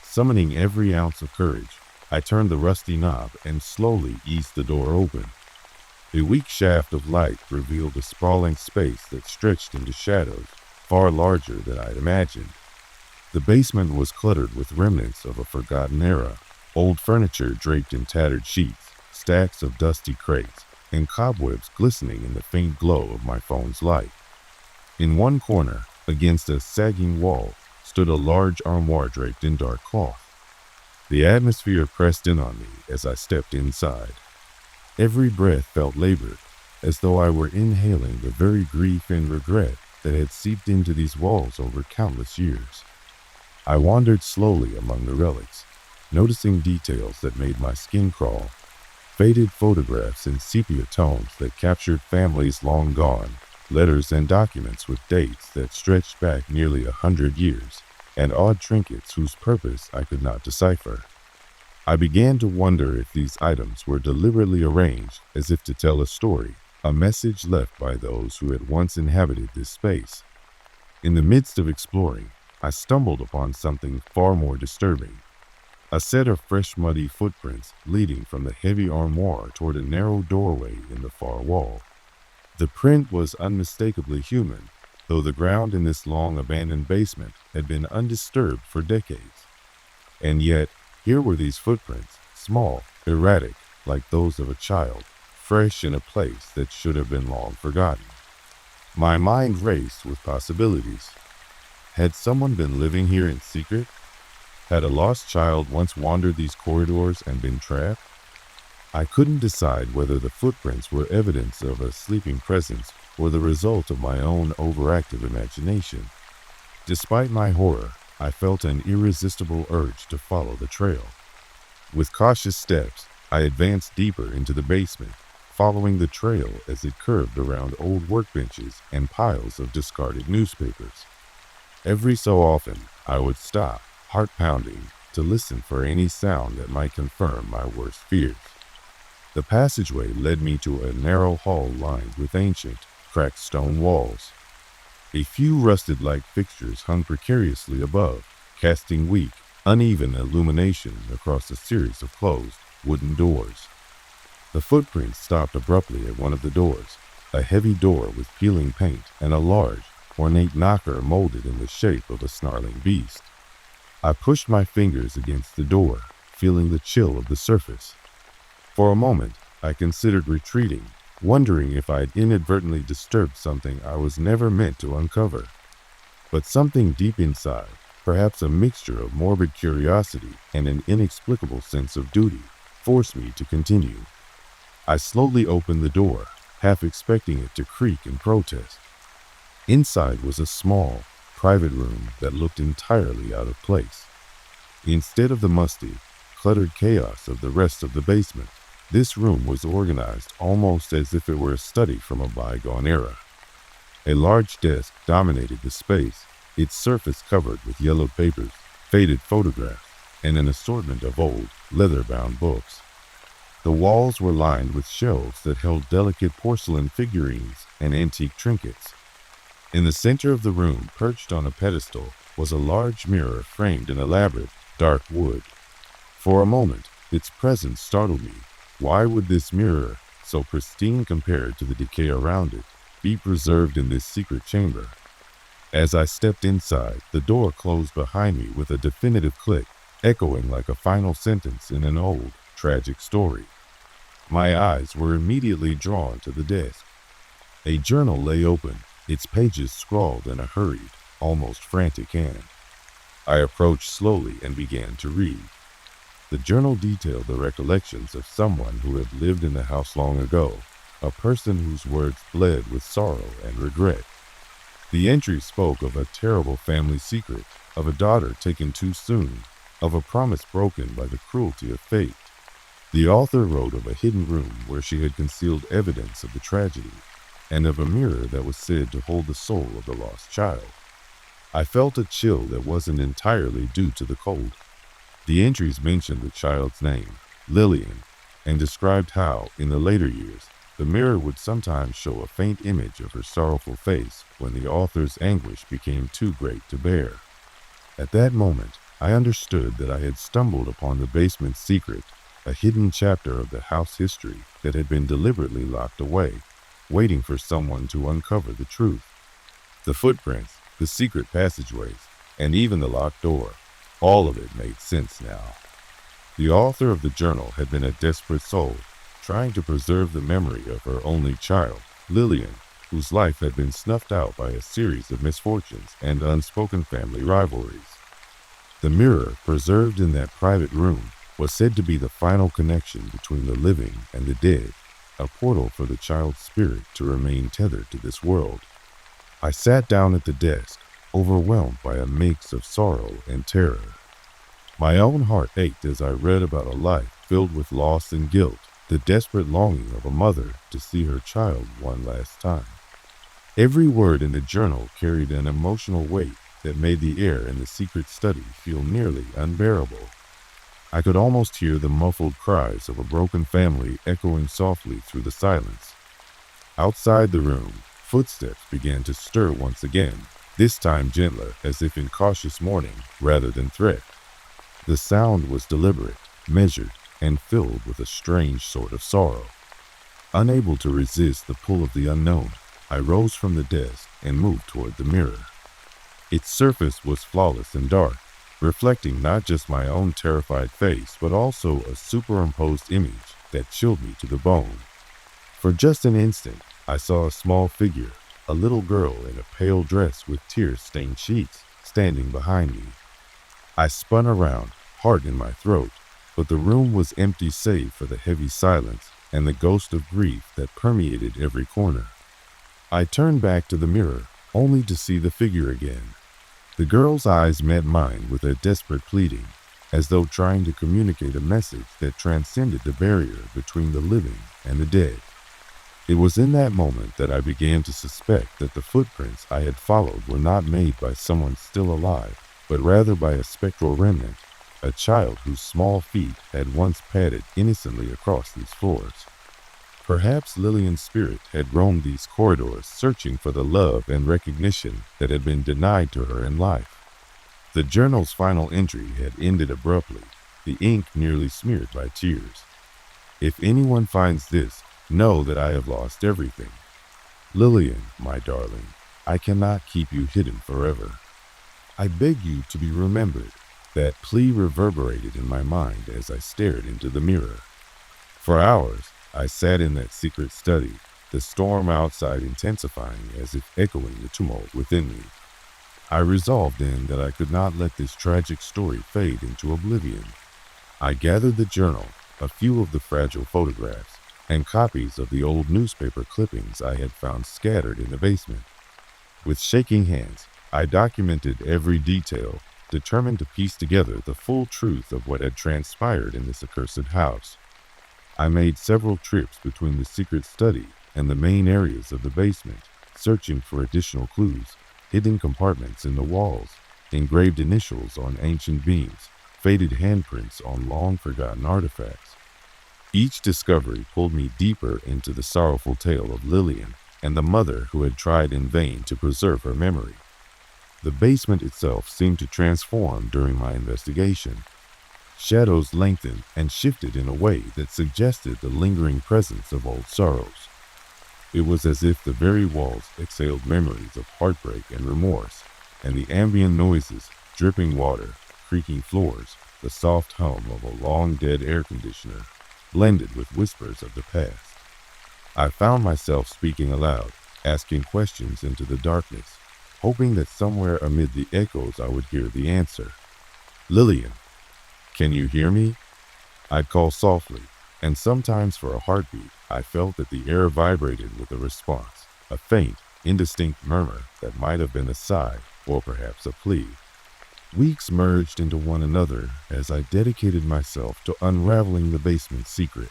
Summoning every ounce of courage, I turned the rusty knob and slowly eased the door open. A weak shaft of light revealed a sprawling space that stretched into shadows far larger than I'd imagined. The basement was cluttered with remnants of a forgotten era, old furniture draped in tattered sheets, stacks of dusty crates, and cobwebs glistening in the faint glow of my phone's light. In one corner, against a sagging wall, stood a large armoire draped in dark cloth. The atmosphere pressed in on me as I stepped inside. Every breath felt labored, as though I were inhaling the very grief and regret that had seeped into these walls over countless years. I wandered slowly among the relics, noticing details that made my skin crawl. Faded photographs in sepia tones that captured families long gone, letters and documents with dates that stretched back nearly 100 years, and odd trinkets whose purpose I could not decipher. I began to wonder if these items were deliberately arranged as if to tell a story, a message left by those who had once inhabited this space. In the midst of exploring, I stumbled upon something far more disturbing. A set of fresh muddy footprints leading from the heavy armoire toward a narrow doorway in the far wall. The print was unmistakably human, though the ground in this long abandoned basement had been undisturbed for decades. And yet, here were these footprints, small, erratic, like those of a child, fresh in a place that should have been long forgotten. My mind raced with possibilities. Had someone been living here in secret? Had a lost child once wandered these corridors and been trapped? I couldn't decide whether the footprints were evidence of a sleeping presence or the result of my own overactive imagination. Despite my horror, I felt an irresistible urge to follow the trail. With cautious steps, I advanced deeper into the basement, following the trail as it curved around old workbenches and piles of discarded newspapers. Every so often, I would stop, heart pounding, to listen for any sound that might confirm my worst fears. The passageway led me to a narrow hall lined with ancient, cracked stone walls. A few rusted light fixtures hung precariously above, casting weak, uneven illumination across a series of closed, wooden doors. The footprints stopped abruptly at one of the doors, a heavy door with peeling paint and a large, ornate knocker molded in the shape of a snarling beast. I pushed my fingers against the door, feeling the chill of the surface. For a moment, I considered retreating, wondering if I'd inadvertently disturbed something I was never meant to uncover. But something deep inside, perhaps a mixture of morbid curiosity and an inexplicable sense of duty, forced me to continue. I slowly opened the door, half expecting it to creak in protest. Inside was a small, private room that looked entirely out of place. Instead of the musty, cluttered chaos of the rest of the basement, this room was organized almost as if it were a study from a bygone era. A large desk dominated the space, its surface covered with yellowed papers, faded photographs, and an assortment of old, leather-bound books. The walls were lined with shelves that held delicate porcelain figurines and antique trinkets. In the center of the room, perched on a pedestal, was a large mirror framed in elaborate, dark wood. For a moment, its presence startled me. Why would this mirror, so pristine compared to the decay around it, be preserved in this secret chamber? As I stepped inside, the door closed behind me with a definitive click, echoing like a final sentence in an old, tragic story. My eyes were immediately drawn to the desk. A journal lay open, its pages scrawled in a hurried, almost frantic hand. I approached slowly and began to read. The journal detailed the recollections of someone who had lived in the house long ago, a person whose words bled with sorrow and regret. The entry spoke of a terrible family secret, of a daughter taken too soon, of a promise broken by the cruelty of fate. The author wrote of a hidden room where she had concealed evidence of the tragedy, and of a mirror that was said to hold the soul of the lost child. I felt a chill that wasn't entirely due to the cold. The entries mentioned the child's name, Lillian, and described how, in the later years, the mirror would sometimes show a faint image of her sorrowful face when the author's anguish became too great to bear. At that moment, I understood that I had stumbled upon the basement's secret, a hidden chapter of the house history that had been deliberately locked away, waiting for someone to uncover the truth. The footprints, the secret passageways, and even the locked door, all of it made sense now. The author of the journal had been a desperate soul, trying to preserve the memory of her only child, Lillian, whose life had been snuffed out by a series of misfortunes and unspoken family rivalries. The mirror, preserved in that private room, was said to be the final connection between the living and the dead, a portal for the child's spirit to remain tethered to this world. I sat down at the desk, overwhelmed by a mix of sorrow and terror. My own heart ached as I read about a life filled with loss and guilt, the desperate longing of a mother to see her child one last time. Every word in the journal carried an emotional weight that made the air in the secret study feel nearly unbearable. I could almost hear the muffled cries of a broken family echoing softly through the silence. Outside the room, footsteps began to stir once again, this time gentler, as if in cautious warning rather than threat. The sound was deliberate, measured, and filled with a strange sort of sorrow. Unable to resist the pull of the unknown, I rose from the desk and moved toward the mirror. Its surface was flawless and dark, reflecting not just my own terrified face, but also a superimposed image that chilled me to the bone. For just an instant, I saw a small figure, a little girl in a pale dress with tear-stained cheeks, standing behind me. I spun around, heart in my throat, but the room was empty save for the heavy silence and the ghost of grief that permeated every corner. I turned back to the mirror, only to see the figure again. The girl's eyes met mine with a desperate pleading, as though trying to communicate a message that transcended the barrier between the living and the dead. It was in that moment that I began to suspect that the footprints I had followed were not made by someone still alive, but rather by a spectral remnant, a child whose small feet had once padded innocently across these floors. Perhaps Lillian's spirit had roamed these corridors searching for the love and recognition that had been denied to her in life. The journal's final entry had ended abruptly, the ink nearly smeared by tears. If anyone finds this, know that I have lost everything. Lillian, my darling, I cannot keep you hidden forever. I beg you to be remembered. That plea reverberated in my mind as I stared into the mirror. For hours, I sat in that secret study, the storm outside intensifying as if echoing the tumult within me. I resolved then that I could not let this tragic story fade into oblivion. I gathered the journal, a few of the fragile photographs, and copies of the old newspaper clippings I had found scattered in the basement. With shaking hands, I documented every detail, determined to piece together the full truth of what had transpired in this accursed house. I made several trips between the secret study and the main areas of the basement, searching for additional clues, hidden compartments in the walls, engraved initials on ancient beams, faded handprints on long-forgotten artifacts. Each discovery pulled me deeper into the sorrowful tale of Lillian and the mother who had tried in vain to preserve her memory. The basement itself seemed to transform during my investigation. Shadows lengthened and shifted in a way that suggested the lingering presence of old sorrows. It was as if the very walls exhaled memories of heartbreak and remorse, and the ambient noises, dripping water, creaking floors, the soft hum of a long-dead air conditioner, blended with whispers of the past. I found myself speaking aloud, asking questions into the darkness, hoping that somewhere amid the echoes I would hear the answer. "Lillian, can you hear me?" I'd call softly, and sometimes for a heartbeat, I felt that the air vibrated with a response, a faint, indistinct murmur that might have been a sigh or perhaps a plea. Weeks merged into one another as I dedicated myself to unraveling the basement secret.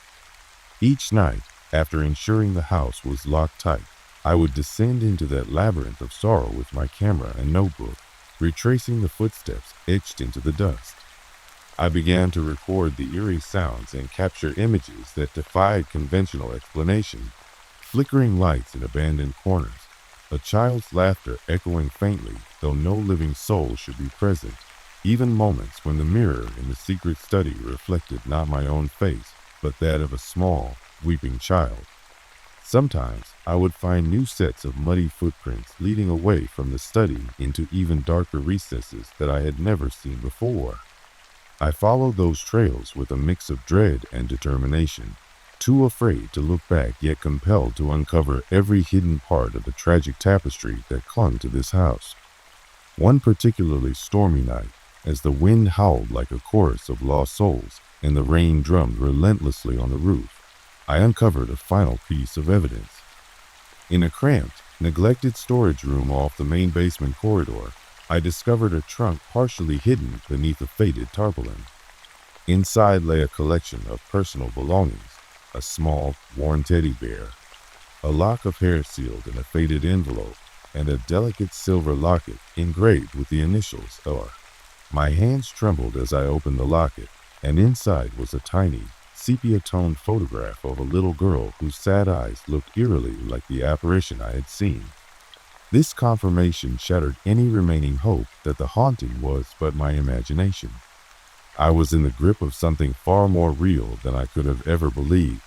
Each night, after ensuring the house was locked tight, I would descend into that labyrinth of sorrow with my camera and notebook, retracing the footsteps etched into the dust. I began to record the eerie sounds and capture images that defied conventional explanation. Flickering lights in abandoned corners, a child's laughter echoing faintly, though no living soul should be present. Even moments when the mirror in the secret study reflected not my own face, but that of a small, weeping child. Sometimes I would find new sets of muddy footprints leading away from the study into even darker recesses that I had never seen before. I followed those trails with a mix of dread and determination, too afraid to look back yet compelled to uncover every hidden part of the tragic tapestry that clung to this house. One particularly stormy night, as the wind howled like a chorus of lost souls and the rain drummed relentlessly on the roof, I uncovered a final piece of evidence. In a cramped, neglected storage room off the main basement corridor, I discovered a trunk partially hidden beneath a faded tarpaulin. Inside lay a collection of personal belongings, a small, worn teddy bear, a lock of hair sealed in a faded envelope, and a delicate silver locket engraved with the initials R. My hands trembled as I opened the locket, and inside was a tiny, sepia-toned photograph of a little girl whose sad eyes looked eerily like the apparition I had seen. This confirmation shattered any remaining hope that the haunting was but my imagination. I was in the grip of something far more real than I could have ever believed,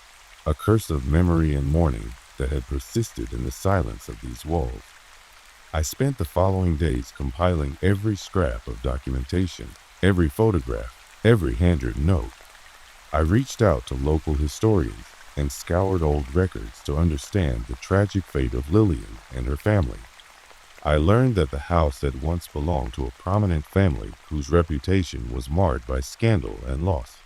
a curse of memory and mourning that had persisted in the silence of these walls. I spent the following days compiling every scrap of documentation, every photograph, every handwritten note. I reached out to local historians and scoured old records to understand the tragic fate of Lillian and her family. I learned that the house had once belonged to a prominent family whose reputation was marred by scandal and loss.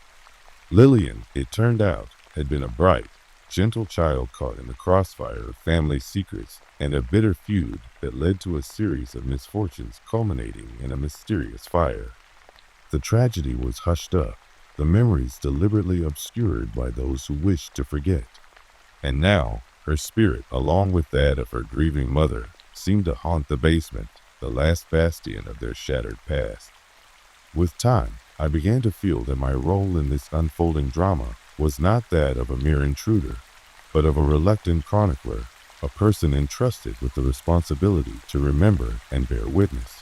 Lillian, it turned out, had been a bright, gentle child caught in the crossfire of family secrets and a bitter feud that led to a series of misfortunes culminating in a mysterious fire. The tragedy was hushed up, the memories deliberately obscured by those who wished to forget. And now, her spirit, along with that of her grieving mother, seemed to haunt the basement, the last bastion of their shattered past. With time, I began to feel that my role in this unfolding drama was not that of a mere intruder, but of a reluctant chronicler, a person entrusted with the responsibility to remember and bear witness.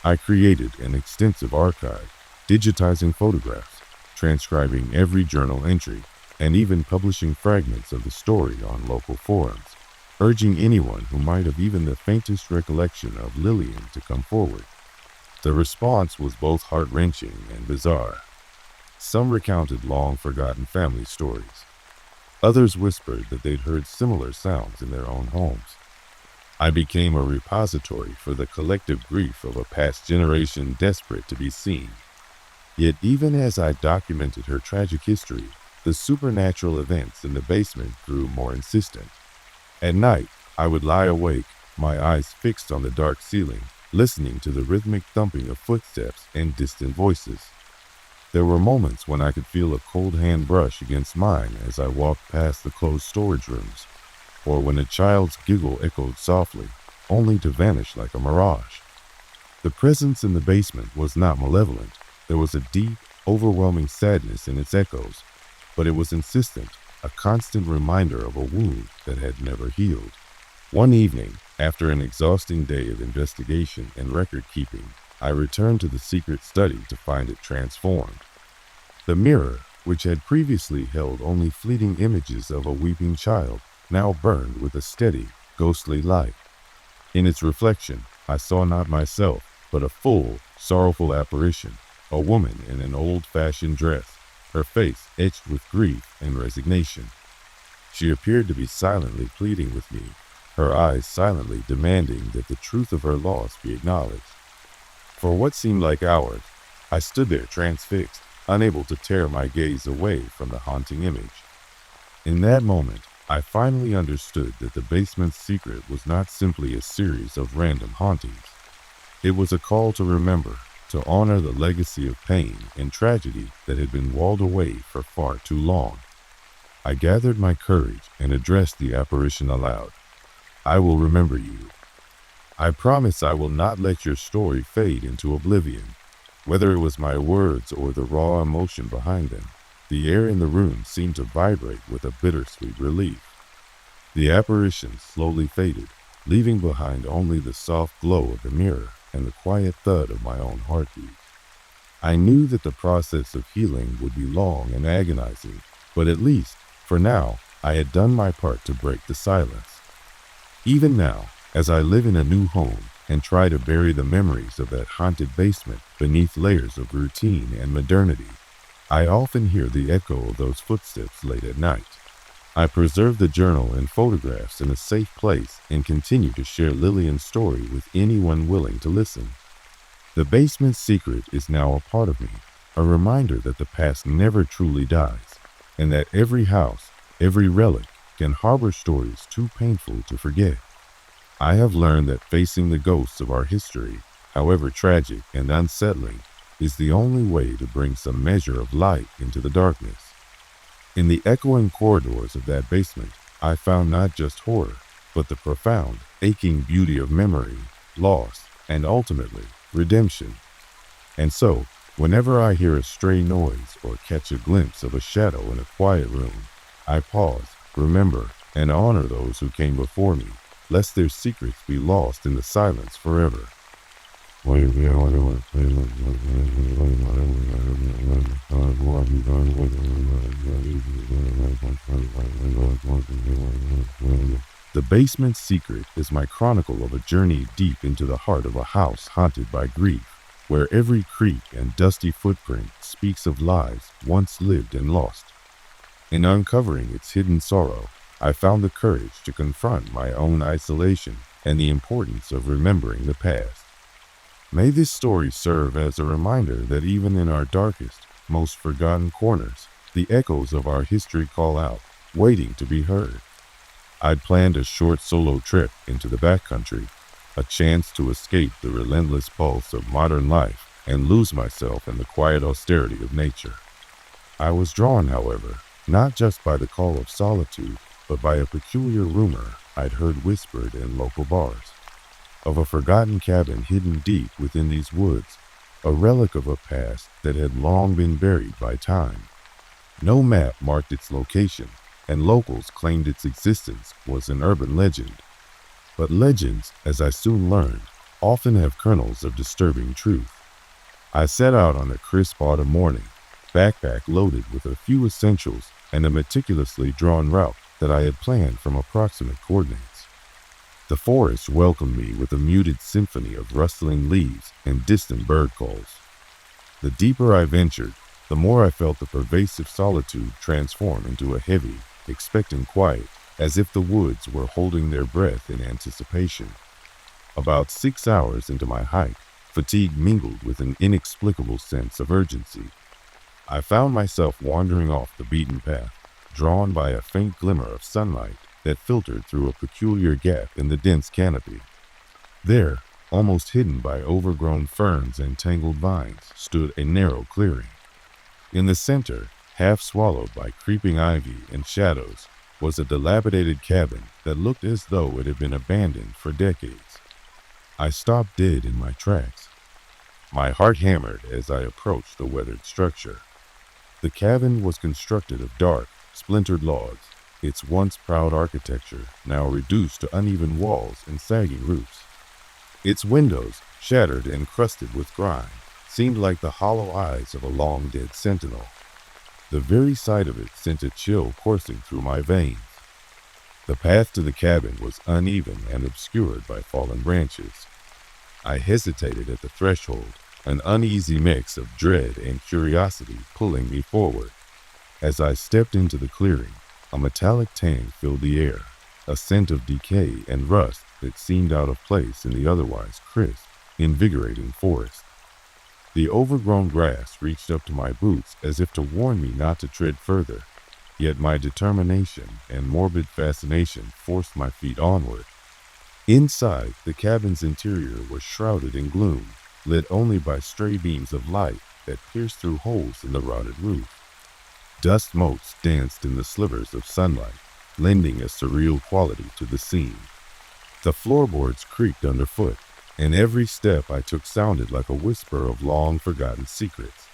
I created an extensive archive, digitizing photographs, transcribing every journal entry, and even publishing fragments of the story on local forums, urging anyone who might have even the faintest recollection of Lillian to come forward. The response was both heart-wrenching and bizarre. Some recounted long-forgotten family stories. Others whispered that they'd heard similar sounds in their own homes. I became a repository for the collective grief of a past generation desperate to be seen. Yet even as I documented her tragic history, the supernatural events in the basement grew more insistent. At night, I would lie awake, my eyes fixed on the dark ceiling, listening to the rhythmic thumping of footsteps and distant voices. There were moments when I could feel a cold hand brush against mine as I walked past the closed storage rooms, or when a child's giggle echoed softly, only to vanish like a mirage. The presence in the basement was not malevolent. There was a deep, overwhelming sadness in its echoes, but it was insistent, a constant reminder of a wound that had never healed. One evening, after an exhausting day of investigation and record-keeping, I returned to the secret study to find it transformed. The mirror, which had previously held only fleeting images of a weeping child, now burned with a steady, ghostly light. In its reflection, I saw not myself, but a full, sorrowful apparition, a woman in an old-fashioned dress, her face etched with grief and resignation. She appeared to be silently pleading with me, her eyes silently demanding that the truth of her loss be acknowledged. For what seemed like hours, I stood there transfixed, unable to tear my gaze away from the haunting image. In that moment, I finally understood that the basement's secret was not simply a series of random hauntings. It was a call to remember, to honor the legacy of pain and tragedy that had been walled away for far too long. I gathered my courage and addressed the apparition aloud. I will remember you. I promise I will not let your story fade into oblivion. Whether it was my words or the raw emotion behind them, the air in the room seemed to vibrate with a bittersweet relief. The apparition slowly faded, leaving behind only the soft glow of the mirror and the quiet thud of my own heartbeat. I knew that the process of healing would be long and agonizing, but at least, for now, I had done my part to break the silence. Even now, as I live in a new home and try to bury the memories of that haunted basement beneath layers of routine and modernity, I often hear the echo of those footsteps late at night. I preserve the journal and photographs in a safe place and continue to share Lillian's story with anyone willing to listen. The basement's secret is now a part of me, a reminder that the past never truly dies, and that every house, every relic, can harbor stories too painful to forget. I have learned that facing the ghosts of our history, however tragic and unsettling, is the only way to bring some measure of light into the darkness. In the echoing corridors of that basement, I found not just horror, but the profound, aching beauty of memory, loss, and ultimately, redemption. And so, whenever I hear a stray noise or catch a glimpse of a shadow in a quiet room, I pause, remember, and honor those who came before me, lest their secrets be lost in the silence forever. The basement's secret is my chronicle of a journey deep into the heart of a house haunted by grief, where every creak and dusty footprint speaks of lives once lived and lost. In uncovering its hidden sorrow, I found the courage to confront my own isolation and the importance of remembering the past. May this story serve as a reminder that even in our darkest, most forgotten corners, the echoes of our history call out, waiting to be heard. I'd planned a short solo trip into the backcountry, a chance to escape the relentless pulse of modern life and lose myself in the quiet austerity of nature. I was drawn, however, not just by the call of solitude, but by a peculiar rumor I'd heard whispered in local bars, of a forgotten cabin hidden deep within these woods, a relic of a past that had long been buried by time. No map marked its location, and locals claimed its existence was an urban legend. But legends, as I soon learned, often have kernels of disturbing truth. I set out on a crisp autumn morning, backpack loaded with a few essentials and a meticulously drawn route that I had planned from approximate coordinates. The forest welcomed me with a muted symphony of rustling leaves and distant bird calls. The deeper I ventured, the more I felt the pervasive solitude transform into a heavy, expectant quiet, as if the woods were holding their breath in anticipation. About 6 hours into my hike, fatigue mingled with an inexplicable sense of urgency. I found myself wandering off the beaten path, drawn by a faint glimmer of sunlight that filtered through a peculiar gap in the dense canopy. There, almost hidden by overgrown ferns and tangled vines, stood a narrow clearing. In the center, half swallowed by creeping ivy and shadows, was a dilapidated cabin that looked as though it had been abandoned for decades. I stopped dead in my tracks. My heart hammered as I approached the weathered structure. The cabin was constructed of dark, splintered logs, its once proud architecture now reduced to uneven walls and sagging roofs. Its windows, shattered and crusted with grime, seemed like the hollow eyes of a long-dead sentinel. The very sight of it sent a chill coursing through my veins. The path to the cabin was uneven and obscured by fallen branches. I hesitated at the threshold, an uneasy mix of dread and curiosity pulling me forward. As I stepped into the clearing, a metallic tang filled the air, a scent of decay and rust that seemed out of place in the otherwise crisp, invigorating forest. The overgrown grass reached up to my boots as if to warn me not to tread further, yet my determination and morbid fascination forced my feet onward. Inside, the cabin's interior was shrouded in gloom, lit only by stray beams of light that pierced through holes in the rotted roof. Dust motes danced in the slivers of sunlight, lending a surreal quality to the scene. The floorboards creaked underfoot, and every step I took sounded like a whisper of long-forgotten secrets.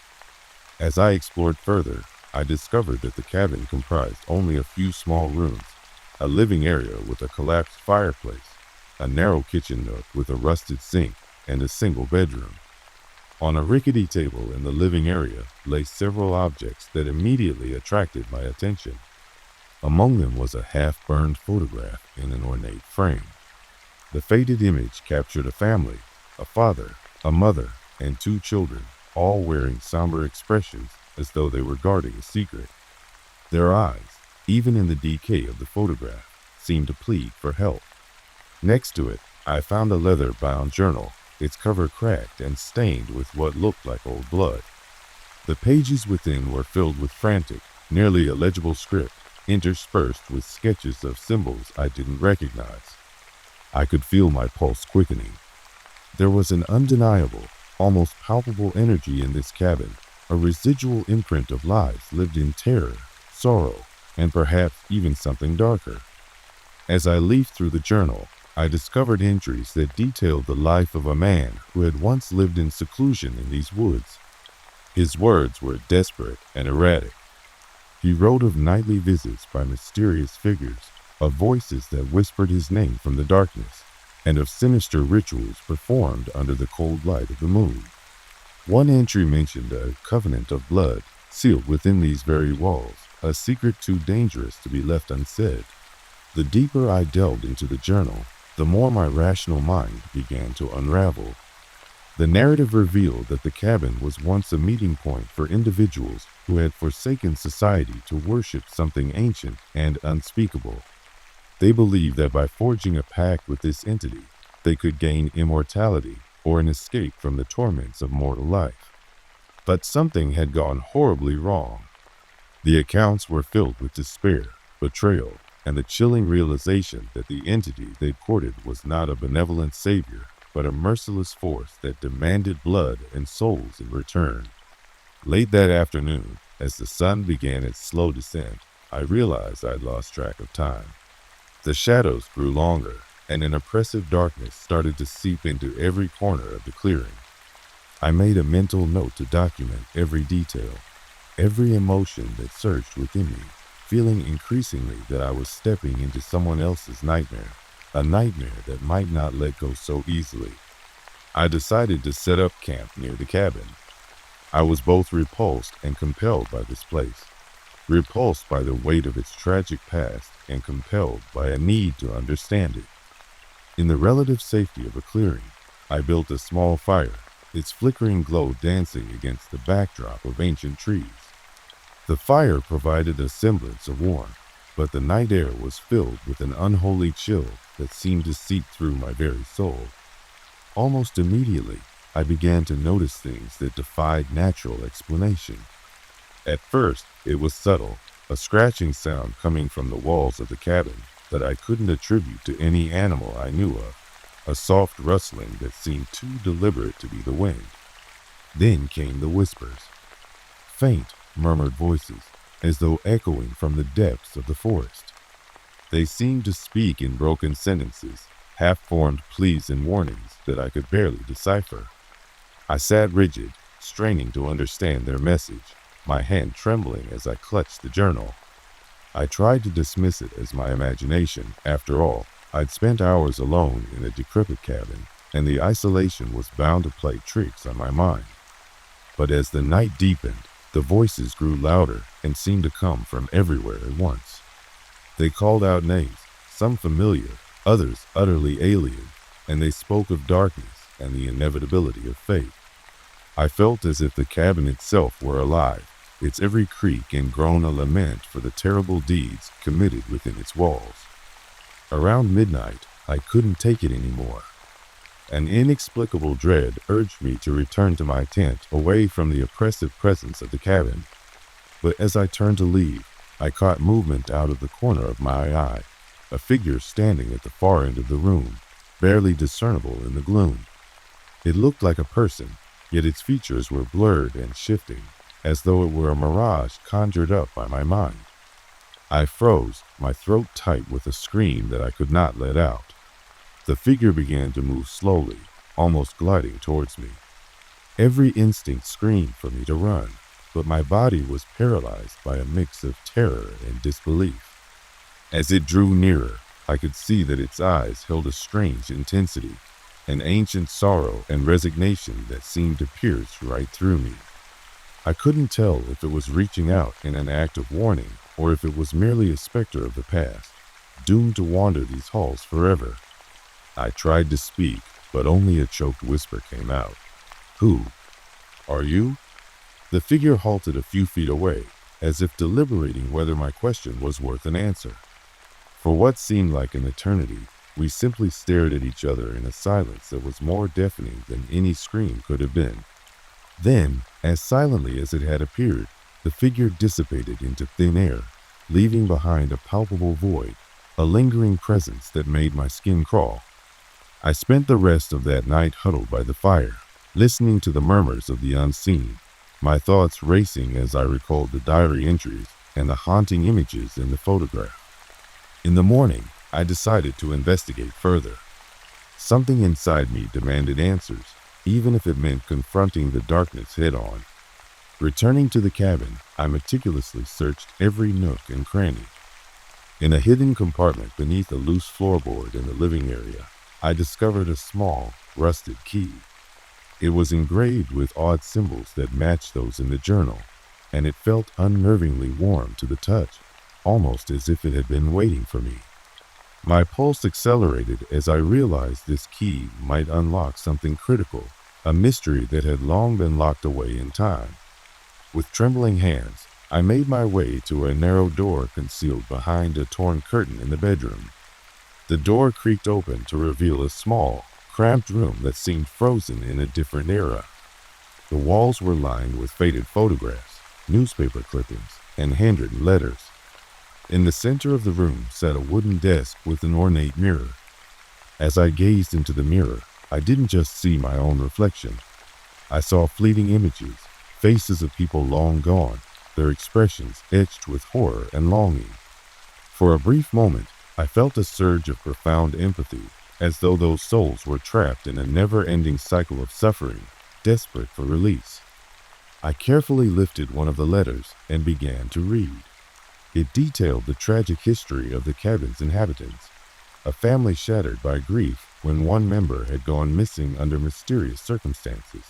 As I explored further, I discovered that the cabin comprised only a few small rooms, a living area with a collapsed fireplace, a narrow kitchen nook with a rusted sink, and a single bedroom. On a rickety table in the living area lay several objects that immediately attracted my attention. Among them was a half-burned photograph in an ornate frame. The faded image captured a family, a father, a mother, and 2 children, all wearing somber expressions as though they were guarding a secret. Their eyes, even in the decay of the photograph, seemed to plead for help. Next to it, I found a leather-bound journal, its cover cracked and stained with what looked like old blood. The pages within were filled with frantic, nearly illegible script, interspersed with sketches of symbols I didn't recognize. I could feel my pulse quickening. There was an undeniable, almost palpable energy in this cabin, a residual imprint of lives lived in terror, sorrow, and perhaps even something darker. As I leafed through the journal, I discovered entries that detailed the life of a man who had once lived in seclusion in these woods. His words were desperate and erratic. He wrote of nightly visits by mysterious figures, of voices that whispered his name from the darkness, and of sinister rituals performed under the cold light of the moon. One entry mentioned a covenant of blood sealed within these very walls, a secret too dangerous to be left unsaid. The deeper I delved into the journal, the more my rational mind began to unravel. The narrative revealed that the cabin was once a meeting point for individuals who had forsaken society to worship something ancient and unspeakable. They believed that by forging a pact with this entity, they could gain immortality or an escape from the torments of mortal life. But something had gone horribly wrong. The accounts were filled with despair, betrayal, and the chilling realization that the entity they courted was not a benevolent savior, but a merciless force that demanded blood and souls in return. Late that afternoon, as the sun began its slow descent, I realized I'd lost track of time. The shadows grew longer, and an oppressive darkness started to seep into every corner of the clearing. I made a mental note to document every detail, every emotion that surged within me, feeling increasingly that I was stepping into someone else's nightmare, a nightmare that might not let go so easily. I decided to set up camp near the cabin. I was both repulsed and compelled by this place, repulsed by the weight of its tragic past and compelled by a need to understand it. In the relative safety of a clearing, I built a small fire, its flickering glow dancing against the backdrop of ancient trees. The fire provided a semblance of warmth, but the night air was filled with an unholy chill that seemed to seep through my very soul. Almost immediately, I began to notice things that defied natural explanation. At first, it was subtle, a scratching sound coming from the walls of the cabin that I couldn't attribute to any animal I knew of, a soft rustling that seemed too deliberate to be the wind. Then came the whispers. Faint, murmured voices, as though echoing from the depths of the forest. They seemed to speak in broken sentences, half-formed pleas and warnings that I could barely decipher. I sat rigid, straining to understand their message, my hand trembling as I clutched the journal. I tried to dismiss it as my imagination. After all, I'd spent hours alone in a decrepit cabin, and the isolation was bound to play tricks on my mind. But as the night deepened, the voices grew louder and seemed to come from everywhere at once. They called out names, some familiar, others utterly alien, and they spoke of darkness and the inevitability of fate. I felt as if the cabin itself were alive, its every creak and groan a lament for the terrible deeds committed within its walls. Around midnight, I couldn't take it anymore. An inexplicable dread urged me to return to my tent, away from the oppressive presence of the cabin. But as I turned to leave, I caught movement out of the corner of my eye, a figure standing at the far end of the room, barely discernible in the gloom. It looked like a person, yet its features were blurred and shifting, as though it were a mirage conjured up by my mind. I froze, my throat tight with a scream that I could not let out. The figure began to move slowly, almost gliding towards me. Every instinct screamed for me to run, but my body was paralyzed by a mix of terror and disbelief. As it drew nearer, I could see that its eyes held a strange intensity, an ancient sorrow and resignation that seemed to pierce right through me. I couldn't tell if it was reaching out in an act of warning or if it was merely a specter of the past, doomed to wander these halls forever. I tried to speak, but only a choked whisper came out. "Who? Are you?" The figure halted a few feet away, as if deliberating whether my question was worth an answer. For what seemed like an eternity, we simply stared at each other in a silence that was more deafening than any scream could have been. Then, as silently as it had appeared, the figure dissipated into thin air, leaving behind a palpable void, a lingering presence that made my skin crawl. I spent the rest of that night huddled by the fire, listening to the murmurs of the unseen, my thoughts racing as I recalled the diary entries and the haunting images in the photograph. In the morning, I decided to investigate further. Something inside me demanded answers, even if it meant confronting the darkness head-on. Returning to the cabin, I meticulously searched every nook and cranny. In a hidden compartment beneath a loose floorboard in the living area, I discovered a small, rusted key. It was engraved with odd symbols that matched those in the journal, and it felt unnervingly warm to the touch, almost as if it had been waiting for me. My pulse accelerated as I realized this key might unlock something critical, a mystery that had long been locked away in time. With trembling hands, I made my way to a narrow door concealed behind a torn curtain in the bedroom. The door creaked open to reveal a small, cramped room that seemed frozen in a different era. The walls were lined with faded photographs, newspaper clippings, and handwritten letters. In the center of the room sat a wooden desk with an ornate mirror. As I gazed into the mirror, I didn't just see my own reflection. I saw fleeting images, faces of people long gone, their expressions etched with horror and longing. For a brief moment, I felt a surge of profound empathy, as though those souls were trapped in a never-ending cycle of suffering, desperate for release. I carefully lifted one of the letters and began to read. It detailed the tragic history of the cabin's inhabitants, a family shattered by grief when one member had gone missing under mysterious circumstances.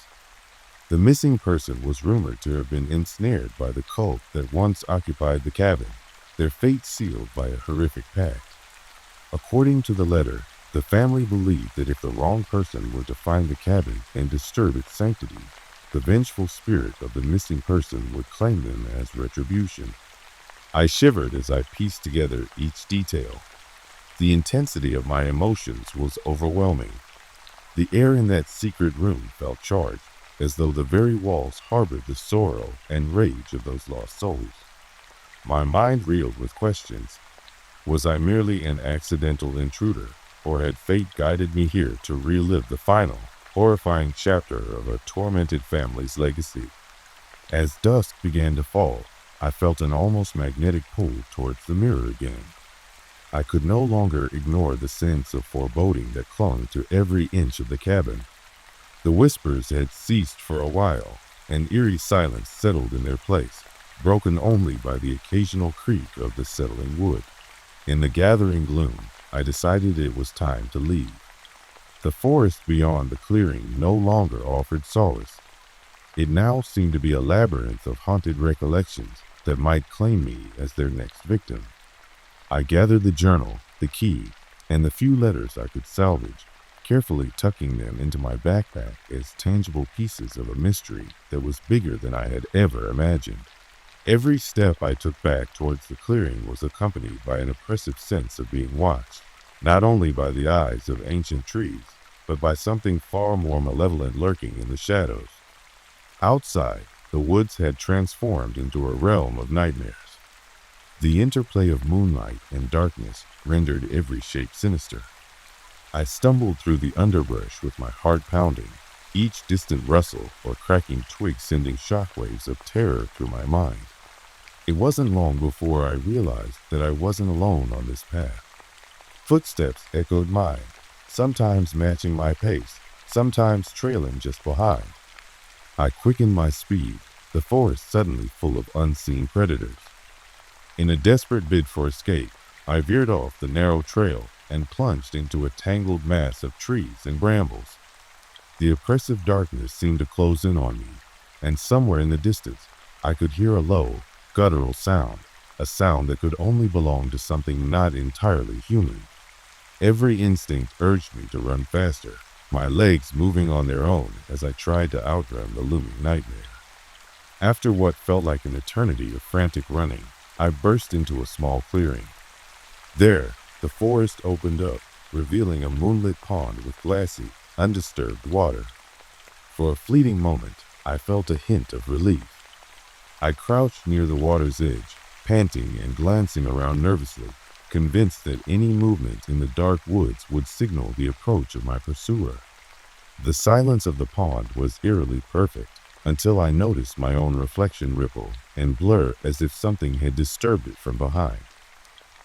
The missing person was rumored to have been ensnared by the cult that once occupied the cabin, their fate sealed by a horrific pact. According to the letter, the family believed that if the wrong person were to find the cabin and disturb its sanctity, the vengeful spirit of the missing person would claim them as retribution. I shivered as I pieced together each detail. The intensity of my emotions was overwhelming. The air in that secret room felt charged, as though the very walls harbored the sorrow and rage of those lost souls. My mind reeled with questions. Was I merely an accidental intruder, or had fate guided me here to relive the final, horrifying chapter of a tormented family's legacy? As dusk began to fall, I felt an almost magnetic pull towards the mirror again. I could no longer ignore the sense of foreboding that clung to every inch of the cabin. The whispers had ceased for a while, and eerie silence settled in their place, broken only by the occasional creak of the settling wood. In the gathering gloom, I decided it was time to leave. The forest beyond the clearing no longer offered solace. It now seemed to be a labyrinth of haunted recollections that might claim me as their next victim. I gathered the journal, the key, and the few letters I could salvage, carefully tucking them into my backpack as tangible pieces of a mystery that was bigger than I had ever imagined. Every step I took back towards the clearing was accompanied by an oppressive sense of being watched. not only by the eyes of ancient trees, but by something far more malevolent lurking in the shadows. Outside, the woods had transformed into a realm of nightmares. The interplay of moonlight and darkness rendered every shape sinister. I stumbled through the underbrush with my heart pounding, each distant rustle or cracking twig sending shockwaves of terror through my mind. It wasn't long before I realized that I wasn't alone on this path. Footsteps echoed mine, sometimes matching my pace, sometimes trailing just behind. I quickened my speed, the forest suddenly full of unseen predators. In a desperate bid for escape, I veered off the narrow trail and plunged into a tangled mass of trees and brambles. The oppressive darkness seemed to close in on me, and somewhere in the distance, I could hear a low, guttural sound, a sound that could only belong to something not entirely human. Every instinct urged me to run faster, my legs moving on their own as I tried to outrun the looming nightmare. After what felt like an eternity of frantic running, I burst into a small clearing. There, the forest opened up, revealing a moonlit pond with glassy, undisturbed water. For a fleeting moment, I felt a hint of relief. I crouched near the water's edge, panting and glancing around nervously, convinced that any movement in the dark woods would signal the approach of my pursuer. The silence of the pond was eerily perfect, until I noticed my own reflection ripple and blur as if something had disturbed it from behind.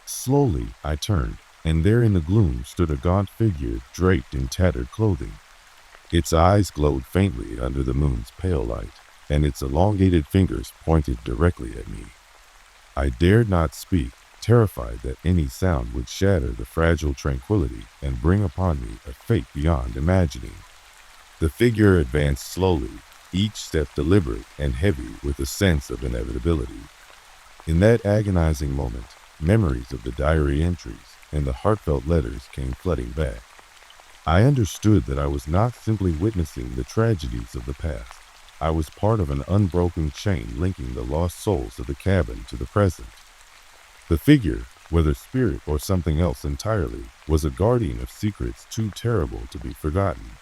Slowly, I turned, and there in the gloom stood a gaunt figure draped in tattered clothing. Its eyes glowed faintly under the moon's pale light, and its elongated fingers pointed directly at me. I dared not speak, terrified that any sound would shatter the fragile tranquility and bring upon me a fate beyond imagining. The figure advanced slowly, each step deliberate and heavy with a sense of inevitability. In that agonizing moment, memories of the diary entries and the heartfelt letters came flooding back. I understood that I was not simply witnessing the tragedies of the past. I was part of an unbroken chain linking the lost souls of the cabin to the present. The figure, whether spirit or something else entirely, was a guardian of secrets too terrible to be forgotten.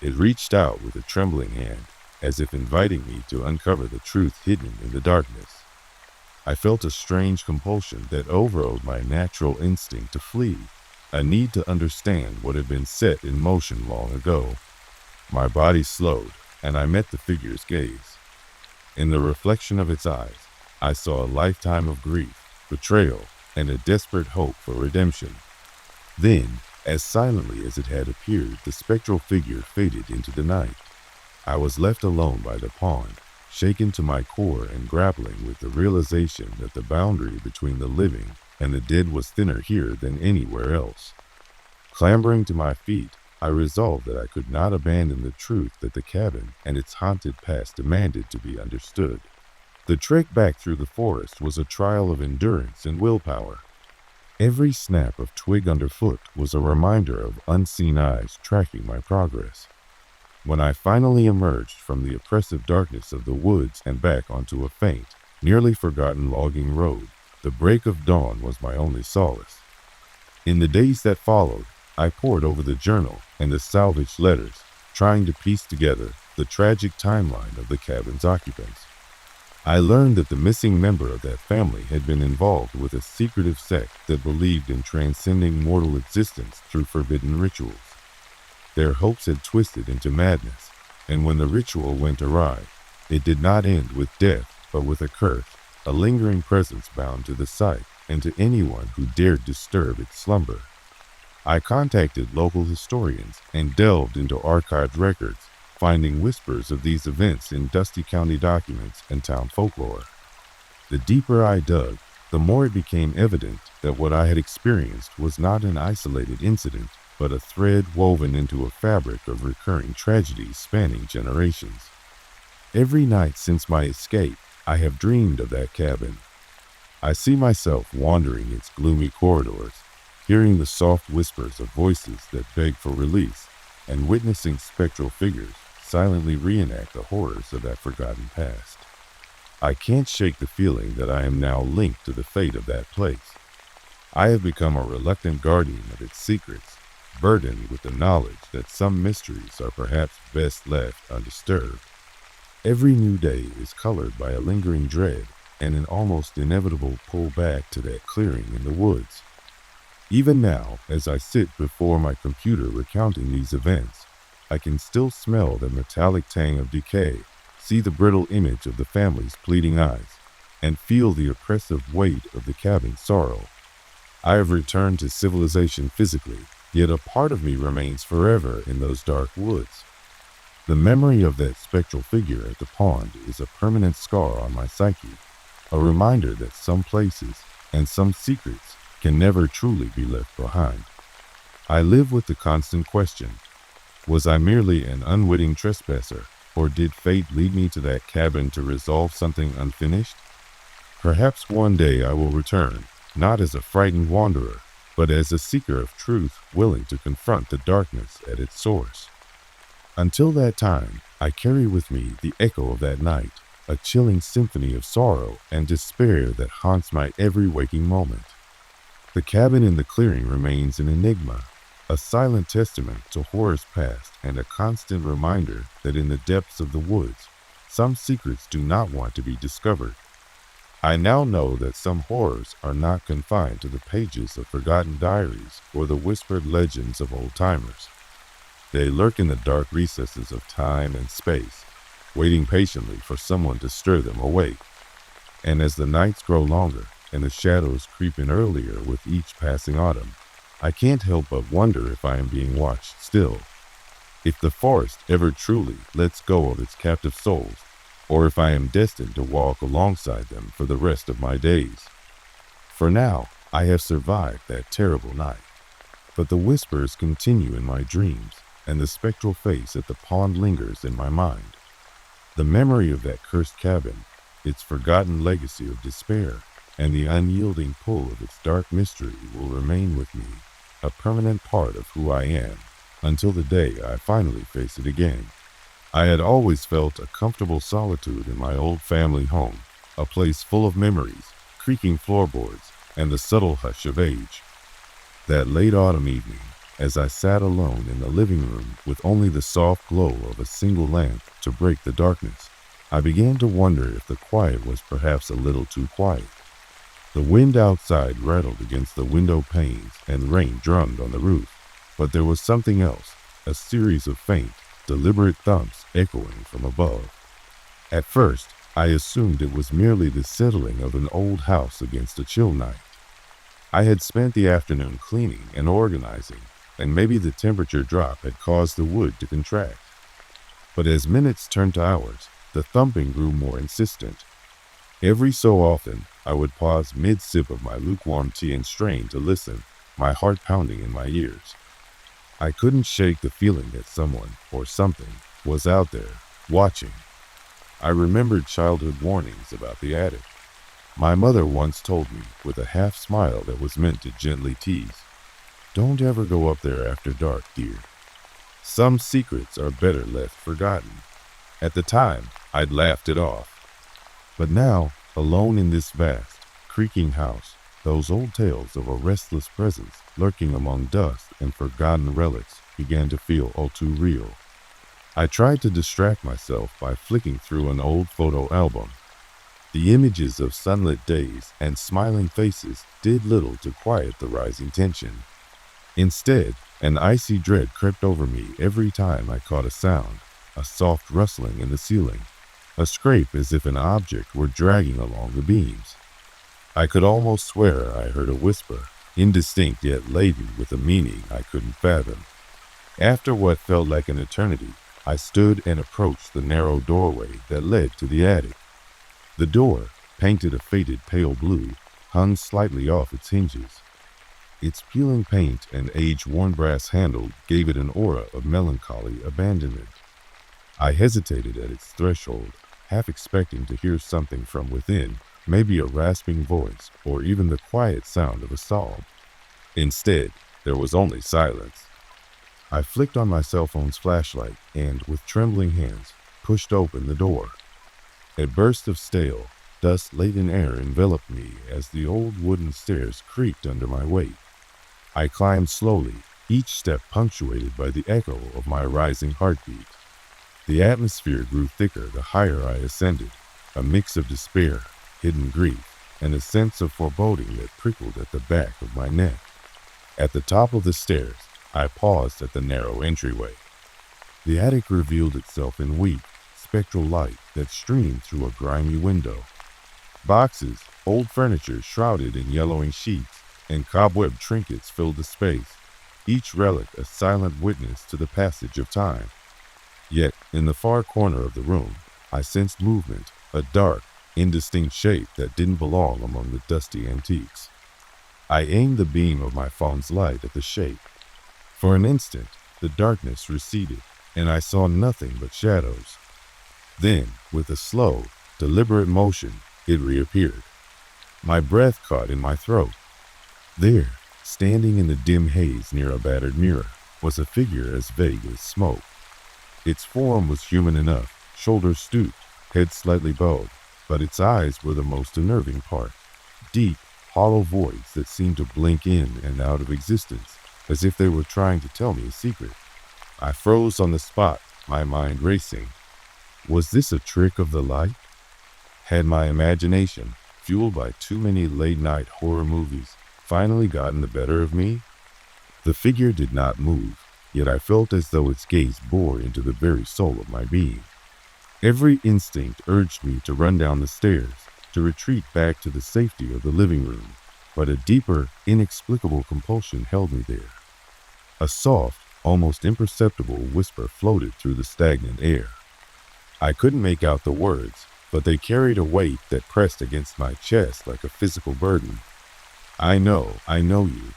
It reached out with a trembling hand, as if inviting me to uncover the truth hidden in the darkness. I felt a strange compulsion that overrode my natural instinct to flee, a need to understand what had been set in motion long ago. My body slowed, and I met the figure's gaze. In the reflection of its eyes, I saw a lifetime of grief, betrayal, and a desperate hope for redemption. Then, as silently as it had appeared, the spectral figure faded into the night. I was left alone by the pond, shaken to my core and grappling with the realization that the boundary between the living and the dead was thinner here than anywhere else. Clambering to my feet, I resolved that I could not abandon the truth that the cabin and its haunted past demanded to be understood. The trek back through the forest was a trial of endurance and willpower. Every snap of twig underfoot was a reminder of unseen eyes tracking my progress. When I finally emerged from the oppressive darkness of the woods and back onto a faint, nearly forgotten logging road, the break of dawn was my only solace. In the days that followed, I pored over the journal and the salvaged letters, trying to piece together the tragic timeline of the cabin's occupants. I learned that the missing member of that family had been involved with a secretive sect that believed in transcending mortal existence through forbidden rituals. Their hopes had twisted into madness, and when the ritual went awry, it did not end with death, but with a curse, a lingering presence bound to the site and to anyone who dared disturb its slumber. I contacted local historians and delved into archived records, finding whispers of these events in dusty county documents and town folklore. The deeper I dug, the more it became evident that what I had experienced was not an isolated incident, but a thread woven into a fabric of recurring tragedies spanning generations. Every night since my escape, I have dreamed of that cabin. I see myself wandering its gloomy corridors, hearing the soft whispers of voices that beg for release, and witnessing spectral figures silently reenact the horrors of that forgotten past. I can't shake the feeling that I am now linked to the fate of that place. I have become a reluctant guardian of its secrets, burdened with the knowledge that some mysteries are perhaps best left undisturbed. Every new day is colored by a lingering dread and an almost inevitable pull back to that clearing in the woods. Even now, as I sit before my computer recounting these events, I can still smell the metallic tang of decay, see the brittle image of the family's pleading eyes, and feel the oppressive weight of the cabin's sorrow. I have returned to civilization physically, yet a part of me remains forever in those dark woods. The memory of that spectral figure at the pond is a permanent scar on my psyche, a reminder that some places and some secrets can never truly be left behind. I live with the constant question, was I merely an unwitting trespasser, or did fate lead me to that cabin to resolve something unfinished? Perhaps one day I will return, not as a frightened wanderer, but as a seeker of truth willing to confront the darkness at its source. Until that time, I carry with me the echo of that night, a chilling symphony of sorrow and despair that haunts my every waking moment. The cabin in the clearing remains an enigma, a silent testament to horrors past and a constant reminder that in the depths of the woods, some secrets do not want to be discovered. I now know that some horrors are not confined to the pages of forgotten diaries or the whispered legends of old-timers. They lurk in the dark recesses of time and space, waiting patiently for someone to stir them awake. And as the nights grow longer and the shadows creep in earlier with each passing autumn, I can't help but wonder if I am being watched still. If the forest ever truly lets go of its captive souls, or if I am destined to walk alongside them for the rest of my days. For now, I have survived that terrible night, but the whispers continue in my dreams, and the spectral face at the pond lingers in my mind. The memory of that cursed cabin, its forgotten legacy of despair, and the unyielding pull of its dark mystery will remain with me, a permanent part of who I am, until the day I finally face it again. I had always felt a comfortable solitude in my old family home, a place full of memories, creaking floorboards, and the subtle hush of age. That late autumn evening, as I sat alone in the living room with only the soft glow of a single lamp to break the darkness, I began to wonder if the quiet was perhaps a little too quiet. The wind outside rattled against the window panes and rain drummed on the roof, but there was something else, a series of faint, deliberate thumps echoing from above. At first, I assumed it was merely the settling of an old house against a chill night. I had spent the afternoon cleaning and organizing, and maybe the temperature drop had caused the wood to contract. But as minutes turned to hours, the thumping grew more insistent. Every so often, I would pause mid-sip of my lukewarm tea and strain to listen, my heart pounding in my ears. I couldn't shake the feeling that someone, or something, was out there, watching. I remembered childhood warnings about the attic. My mother once told me, with a half smile that was meant to gently tease, "Don't ever go up there after dark, dear. Some secrets are better left forgotten." At the time, I'd laughed it off. But now, alone in this vast, creaking house, those old tales of a restless presence lurking among dust and forgotten relics began to feel all too real. I tried to distract myself by flicking through an old photo album. The images of sunlit days and smiling faces did little to quiet the rising tension. Instead, an icy dread crept over me every time I caught a sound, a soft rustling in the ceiling, a scrape as if an object were dragging along the beams. I could almost swear I heard a whisper, indistinct yet laden with a meaning I couldn't fathom. After what felt like an eternity, I stood and approached the narrow doorway that led to the attic. The door, painted a faded pale blue, hung slightly off its hinges. Its peeling paint and age-worn brass handle gave it an aura of melancholy abandonment. I hesitated at its threshold, half expecting to hear something from within, maybe a rasping voice or even the quiet sound of a sob. Instead, there was only silence. I flicked on my cell phone's flashlight and, with trembling hands, pushed open the door. A burst of stale, dust-laden air enveloped me as the old wooden stairs creaked under my weight. I climbed slowly, each step punctuated by the echo of my rising heartbeat. The atmosphere grew thicker the higher I ascended, a mix of despair, hidden grief, and a sense of foreboding that prickled at the back of my neck. At the top of the stairs, I paused at the narrow entryway. The attic revealed itself in weak, spectral light that streamed through a grimy window. Boxes, old furniture shrouded in yellowing sheets, and cobweb trinkets filled the space, each relic a silent witness to the passage of time. Yet, in the far corner of the room, I sensed movement, a dark, indistinct shape that didn't belong among the dusty antiques. I aimed the beam of my phone's light at the shape. For an instant, the darkness receded, and I saw nothing but shadows. Then, with a slow, deliberate motion, it reappeared. My breath caught in my throat. There, standing in the dim haze near a battered mirror, was a figure as vague as smoke. Its form was human enough, shoulders stooped, head slightly bowed, but its eyes were the most unnerving part. Deep, hollow voids that seemed to blink in and out of existence, as if they were trying to tell me a secret. I froze on the spot, my mind racing. Was this a trick of the light? Had my imagination, fueled by too many late-night horror movies, finally gotten the better of me? The figure did not move, yet I felt as though its gaze bored into the very soul of my being. Every instinct urged me to run down the stairs, to retreat back to the safety of the living room, but a deeper, inexplicable compulsion held me there. A soft, almost imperceptible whisper floated through the stagnant air. I couldn't make out the words, but they carried a weight that pressed against my chest like a physical burden. I know you.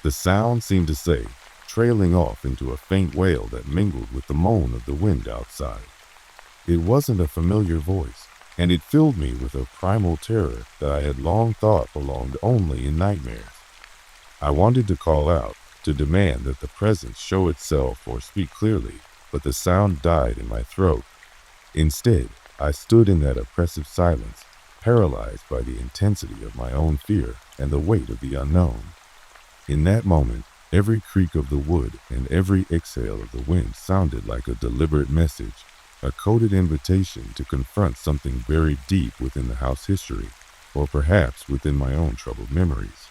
The sound seemed to say, trailing off into a faint wail that mingled with the moan of the wind outside. It wasn't a familiar voice, and it filled me with a primal terror that I had long thought belonged only in nightmares. I wanted to call out, to demand that the presence show itself or speak clearly, but the sound died in my throat. Instead, I stood in that oppressive silence, paralyzed by the intensity of my own fear and the weight of the unknown. In that moment, every creak of the wood and every exhale of the wind sounded like a deliberate message, a coded invitation to confront something buried deep within the house history, or perhaps within my own troubled memories.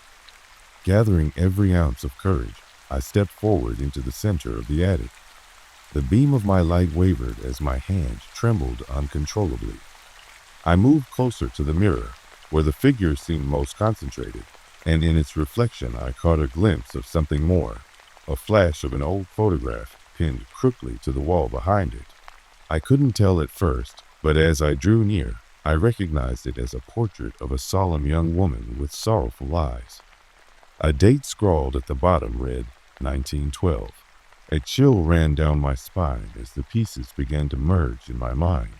Gathering every ounce of courage, I stepped forward into the center of the attic. The beam of my light wavered as my hand trembled uncontrollably. I moved closer to the mirror, where the figure seemed most concentrated, and in its reflection I caught a glimpse of something more, a flash of an old photograph pinned crookedly to the wall behind it. I couldn't tell at first, but as I drew near, I recognized it as a portrait of a solemn young woman with sorrowful eyes. A date scrawled at the bottom read 1912. A chill ran down my spine as the pieces began to merge in my mind.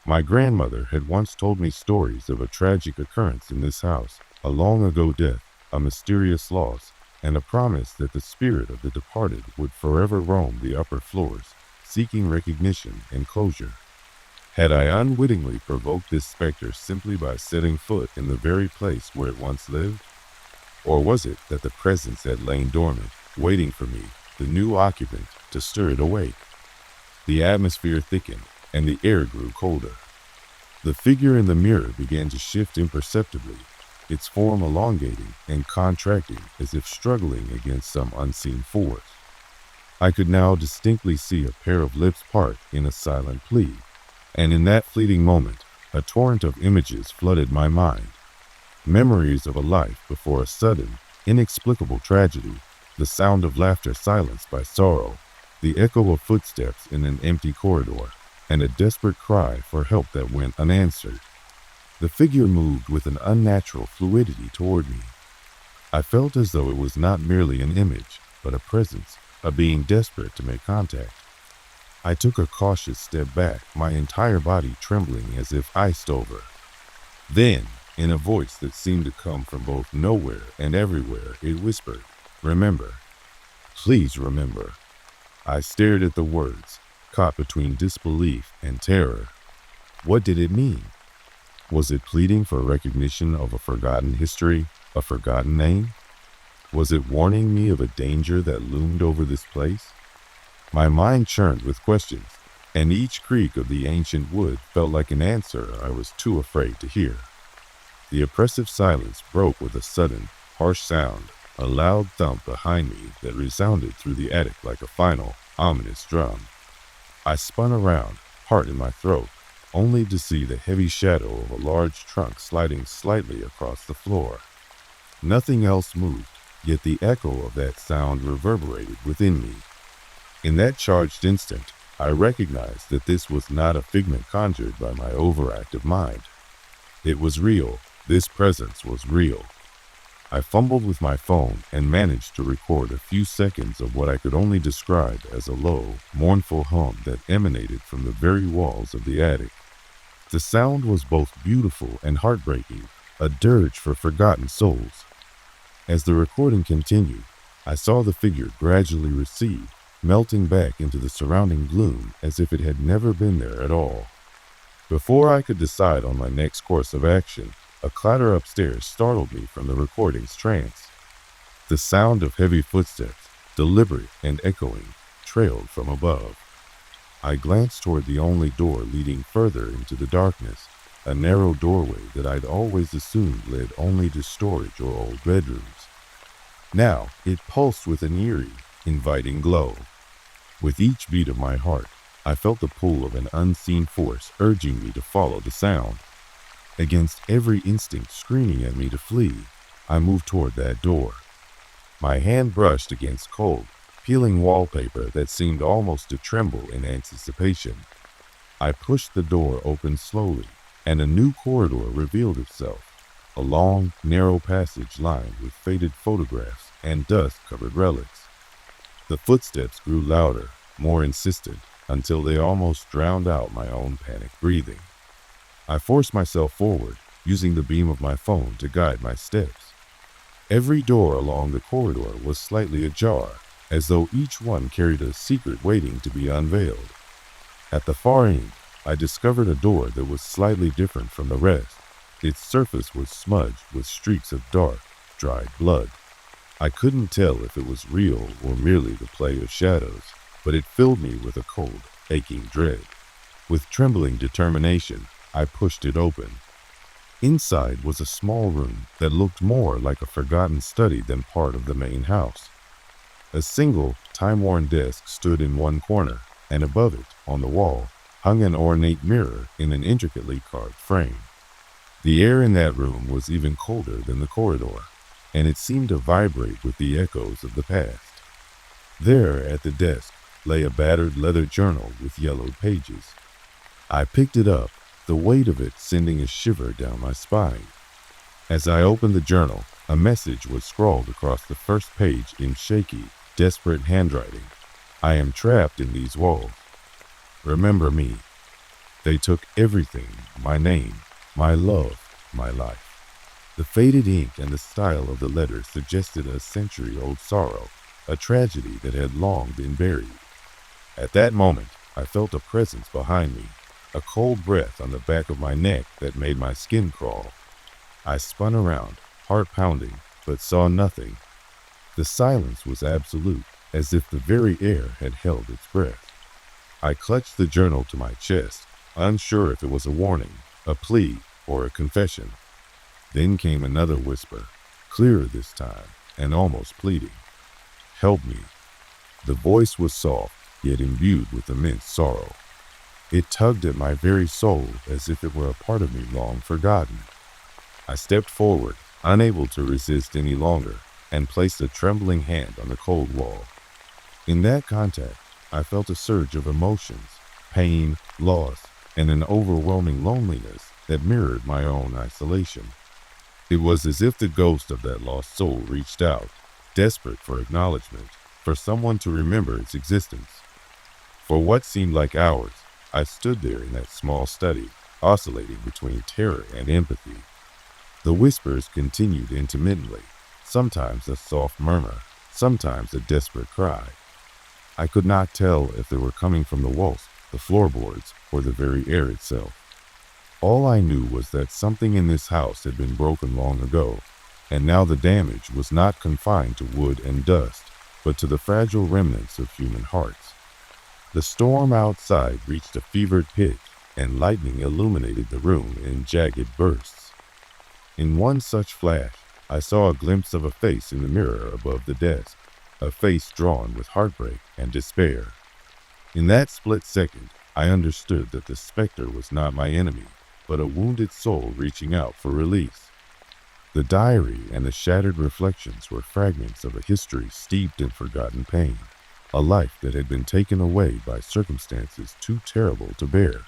My grandmother had once told me stories of a tragic occurrence in this house, a long-ago death, a mysterious loss, and a promise that the spirit of the departed would forever roam the upper floors, seeking recognition and closure. Had I unwittingly provoked this specter simply by setting foot in the very place where it once lived? Or was it that the presence had lain dormant, waiting for me, the new occupant, to stir it awake? The atmosphere thickened, and the air grew colder. The figure in the mirror began to shift imperceptibly, its form elongating and contracting as if struggling against some unseen force. I could now distinctly see a pair of lips part in a silent plea, and in that fleeting moment, a torrent of images flooded my mind. Memories of a life before a sudden, inexplicable tragedy, the sound of laughter silenced by sorrow, the echo of footsteps in an empty corridor, and a desperate cry for help that went unanswered. The figure moved with an unnatural fluidity toward me. I felt as though it was not merely an image, but a presence, a being desperate to make contact. I took a cautious step back, my entire body trembling as if iced over. Then, in a voice that seemed to come from both nowhere and everywhere, it whispered, "Remember. Please remember." I stared at the words, caught between disbelief and terror. What did it mean? Was it pleading for recognition of a forgotten history, a forgotten name? Was it warning me of a danger that loomed over this place? My mind churned with questions, and each creak of the ancient wood felt like an answer I was too afraid to hear. The oppressive silence broke with a sudden, harsh sound, a loud thump behind me that resounded through the attic like a final, ominous drum. I spun around, heart in my throat, only to see the heavy shadow of a large trunk sliding slightly across the floor. Nothing else moved, yet the echo of that sound reverberated within me. In that charged instant, I recognized that this was not a figment conjured by my overactive mind. It was real. This presence was real. I fumbled with my phone and managed to record a few seconds of what I could only describe as a low, mournful hum that emanated from the very walls of the attic. The sound was both beautiful and heartbreaking, a dirge for forgotten souls. As the recording continued, I saw the figure gradually recede, melting back into the surrounding gloom as if it had never been there at all. Before I could decide on my next course of action, a clatter upstairs startled me from the recording's trance. The sound of heavy footsteps, deliberate and echoing, trailed from above. I glanced toward the only door leading further into the darkness, a narrow doorway that I'd always assumed led only to storage or old bedrooms. Now it pulsed with an eerie, inviting glow. With each beat of my heart, I felt the pull of an unseen force urging me to follow the sound. Against every instinct screaming at me to flee, I moved toward that door. My hand brushed against cold, peeling wallpaper that seemed almost to tremble in anticipation. I pushed the door open slowly, and a new corridor revealed itself, a long, narrow passage lined with faded photographs and dust-covered relics. The footsteps grew louder, more insistent, until they almost drowned out my own panicked breathing. I forced myself forward, using the beam of my phone to guide my steps. Every door along the corridor was slightly ajar, as though each one carried a secret waiting to be unveiled. At the far end, I discovered a door that was slightly different from the rest. Its surface was smudged with streaks of dark, dried blood. I couldn't tell if it was real or merely the play of shadows, but it filled me with a cold, aching dread. With trembling determination, I pushed it open. Inside was a small room that looked more like a forgotten study than part of the main house. A single, time-worn desk stood in one corner, and above it, on the wall, hung an ornate mirror in an intricately carved frame. The air in that room was even colder than the corridor, and it seemed to vibrate with the echoes of the past. There, at the desk, lay a battered leather journal with yellowed pages. I picked it up, the weight of it sending a shiver down my spine. As I opened the journal, a message was scrawled across the first page in shaky, desperate handwriting. I am trapped in these walls. Remember me. They took everything, my name, my love, my life. The faded ink and the style of the letter suggested a century-old sorrow, a tragedy that had long been buried. At that moment, I felt a presence behind me, a cold breath on the back of my neck that made my skin crawl. I spun around, heart pounding, but saw nothing. The silence was absolute, as if the very air had held its breath. I clutched the journal to my chest, unsure if it was a warning, a plea, or a confession. Then came another whisper, clearer this time, and almost pleading. Help me. The voice was soft, yet imbued with immense sorrow. It tugged at my very soul as if it were a part of me long forgotten. I stepped forward, unable to resist any longer, and placed a trembling hand on the cold wall. In that contact, I felt a surge of emotions, pain, loss, and an overwhelming loneliness that mirrored my own isolation. It was as if the ghost of that lost soul reached out, desperate for acknowledgement, for someone to remember its existence. For what seemed like hours, I stood there in that small study, oscillating between terror and empathy. The whispers continued intermittently, sometimes a soft murmur, sometimes a desperate cry. I could not tell if they were coming from the walls, the floorboards, or the very air itself. All I knew was that something in this house had been broken long ago, and now the damage was not confined to wood and dust, but to the fragile remnants of human hearts. The storm outside reached a fevered pitch, and lightning illuminated the room in jagged bursts. In one such flash, I saw a glimpse of a face in the mirror above the desk, a face drawn with heartbreak and despair. In that split second, I understood that the specter was not my enemy, but a wounded soul reaching out for release. The diary and the shattered reflections were fragments of a history steeped in forgotten pain, a life that had been taken away by circumstances too terrible to bear.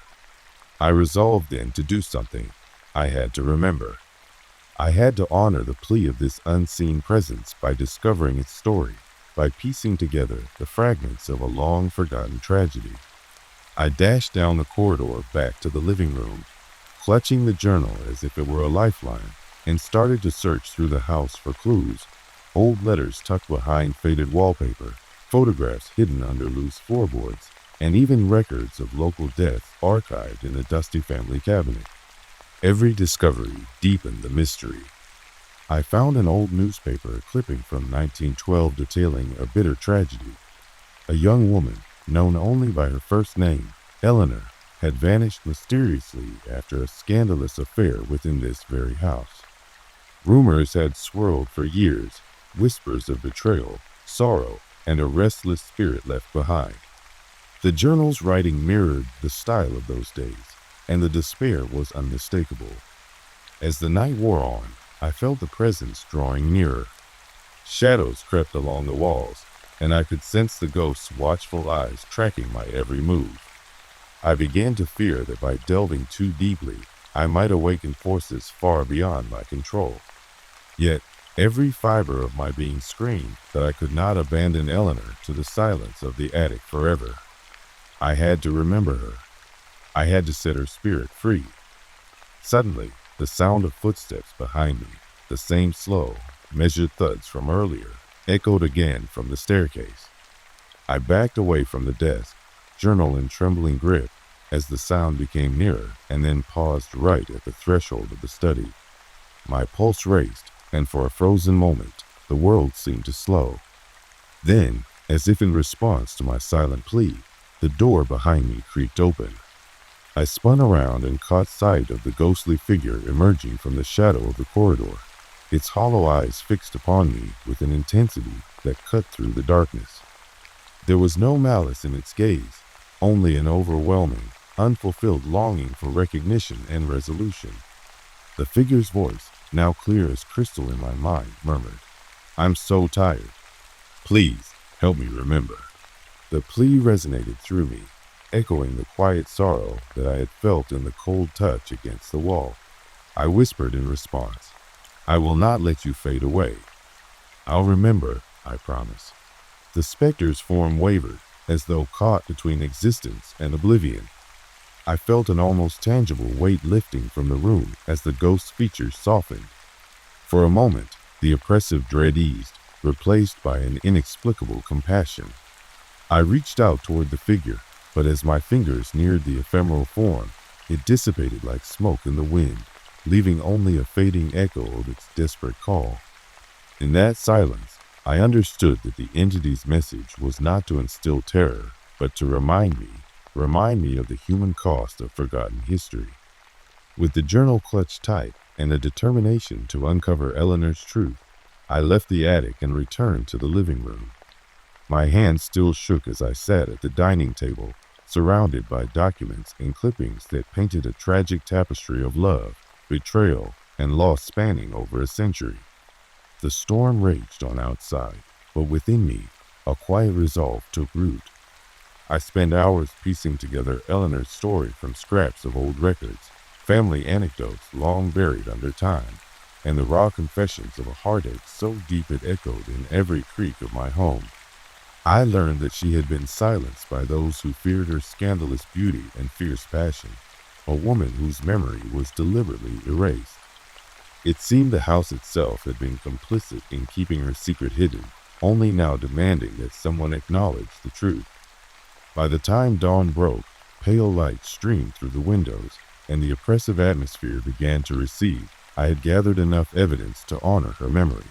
I resolved then to do something. I had to remember. I had to honor the plea of this unseen presence by discovering its story, by piecing together the fragments of a long-forgotten tragedy. I dashed down the corridor back to the living room, clutching the journal as if it were a lifeline, and started to search through the house for clues, old letters tucked behind faded wallpaper, photographs hidden under loose floorboards, and even records of local deaths archived in the dusty family cabinet. Every discovery deepened the mystery. I found an old newspaper clipping from 1912 detailing a bitter tragedy. A young woman, known only by her first name, Eleanor, had vanished mysteriously after a scandalous affair within this very house. Rumors had swirled for years, whispers of betrayal, sorrow, and a restless spirit left behind. The journal's writing mirrored the style of those days, and the despair was unmistakable. As the night wore on, I felt the presence drawing nearer. Shadows crept along the walls, and I could sense the ghost's watchful eyes tracking my every move. I began to fear that by delving too deeply, I might awaken forces far beyond my control. Yet, every fiber of my being screamed that I could not abandon Eleanor to the silence of the attic forever. I had to remember her. I had to set her spirit free. Suddenly, the sound of footsteps behind me, the same slow, measured thuds from earlier, echoed again from the staircase. I backed away from the desk, journal in trembling grip, as the sound became nearer, and then paused right at the threshold of the study. My pulse raced, and for a frozen moment, the world seemed to slow. Then, as if in response to my silent plea, the door behind me creaked open. I spun around and caught sight of the ghostly figure emerging from the shadow of the corridor, its hollow eyes fixed upon me with an intensity that cut through the darkness. There was no malice in its gaze, only an overwhelming, unfulfilled longing for recognition and resolution. The figure's voice, now clear as crystal in my mind, murmured, "I'm so tired. Please, help me remember." The plea resonated through me, echoing the quiet sorrow that I had felt in the cold touch against the wall. I whispered in response, "I will not let you fade away." "I'll remember," I promised. The specter's form wavered, as though caught between existence and oblivion. I felt an almost tangible weight lifting from the room as the ghost's features softened. For a moment, the oppressive dread eased, replaced by an inexplicable compassion. I reached out toward the figure, but as my fingers neared the ephemeral form, it dissipated like smoke in the wind, leaving only a fading echo of its desperate call. In that silence, I understood that the entity's message was not to instill terror, but to remind me of the human cost of forgotten history. With the journal clutched tight and a determination to uncover Eleanor's truth, I left the attic and returned to the living room. My hands still shook as I sat at the dining table, surrounded by documents and clippings that painted a tragic tapestry of love, betrayal, and loss spanning over a century. The storm raged on outside, but within me, a quiet resolve took root. I spent hours piecing together Eleanor's story from scraps of old records, family anecdotes long buried under time, and the raw confessions of a heartache so deep it echoed in every creak of my home. I learned that she had been silenced by those who feared her scandalous beauty and fierce passion, a woman whose memory was deliberately erased. It seemed the house itself had been complicit in keeping her secret hidden, only now demanding that someone acknowledge the truth. By the time dawn broke, pale light streamed through the windows, and the oppressive atmosphere began to recede, I had gathered enough evidence to honor her memory.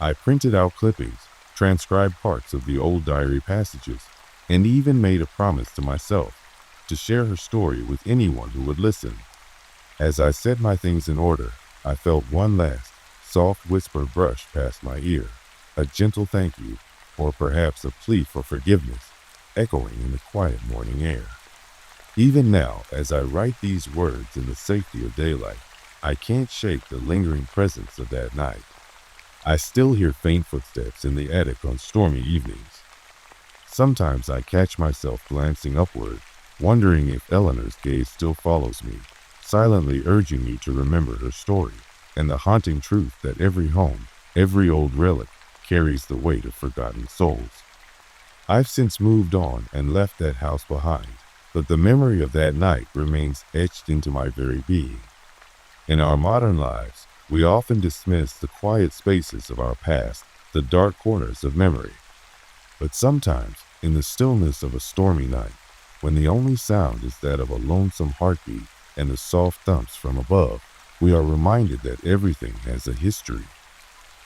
I printed out clippings, transcribed parts of the old diary passages, and even made a promise to myself to share her story with anyone who would listen. As I set my things in order, I felt one last, soft whisper brush past my ear, a gentle thank you, or perhaps a plea for forgiveness, echoing in the quiet morning air. Even now, as I write these words in the safety of daylight, I can't shake the lingering presence of that night. I still hear faint footsteps in the attic on stormy evenings. Sometimes I catch myself glancing upward, wondering if Eleanor's gaze still follows me, silently urging me to remember her story, and the haunting truth that every home, every old relic, carries the weight of forgotten souls. I've since moved on and left that house behind, but the memory of that night remains etched into my very being. In our modern lives, we often dismiss the quiet spaces of our past, the dark corners of memory. But sometimes, in the stillness of a stormy night, when the only sound is that of a lonesome heartbeat and the soft thumps from above, we are reminded that everything has a history.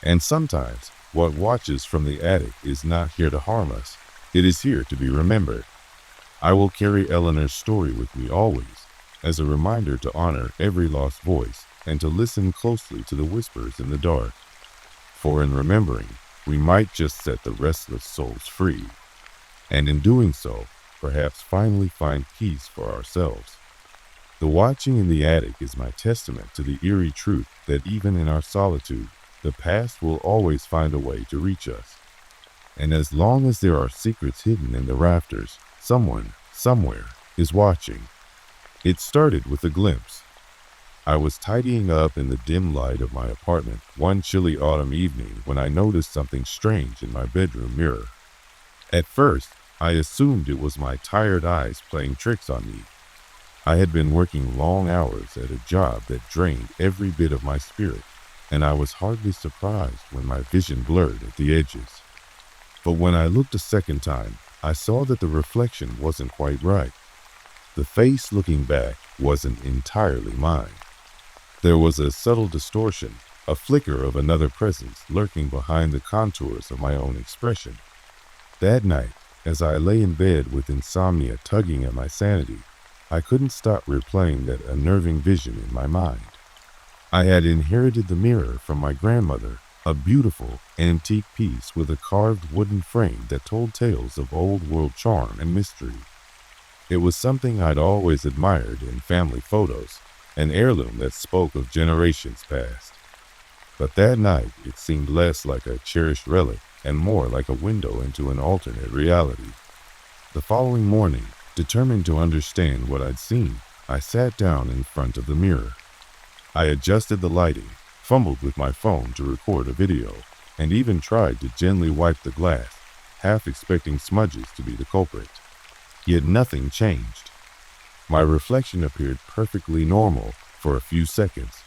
And sometimes, what watches from the attic is not here to harm us. It is here to be remembered. I will carry Eleanor's story with me always, as a reminder to honor every lost voice and to listen closely to the whispers in the dark. For in remembering, we might just set the restless souls free, and in doing so, perhaps finally find peace for ourselves. The watching in the attic is my testament to the eerie truth that even in our solitude, the past will always find a way to reach us. And as long as there are secrets hidden in the rafters, someone, somewhere, is watching. It started with a glimpse. I was tidying up in the dim light of my apartment one chilly autumn evening when I noticed something strange in my bedroom mirror. At first, I assumed it was my tired eyes playing tricks on me. I had been working long hours at a job that drained every bit of my spirit, and I was hardly surprised when my vision blurred at the edges. But when I looked a second time, I saw that the reflection wasn't quite right. The face looking back wasn't entirely mine. There was a subtle distortion, a flicker of another presence lurking behind the contours of my own expression. That night, as I lay in bed with insomnia tugging at my sanity, I couldn't stop replaying that unnerving vision in my mind. I had inherited the mirror from my grandmother, a beautiful, antique piece with a carved wooden frame that told tales of old-world charm and mystery. It was something I'd always admired in family photos, an heirloom that spoke of generations past. But that night, it seemed less like a cherished relic and more like a window into an alternate reality. The following morning, determined to understand what I'd seen, I sat down in front of the mirror. I adjusted the lighting, fumbled with my phone to record a video, and even tried to gently wipe the glass, half expecting smudges to be the culprit. Yet nothing changed. My reflection appeared perfectly normal for a few seconds.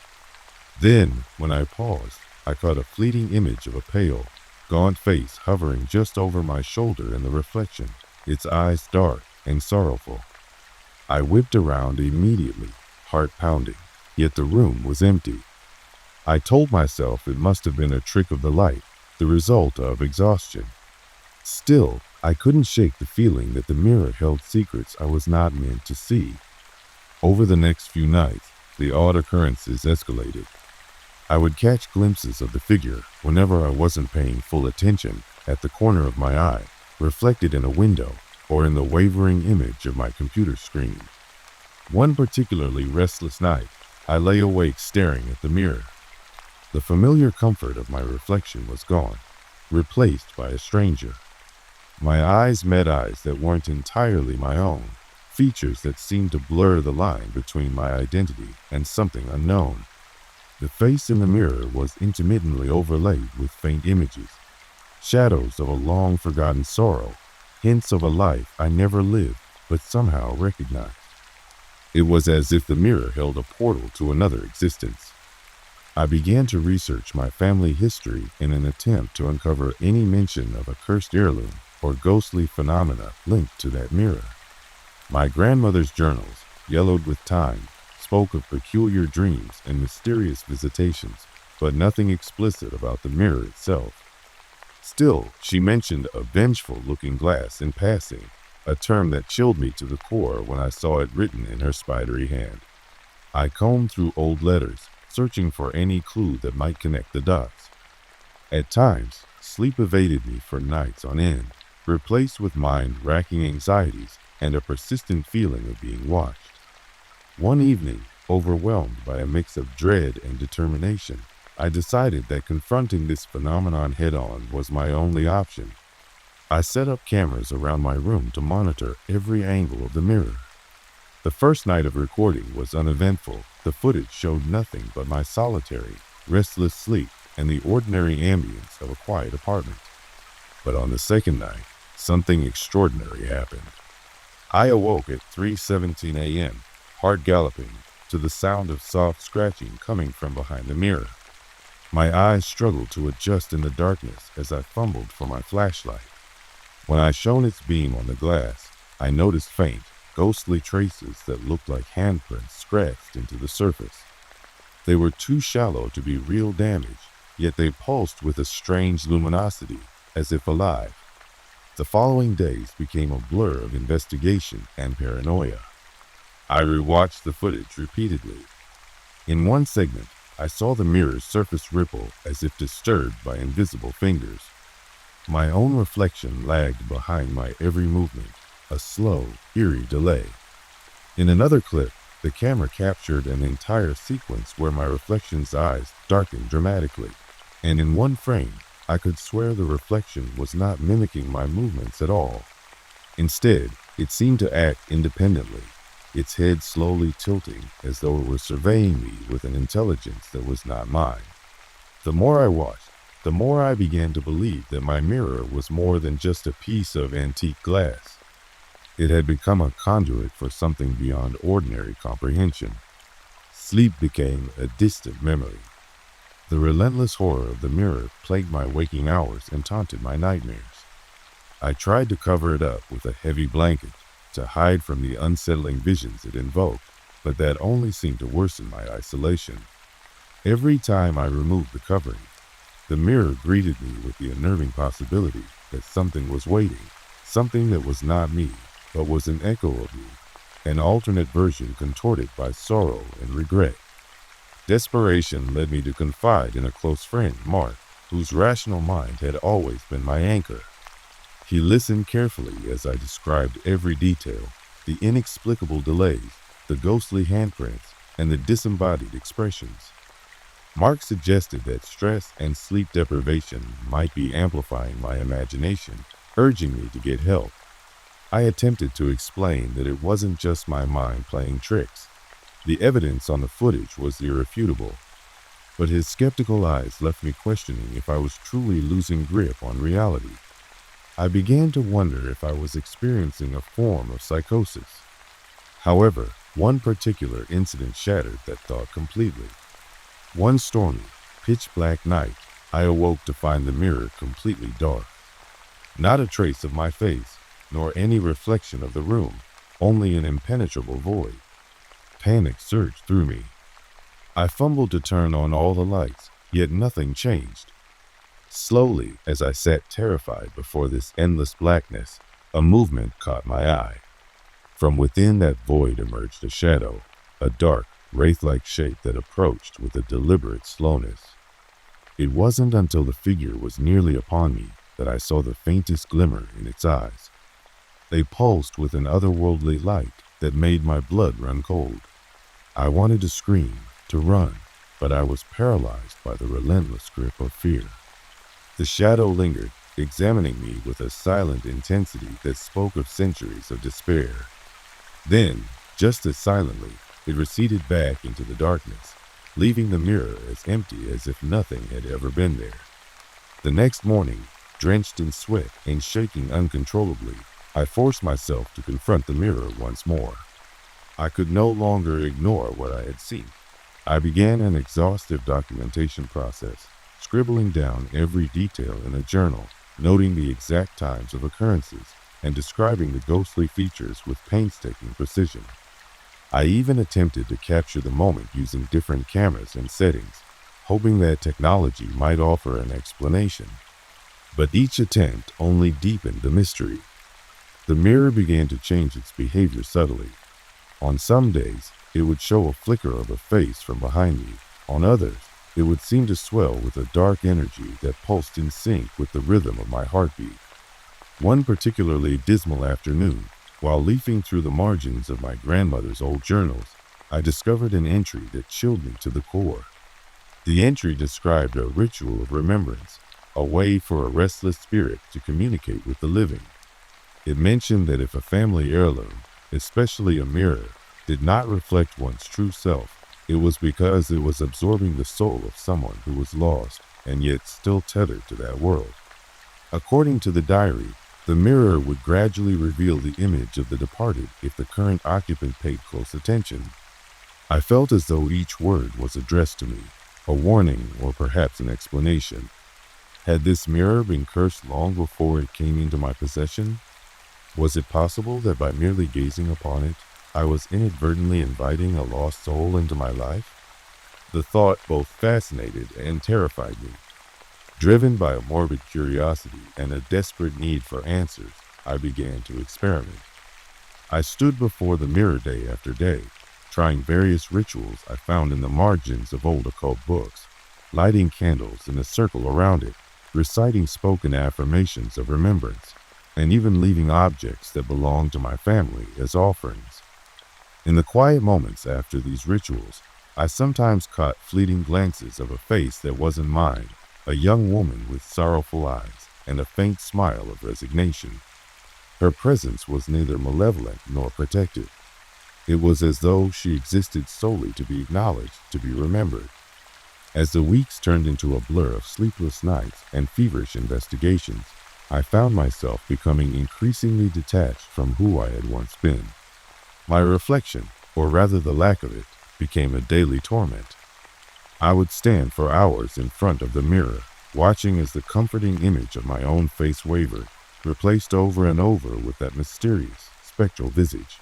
Then, when I paused, I caught a fleeting image of a pale, gaunt face hovering just over my shoulder in the reflection, its eyes dark and sorrowful. I whipped around immediately, heart pounding, yet the room was empty. I told myself it must have been a trick of the light, the result of exhaustion. Still, I couldn't shake the feeling that the mirror held secrets I was not meant to see. Over the next few nights, the odd occurrences escalated. I would catch glimpses of the figure whenever I wasn't paying full attention at the corner of my eye, reflected in a window or in the wavering image of my computer screen. One particularly restless night, I lay awake staring at the mirror. The familiar comfort of my reflection was gone, replaced by a stranger. My eyes met eyes that weren't entirely my own, features that seemed to blur the line between my identity and something unknown. The face in the mirror was intermittently overlaid with faint images, shadows of a long-forgotten sorrow, hints of a life I never lived but somehow recognized. It was as if the mirror held a portal to another existence. I began to research my family history in an attempt to uncover any mention of a cursed heirloom or ghostly phenomena linked to that mirror. My grandmother's journals, yellowed with time, spoke of peculiar dreams and mysterious visitations, but nothing explicit about the mirror itself. Still, she mentioned a vengeful-looking glass in passing, a term that chilled me to the core when I saw it written in her spidery hand. I combed through old letters, searching for any clue that might connect the dots. At times, sleep evaded me for nights on end, replaced with mind-racking anxieties and a persistent feeling of being watched. One evening, overwhelmed by a mix of dread and determination, I decided that confronting this phenomenon head-on was my only option. I set up cameras around my room to monitor every angle of the mirror. The first night of recording was uneventful. The footage showed nothing but my solitary, restless sleep and the ordinary ambience of a quiet apartment. But on the second night, something extraordinary happened. I awoke at 3:17 a.m., heart galloping, to the sound of soft scratching coming from behind the mirror. My eyes struggled to adjust in the darkness as I fumbled for my flashlight. When I shone its beam on the glass, I noticed faint, ghostly traces that looked like handprints scratched into the surface. They were too shallow to be real damage, yet they pulsed with a strange luminosity, as if alive. The following days became a blur of investigation and paranoia. I rewatched the footage repeatedly. In one segment, I saw the mirror's surface ripple as if disturbed by invisible fingers. My own reflection lagged behind my every movement, a slow, eerie delay. In another clip, the camera captured an entire sequence where my reflection's eyes darkened dramatically, and in one frame, I could swear the reflection was not mimicking my movements at all. Instead, it seemed to act independently, its head slowly tilting as though it were surveying me with an intelligence that was not mine. The more I watched, the more I began to believe that my mirror was more than just a piece of antique glass. It had become a conduit for something beyond ordinary comprehension. Sleep became a distant memory. The relentless horror of the mirror plagued my waking hours and taunted my nightmares. I tried to cover it up with a heavy blanket to hide from the unsettling visions it invoked, but that only seemed to worsen my isolation. Every time I removed the covering, the mirror greeted me with the unnerving possibility that something was waiting, something that was not me, but was an echo of me, an alternate version contorted by sorrow and regret. Desperation led me to confide in a close friend, Mark, whose rational mind had always been my anchor. He listened carefully as I described every detail, the inexplicable delays, the ghostly handprints, and the disembodied expressions. Mark suggested that stress and sleep deprivation might be amplifying my imagination, urging me to get help. I attempted to explain that it wasn't just my mind playing tricks. The evidence on the footage was irrefutable, but his skeptical eyes left me questioning if I was truly losing grip on reality. I began to wonder if I was experiencing a form of psychosis. However, one particular incident shattered that thought completely. One stormy, pitch-black night, I awoke to find the mirror completely dark. Not a trace of my face, nor any reflection of the room, only an impenetrable void. Panic surged through me. I fumbled to turn on all the lights, yet nothing changed. Slowly, as I sat terrified before this endless blackness, a movement caught my eye. From within that void emerged a shadow, a dark, wraith-like shape that approached with a deliberate slowness. It wasn't until the figure was nearly upon me that I saw the faintest glimmer in its eyes. They pulsed with an otherworldly light that made my blood run cold. I wanted to scream, to run, but I was paralyzed by the relentless grip of fear. The shadow lingered, examining me with a silent intensity that spoke of centuries of despair. Then, just as silently, it receded back into the darkness, leaving the mirror as empty as if nothing had ever been there. The next morning, drenched in sweat and shaking uncontrollably, I forced myself to confront the mirror once more. I could no longer ignore what I had seen. I began an exhaustive documentation process, scribbling down every detail in a journal, noting the exact times of occurrences, and describing the ghostly features with painstaking precision. I even attempted to capture the moment using different cameras and settings, hoping that technology might offer an explanation. But each attempt only deepened the mystery. The mirror began to change its behavior subtly. On some days, it would show a flicker of a face from behind me. On others, it would seem to swell with a dark energy that pulsed in sync with the rhythm of my heartbeat. One particularly dismal afternoon, while leafing through the margins of my grandmother's old journals, I discovered an entry that chilled me to the core. The entry described a ritual of remembrance, a way for a restless spirit to communicate with the living. It mentioned that if a family heirloom, especially a mirror, did not reflect one's true self, it was because it was absorbing the soul of someone who was lost and yet still tethered to that world. According to the diary, the mirror would gradually reveal the image of the departed if the current occupant paid close attention. I felt as though each word was addressed to me, a warning or perhaps an explanation. Had this mirror been cursed long before it came into my possession? Was it possible that by merely gazing upon it, I was inadvertently inviting a lost soul into my life? The thought both fascinated and terrified me. Driven by a morbid curiosity and a desperate need for answers, I began to experiment. I stood before the mirror day after day, trying various rituals I found in the margins of old occult books, lighting candles in a circle around it, reciting spoken affirmations of remembrance, and even leaving objects that belonged to my family as offerings. In the quiet moments after these rituals, I sometimes caught fleeting glances of a face that wasn't mine, a young woman with sorrowful eyes and a faint smile of resignation. Her presence was neither malevolent nor protective. It was as though she existed solely to be acknowledged, to be remembered. As the weeks turned into a blur of sleepless nights and feverish investigations, I found myself becoming increasingly detached from who I had once been. My reflection, or rather the lack of it, became a daily torment. I would stand for hours in front of the mirror, watching as the comforting image of my own face wavered, replaced over and over with that mysterious, spectral visage.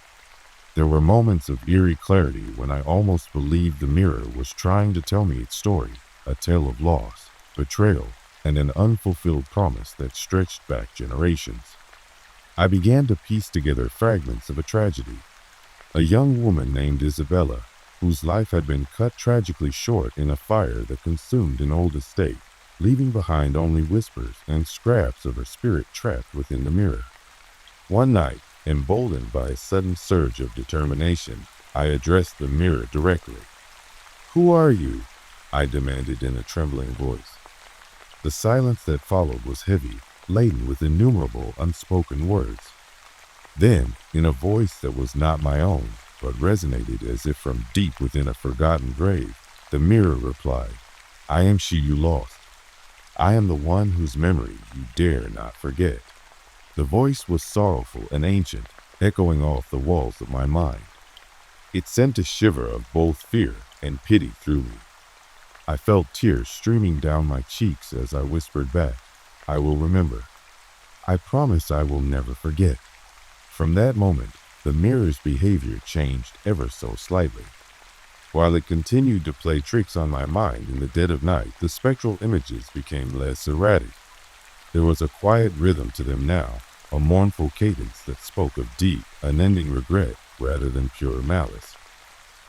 There were moments of eerie clarity when I almost believed the mirror was trying to tell me its story, a tale of loss, betrayal, and an unfulfilled promise that stretched back generations. I began to piece together fragments of a tragedy. A young woman named Isabella, whose life had been cut tragically short in a fire that consumed an old estate, leaving behind only whispers and scraps of her spirit trapped within the mirror. One night, emboldened by a sudden surge of determination, I addressed the mirror directly. "Who are you?" I demanded in a trembling voice. The silence that followed was heavy, laden with innumerable unspoken words. Then, in a voice that was not my own, but resonated as if from deep within a forgotten grave, the mirror replied, "I am she you lost. I am the one whose memory you dare not forget." The voice was sorrowful and ancient, echoing off the walls of my mind. It sent a shiver of both fear and pity through me. I felt tears streaming down my cheeks as I whispered back, "I will remember. I promise I will never forget." From that moment, the mirror's behavior changed ever so slightly. While it continued to play tricks on my mind in the dead of night, the spectral images became less erratic. There was a quiet rhythm to them now, a mournful cadence that spoke of deep, unending regret rather than pure malice.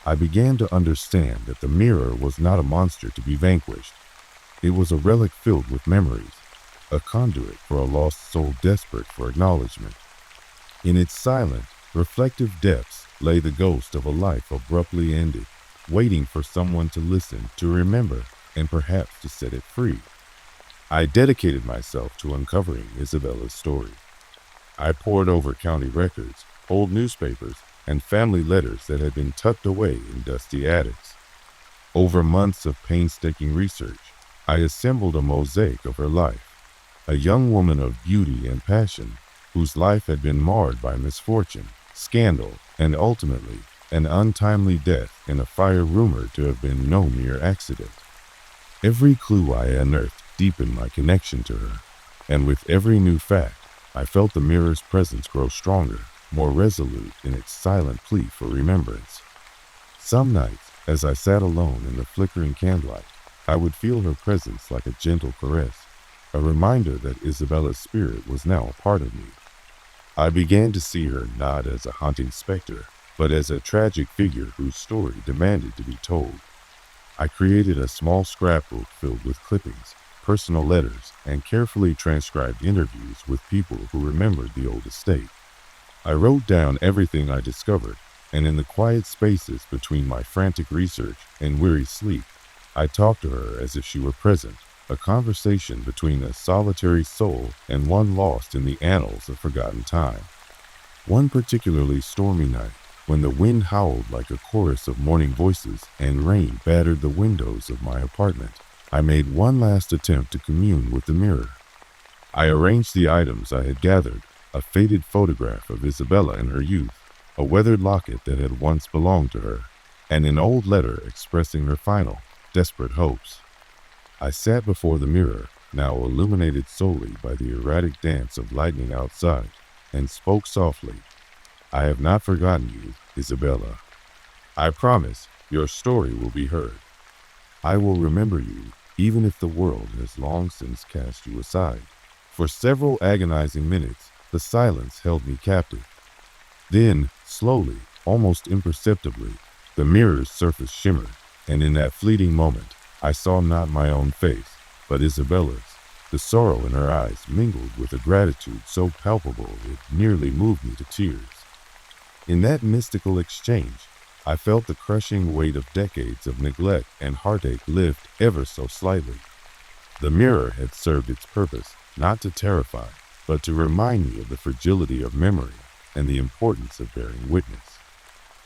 I began to understand that the mirror was not a monster to be vanquished. It was a relic filled with memories, a conduit for a lost soul desperate for acknowledgement. In its silent, reflective depths lay the ghost of a life abruptly ended, waiting for someone to listen, to remember, and perhaps to set it free. I dedicated myself to uncovering Isabella's story. I pored over county records, old newspapers, and family letters that had been tucked away in dusty attics. Over months of painstaking research, I assembled a mosaic of her life, a young woman of beauty and passion, whose life had been marred by misfortune, scandal, and ultimately an untimely death in a fire rumored to have been no mere accident. Every clue I unearthed deepened my connection to her, and with every new fact, I felt the mirror's presence grow stronger, more resolute in its silent plea for remembrance. Some nights, as I sat alone in the flickering candlelight, I would feel her presence like a gentle caress, a reminder that Isabella's spirit was now a part of me. I began to see her not as a haunting specter, but as a tragic figure whose story demanded to be told. I created a small scrapbook filled with clippings, personal letters, and carefully transcribed interviews with people who remembered the old estate. I wrote down everything I discovered, and in the quiet spaces between my frantic research and weary sleep, I talked to her as if she were present, a conversation between a solitary soul and one lost in the annals of forgotten time. One particularly stormy night, when the wind howled like a chorus of mourning voices and rain battered the windows of my apartment, I made one last attempt to commune with the mirror. I arranged the items I had gathered, a faded photograph of Isabella in her youth, a weathered locket that had once belonged to her, and an old letter expressing her final, desperate hopes. I sat before the mirror, now illuminated solely by the erratic dance of lightning outside, and spoke softly. I have not forgotten you, Isabella. I promise your story will be heard. I will remember you, even if the world has long since cast you aside. For several agonizing minutes, the silence held me captive. Then, slowly, almost imperceptibly, the mirror's surface shimmered, and in that fleeting moment, I saw not my own face, but Isabella's. The sorrow in her eyes mingled with a gratitude so palpable it nearly moved me to tears. In that mystical exchange, I felt the crushing weight of decades of neglect and heartache lift ever so slightly. The mirror had served its purpose, not to terrify, but to remind me of the fragility of memory and the importance of bearing witness.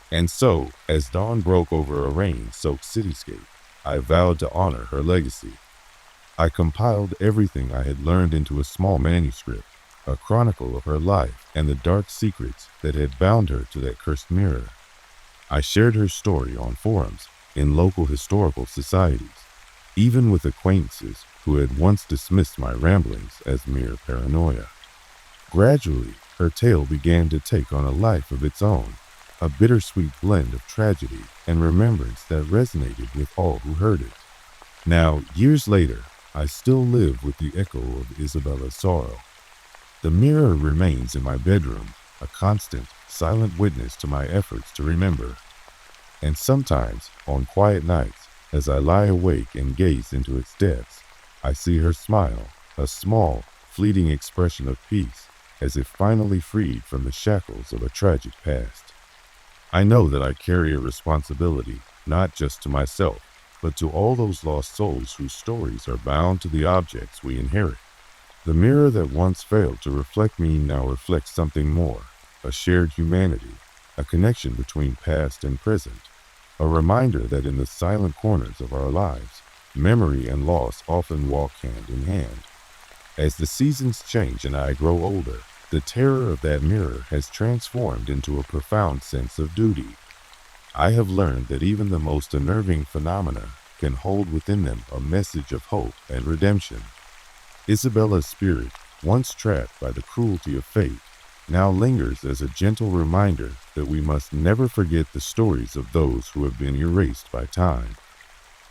And so, as dawn broke over a rain-soaked cityscape, I vowed to honor her legacy. I compiled everything I had learned into a small manuscript, a chronicle of her life and the dark secrets that had bound her to that cursed mirror. I shared her story on forums, in local historical societies, even with acquaintances who had once dismissed my ramblings as mere paranoia. Gradually, her tale began to take on a life of its own, a bittersweet blend of tragedy and remembrance that resonated with all who heard it. Now, years later, I still live with the echo of Isabella's sorrow. The mirror remains in my bedroom, a constant, silent witness to my efforts to remember. And sometimes, on quiet nights, as I lie awake and gaze into its depths, I see her smile, a small, fleeting expression of peace, as if finally freed from the shackles of a tragic past. I know that I carry a responsibility, not just to myself, but to all those lost souls whose stories are bound to the objects we inherit. The mirror that once failed to reflect me now reflects something more, a shared humanity, a connection between past and present, a reminder that in the silent corners of our lives, memory and loss often walk hand in hand. As the seasons change and I grow older, the terror of that mirror has transformed into a profound sense of duty. I have learned that even the most unnerving phenomena can hold within them a message of hope and redemption. Isabella's spirit, once trapped by the cruelty of fate, now lingers as a gentle reminder that we must never forget the stories of those who have been erased by time.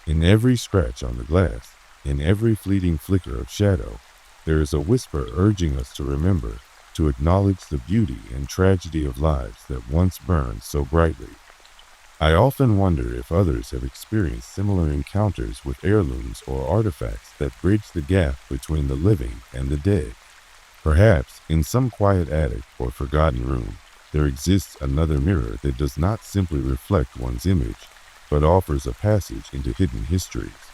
In every scratch on the glass, in every fleeting flicker of shadow, there is a whisper urging us to remember, to acknowledge the beauty and tragedy of lives that once burned so brightly. I often wonder if others have experienced similar encounters with heirlooms or artifacts that bridge the gap between the living and the dead. Perhaps, in some quiet attic or forgotten room, there exists another mirror that does not simply reflect one's image, but offers a passage into hidden histories.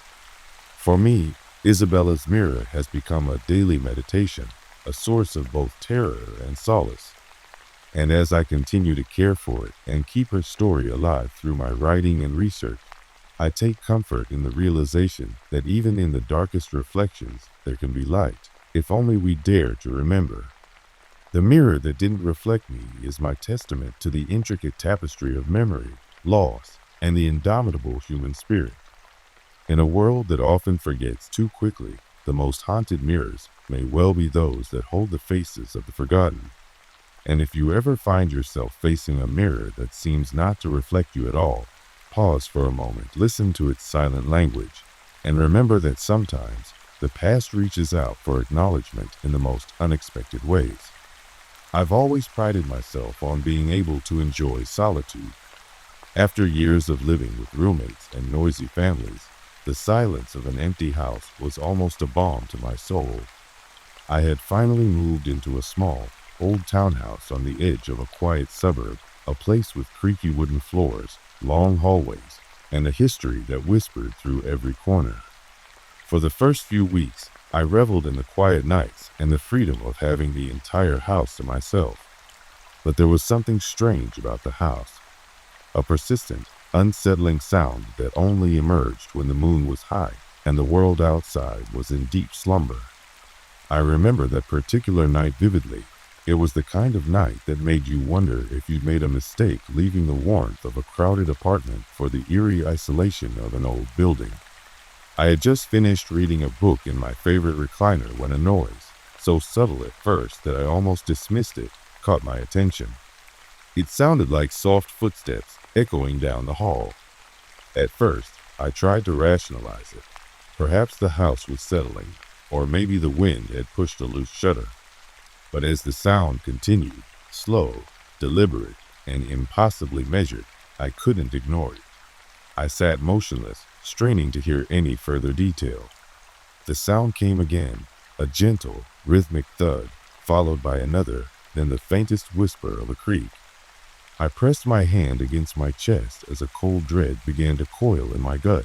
For me, Isabella's mirror has become a daily meditation, a source of both terror and solace. And as I continue to care for it and keep her story alive through my writing and research, I take comfort in the realization that even in the darkest reflections, there can be light, if only we dare to remember. The mirror that didn't reflect me is my testament to the intricate tapestry of memory, loss, and the indomitable human spirit. In a world that often forgets too quickly, the most haunted mirrors may well be those that hold the faces of the forgotten. And if you ever find yourself facing a mirror that seems not to reflect you at all, pause for a moment, listen to its silent language, and remember that sometimes the past reaches out for acknowledgement in the most unexpected ways. I've always prided myself on being able to enjoy solitude. After years of living with roommates and noisy families, the silence of an empty house was almost a balm to my soul. I had finally moved into a small, old townhouse on the edge of a quiet suburb, a place with creaky wooden floors, long hallways, and a history that whispered through every corner. For the first few weeks, I reveled in the quiet nights and the freedom of having the entire house to myself. But there was something strange about the house, a persistent, unsettling sound that only emerged when the moon was high and the world outside was in deep slumber. I remember that particular night vividly. It was the kind of night that made you wonder if you'd made a mistake leaving the warmth of a crowded apartment for the eerie isolation of an old building. I had just finished reading a book in my favorite recliner when a noise, so subtle at first that I almost dismissed it, caught my attention. It sounded like soft footsteps echoing down the hall. At first, I tried to rationalize it. Perhaps the house was settling, or maybe the wind had pushed a loose shutter. But as the sound continued, slow, deliberate, and impossibly measured, I couldn't ignore it. I sat motionless, straining to hear any further detail. The sound came again, a gentle, rhythmic thud, followed by another, then the faintest whisper of a creak. I pressed my hand against my chest as a cold dread began to coil in my gut.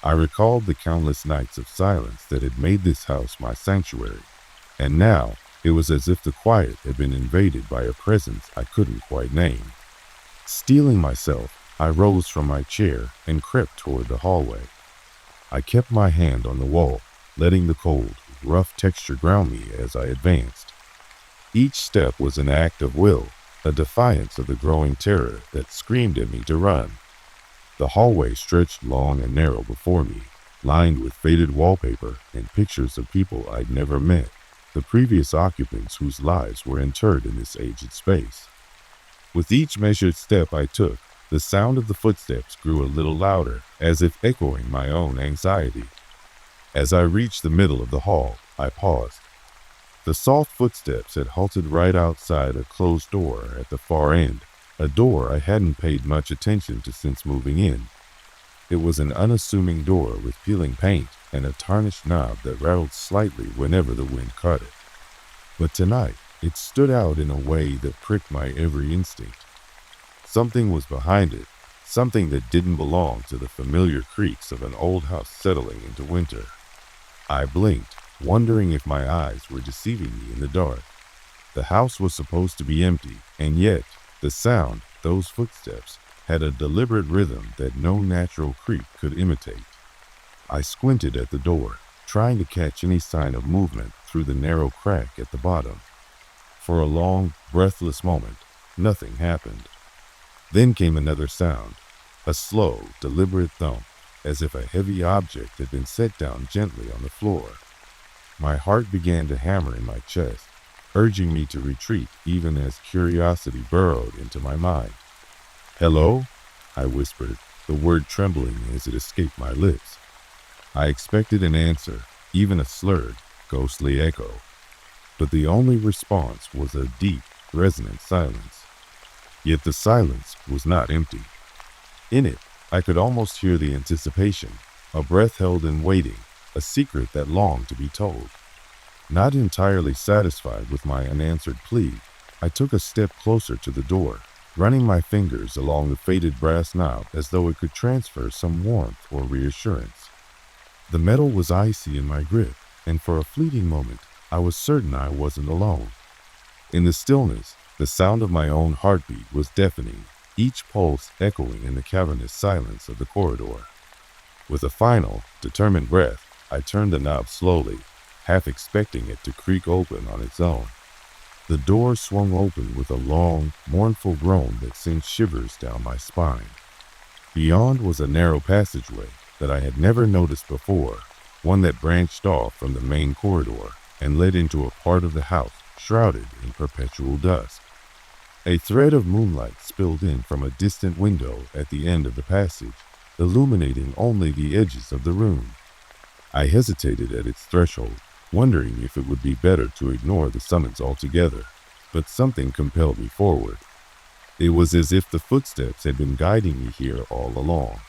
I recalled the countless nights of silence that had made this house my sanctuary, and now it was as if the quiet had been invaded by a presence I couldn't quite name. Steeling myself, I rose from my chair and crept toward the hallway. I kept my hand on the wall, letting the cold, rough texture ground me as I advanced. Each step was an act of will, a defiance of the growing terror that screamed at me to run. The hallway stretched long and narrow before me, lined with faded wallpaper and pictures of people I'd never met, the previous occupants whose lives were interred in this aged space. With each measured step I took, the sound of the footsteps grew a little louder, as if echoing my own anxiety. As I reached the middle of the hall, I paused. The soft footsteps had halted right outside a closed door at the far end, a door I hadn't paid much attention to since moving in. It was an unassuming door with peeling paint and a tarnished knob that rattled slightly whenever the wind caught it. But tonight, it stood out in a way that pricked my every instinct. Something was behind it, something that didn't belong to the familiar creaks of an old house settling into winter. I blinked, wondering if my eyes were deceiving me in the dark. The house was supposed to be empty, and yet the sound, those footsteps, had a deliberate rhythm that no natural creak could imitate. I squinted at the door, trying to catch any sign of movement through the narrow crack at the bottom. For a long, breathless moment, nothing happened. Then came another sound, a slow, deliberate thump, as if a heavy object had been set down gently on the floor. My heart began to hammer in my chest, urging me to retreat even as curiosity burrowed into my mind. "Hello?" I whispered, the word trembling as it escaped my lips. I expected an answer, even a slurred, ghostly echo. But the only response was a deep, resonant silence. Yet the silence was not empty. In it, I could almost hear the anticipation, a breath held in waiting, a secret that longed to be told. Not entirely satisfied with my unanswered plea, I took a step closer to the door, running my fingers along the faded brass knob as though it could transfer some warmth or reassurance. The metal was icy in my grip, and for a fleeting moment, I was certain I wasn't alone. In the stillness, the sound of my own heartbeat was deafening, each pulse echoing in the cavernous silence of the corridor. With a final, determined breath, I turned the knob slowly, half expecting it to creak open on its own. The door swung open with a long, mournful groan that sent shivers down my spine. Beyond was a narrow passageway that I had never noticed before, one that branched off from the main corridor and led into a part of the house shrouded in perpetual dusk. A thread of moonlight spilled in from a distant window at the end of the passage, illuminating only the edges of the room. I hesitated at its threshold, wondering if it would be better to ignore the summons altogether, but something compelled me forward. It was as if the footsteps had been guiding me here all along.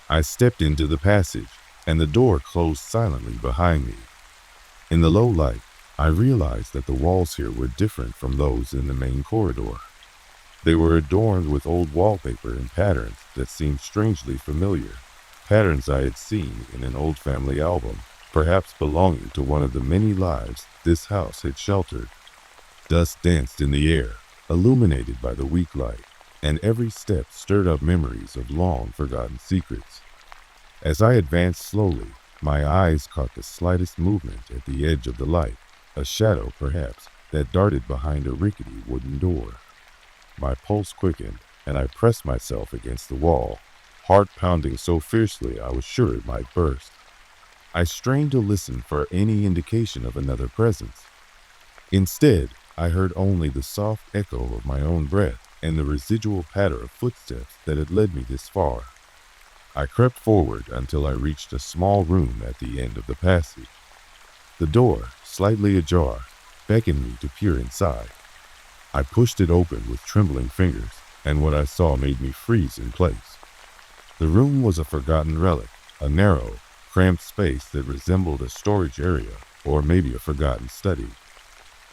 I stepped into the passage, and the door closed silently behind me. In the low light, I realized that the walls here were different from those in the main corridor. They were adorned with old wallpaper and patterns that seemed strangely familiar, patterns I had seen in an old family album, perhaps belonging to one of the many lives this house had sheltered. Dust danced in the air, illuminated by the weak light, and every step stirred up memories of long-forgotten secrets. As I advanced slowly, my eyes caught the slightest movement at the edge of the light, a shadow perhaps, that darted behind a rickety wooden door. My pulse quickened, and I pressed myself against the wall, heart pounding so fiercely I was sure it might burst. I strained to listen for any indication of another presence. Instead, I heard only the soft echo of my own breath and the residual patter of footsteps that had led me this far. I crept forward until I reached a small room at the end of the passage. The door, slightly ajar, beckoned me to peer inside. I pushed it open with trembling fingers, and what I saw made me freeze in place. The room was a forgotten relic, a narrow, cramped space that resembled a storage area or maybe a forgotten study.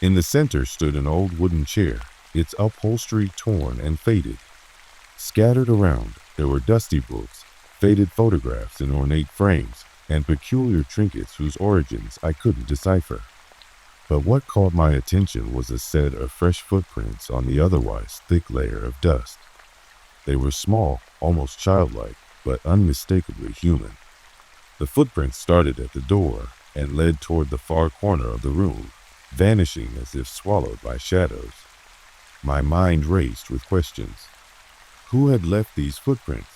In the center stood an old wooden chair, its upholstery torn and faded. Scattered around, there were dusty books, faded photographs in ornate frames, and peculiar trinkets whose origins I couldn't decipher. But what caught my attention was a set of fresh footprints on the otherwise thick layer of dust. They were small, almost childlike, but unmistakably human. The footprints started at the door and led toward the far corner of the room, vanishing as if swallowed by shadows. My mind raced with questions. Who had left these footprints?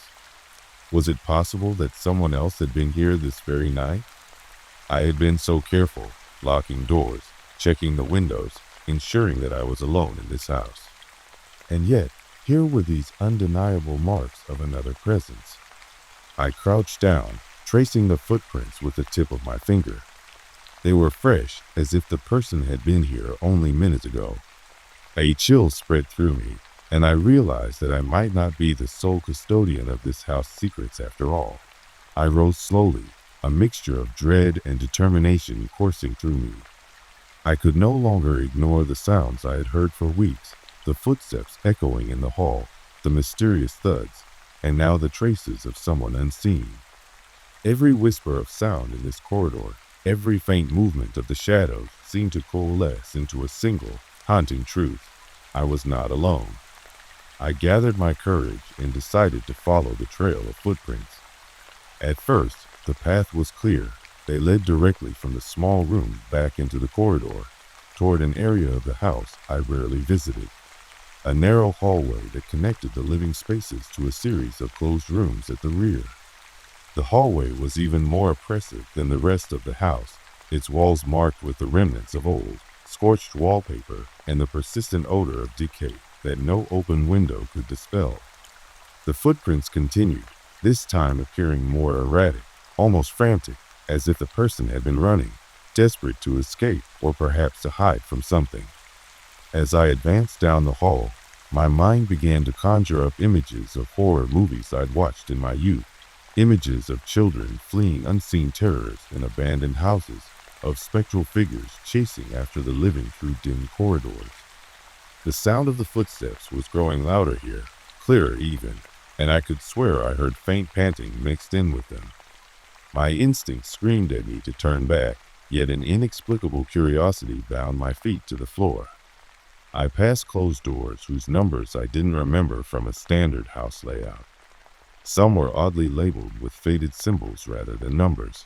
Was it possible that someone else had been here this very night? I had been so careful, locking doors, checking the windows, ensuring that I was alone in this house. And yet, here were these undeniable marks of another presence. I crouched down, tracing the footprints with the tip of my finger. They were fresh, as if the person had been here only minutes ago. A chill spread through me, and I realized that I might not be the sole custodian of this house's secrets after all. I rose slowly, a mixture of dread and determination coursing through me. I could no longer ignore the sounds I had heard for weeks, the footsteps echoing in the hall, the mysterious thuds, and now the traces of someone unseen. Every whisper of sound in this corridor, every faint movement of the shadows seemed to coalesce into a single, haunting truth. I was not alone. I gathered my courage and decided to follow the trail of footprints. At first, the path was clear. They led directly from the small room back into the corridor, toward an area of the house I rarely visited. A narrow hallway that connected the living spaces to a series of closed rooms at the rear. The hallway was even more oppressive than the rest of the house, its walls marked with the remnants of old, scorched wallpaper and the persistent odor of decay that no open window could dispel. The footprints continued, this time appearing more erratic, almost frantic, as if the person had been running, desperate to escape or perhaps to hide from something. As I advanced down the hall, my mind began to conjure up images of horror movies I'd watched in my youth, images of children fleeing unseen terrors in abandoned houses, of spectral figures chasing after the living through dim corridors. The sound of the footsteps was growing louder here, clearer even, and I could swear I heard faint panting mixed in with them. My instinct screamed at me to turn back, yet an inexplicable curiosity bound my feet to the floor. I passed closed doors whose numbers I didn't remember from a standard house layout. Some were oddly labeled with faded symbols rather than numbers.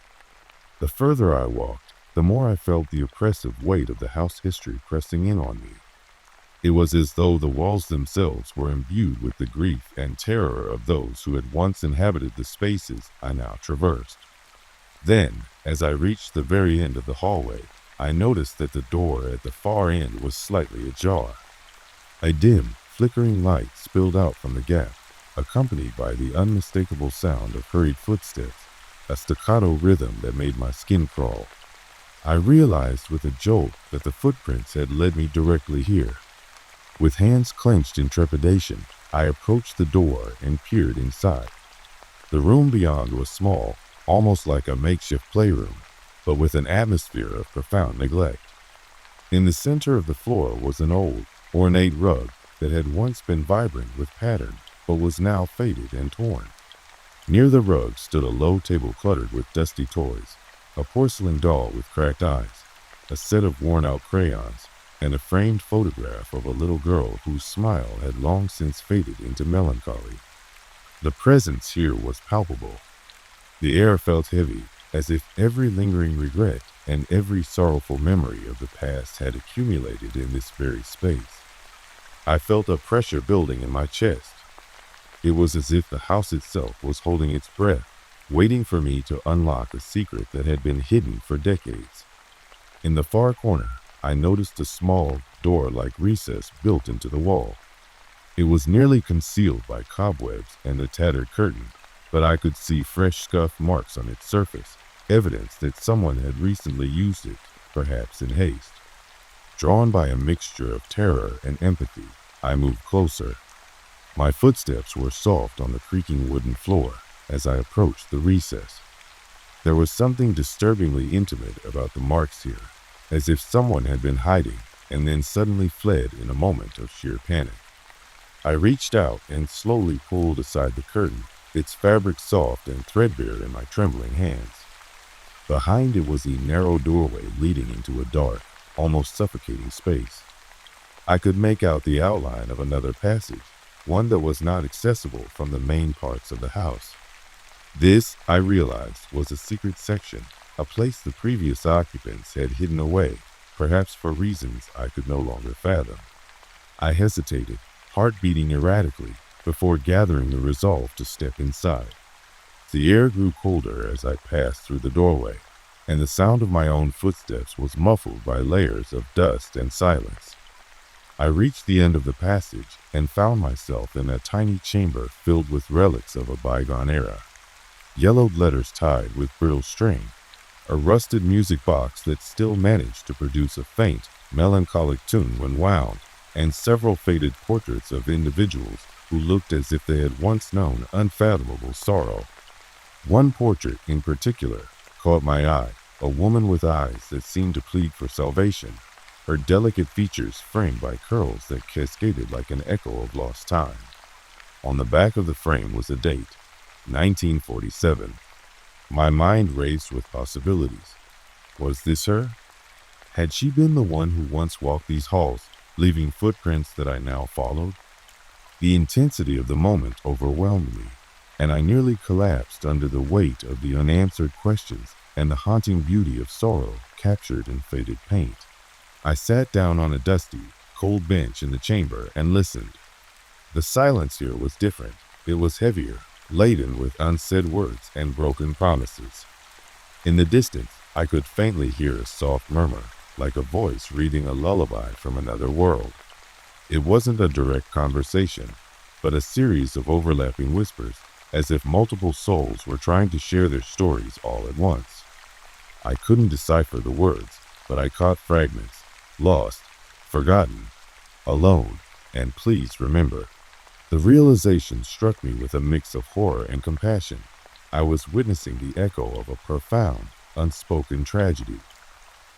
The further I walked, the more I felt the oppressive weight of the house history pressing in on me. It was as though the walls themselves were imbued with the grief and terror of those who had once inhabited the spaces I now traversed. Then, as I reached the very end of the hallway, I noticed that the door at the far end was slightly ajar. A dim, flickering light spilled out from the gap, accompanied by the unmistakable sound of hurried footsteps, a staccato rhythm that made my skin crawl. I realized with a jolt that the footprints had led me directly here. With hands clenched in trepidation, I approached the door and peered inside. The room beyond was small, almost like a makeshift playroom, but with an atmosphere of profound neglect. In the center of the floor was an old, ornate rug that had once been vibrant with pattern, but was now faded and torn. Near the rug stood a low table cluttered with dusty toys, a porcelain doll with cracked eyes, a set of worn-out crayons, and a framed photograph of a little girl whose smile had long since faded into melancholy. The presence here was palpable. The air felt heavy, as if every lingering regret and every sorrowful memory of the past had accumulated in this very space. I felt a pressure building in my chest. It was as if the house itself was holding its breath, waiting for me to unlock a secret that had been hidden for decades. In the far corner, I noticed a small, door-like recess built into the wall. It was nearly concealed by cobwebs and a tattered curtain, but I could see fresh scuff marks on its surface, evidence that someone had recently used it, perhaps in haste. Drawn by a mixture of terror and empathy, I moved closer. My footsteps were soft on the creaking wooden floor as I approached the recess. There was something disturbingly intimate about the marks here, as if someone had been hiding and then suddenly fled in a moment of sheer panic. I reached out and slowly pulled aside the curtain, its fabric soft and threadbare in my trembling hands. Behind it was a narrow doorway leading into a dark, almost suffocating space. I could make out the outline of another passage, one that was not accessible from the main parts of the house. This, I realized, was a secret section, a place the previous occupants had hidden away, perhaps for reasons I could no longer fathom. I hesitated, heart beating erratically, before gathering the resolve to step inside. The air grew colder as I passed through the doorway, and the sound of my own footsteps was muffled by layers of dust and silence. I reached the end of the passage and found myself in a tiny chamber filled with relics of a bygone era. Yellowed letters tied with brittle string, a rusted music box that still managed to produce a faint, melancholic tune when wound, and several faded portraits of individuals who looked as if they had once known unfathomable sorrow. One portrait in particular caught my eye, a woman with eyes that seemed to plead for salvation, her delicate features framed by curls that cascaded like an echo of lost time. On the back of the frame was a date, 1947. My mind raced with possibilities. Was this her? Had she been the one who once walked these halls, leaving footprints that I now followed? The intensity of the moment overwhelmed me, and I nearly collapsed under the weight of the unanswered questions and the haunting beauty of sorrow captured in faded paint. I sat down on a dusty, cold bench in the chamber and listened. The silence here was different. It was heavier, laden with unsaid words and broken promises. In the distance, I could faintly hear a soft murmur, like a voice reading a lullaby from another world. It wasn't a direct conversation, but a series of overlapping whispers, as if multiple souls were trying to share their stories all at once. I couldn't decipher the words, but I caught fragments: lost, forgotten, alone, and please remember. The realization struck me with a mix of horror and compassion. I was witnessing the echo of a profound, unspoken tragedy.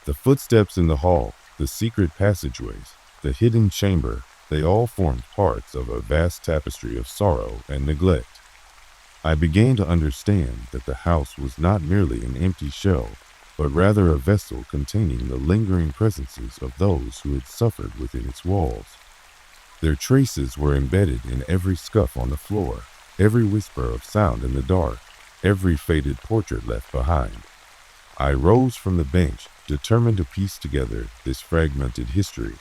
The footsteps in the hall, the secret passageways, the hidden chamber, they all formed parts of a vast tapestry of sorrow and neglect. I began to understand that the house was not merely an empty shell, but rather a vessel containing the lingering presences of those who had suffered within its walls. Their traces were embedded in every scuff on the floor, every whisper of sound in the dark, every faded portrait left behind. I rose from the bench, determined to piece together this fragmented history.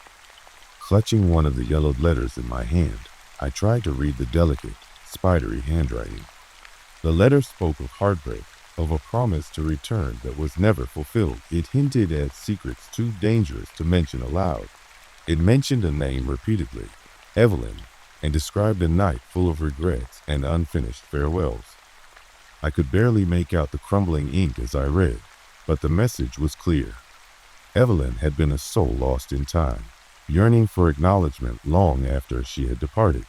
Clutching one of the yellowed letters in my hand, I tried to read the delicate, spidery handwriting. The letter spoke of heartbreak, of a promise to return that was never fulfilled. It hinted at secrets too dangerous to mention aloud. It mentioned a name repeatedly: Evelyn, and described a night full of regrets and unfinished farewells. I could barely make out the crumbling ink as I read, but the message was clear. Evelyn had been a soul lost in time, yearning for acknowledgement long after she had departed.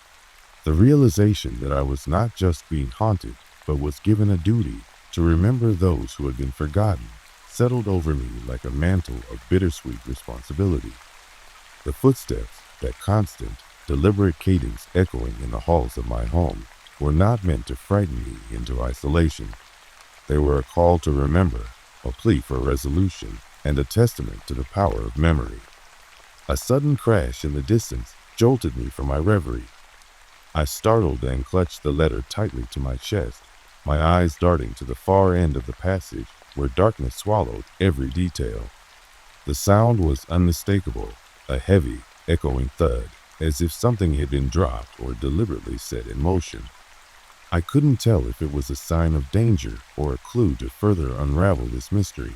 The realization that I was not just being haunted, but was given a duty to remember those who had been forgotten settled over me like a mantle of bittersweet responsibility. The footsteps, that constant, deliberate cadence echoing in the halls of my home, were not meant to frighten me into isolation. They were a call to remember, a plea for resolution, and a testament to the power of memory. A sudden crash in the distance jolted me from my reverie. I startled and clutched the letter tightly to my chest, my eyes darting to the far end of the passage where darkness swallowed every detail. The sound was unmistakable, a heavy, echoing thud, as if something had been dropped or deliberately set in motion. I couldn't tell if it was a sign of danger or a clue to further unravel this mystery.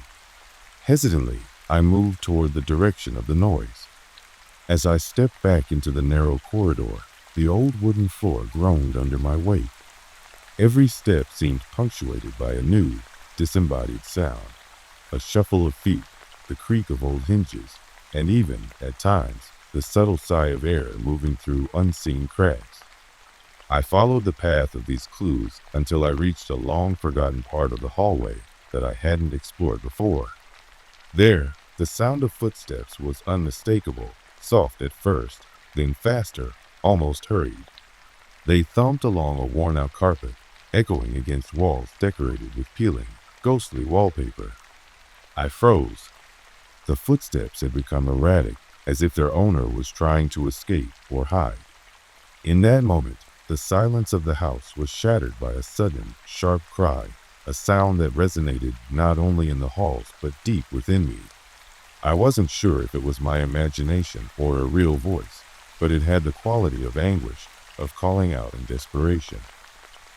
Hesitantly, I moved toward the direction of the noise. As I stepped back into the narrow corridor, the old wooden floor groaned under my weight. Every step seemed punctuated by a new, disembodied sound, a shuffle of feet, the creak of old hinges, and even, at times, the subtle sigh of air moving through unseen cracks. I followed the path of these clues until I reached a long-forgotten part of the hallway that I hadn't explored before. There, the sound of footsteps was unmistakable, soft at first, then faster, almost hurried. They thumped along a worn-out carpet, echoing against walls decorated with peeling, ghostly wallpaper. I froze. The footsteps had become erratic, as if their owner was trying to escape or hide. In that moment, the silence of the house was shattered by a sudden, sharp cry, a sound that resonated not only in the halls but deep within me. I wasn't sure if it was my imagination or a real voice, but it had the quality of anguish, of calling out in desperation.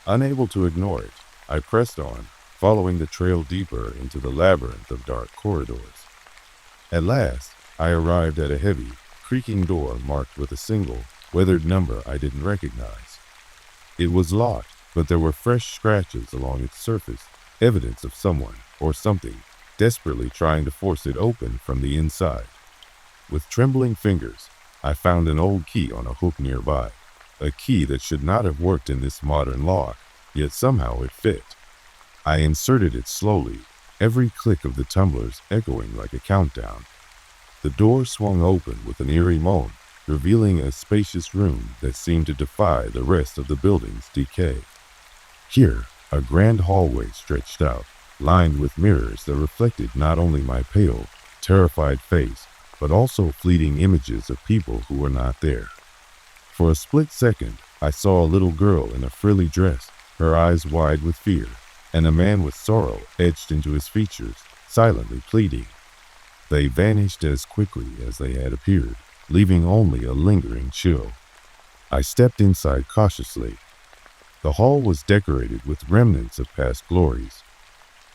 Unable to ignore it, I pressed on, following the trail deeper into the labyrinth of dark corridors. At last, I arrived at a heavy, creaking door marked with a single, weathered number I didn't recognize. It was locked, but there were fresh scratches along its surface, evidence of someone or something desperately trying to force it open from the inside. With trembling fingers, I found an old key on a hook nearby, a key that should not have worked in this modern lock, yet somehow it fit. I inserted it slowly, every click of the tumblers echoing like a countdown. The door swung open with an eerie moan, revealing a spacious room that seemed to defy the rest of the building's decay. Here, a grand hallway stretched out, lined with mirrors that reflected not only my pale, terrified face, but also fleeting images of people who were not there. For a split second, I saw a little girl in a frilly dress, her eyes wide with fear, and a man with sorrow etched into his features, silently pleading. They vanished as quickly as they had appeared, leaving only a lingering chill. I stepped inside cautiously. The hall was decorated with remnants of past glories.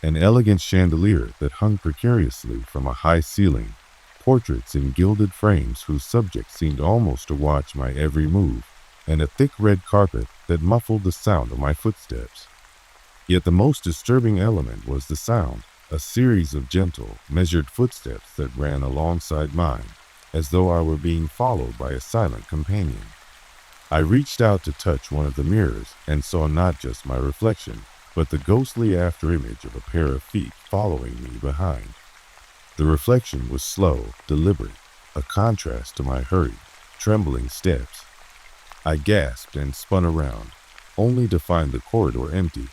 An elegant chandelier that hung precariously from a high ceiling, portraits in gilded frames whose subjects seemed almost to watch my every move, and a thick red carpet that muffled the sound of my footsteps. Yet the most disturbing element was the sound, a series of gentle, measured footsteps that ran alongside mine, as though I were being followed by a silent companion. I reached out to touch one of the mirrors and saw not just my reflection, but the ghostly afterimage of a pair of feet following me behind. The reflection was slow, deliberate, a contrast to my hurried, trembling steps. I gasped and spun around, only to find the corridor empty.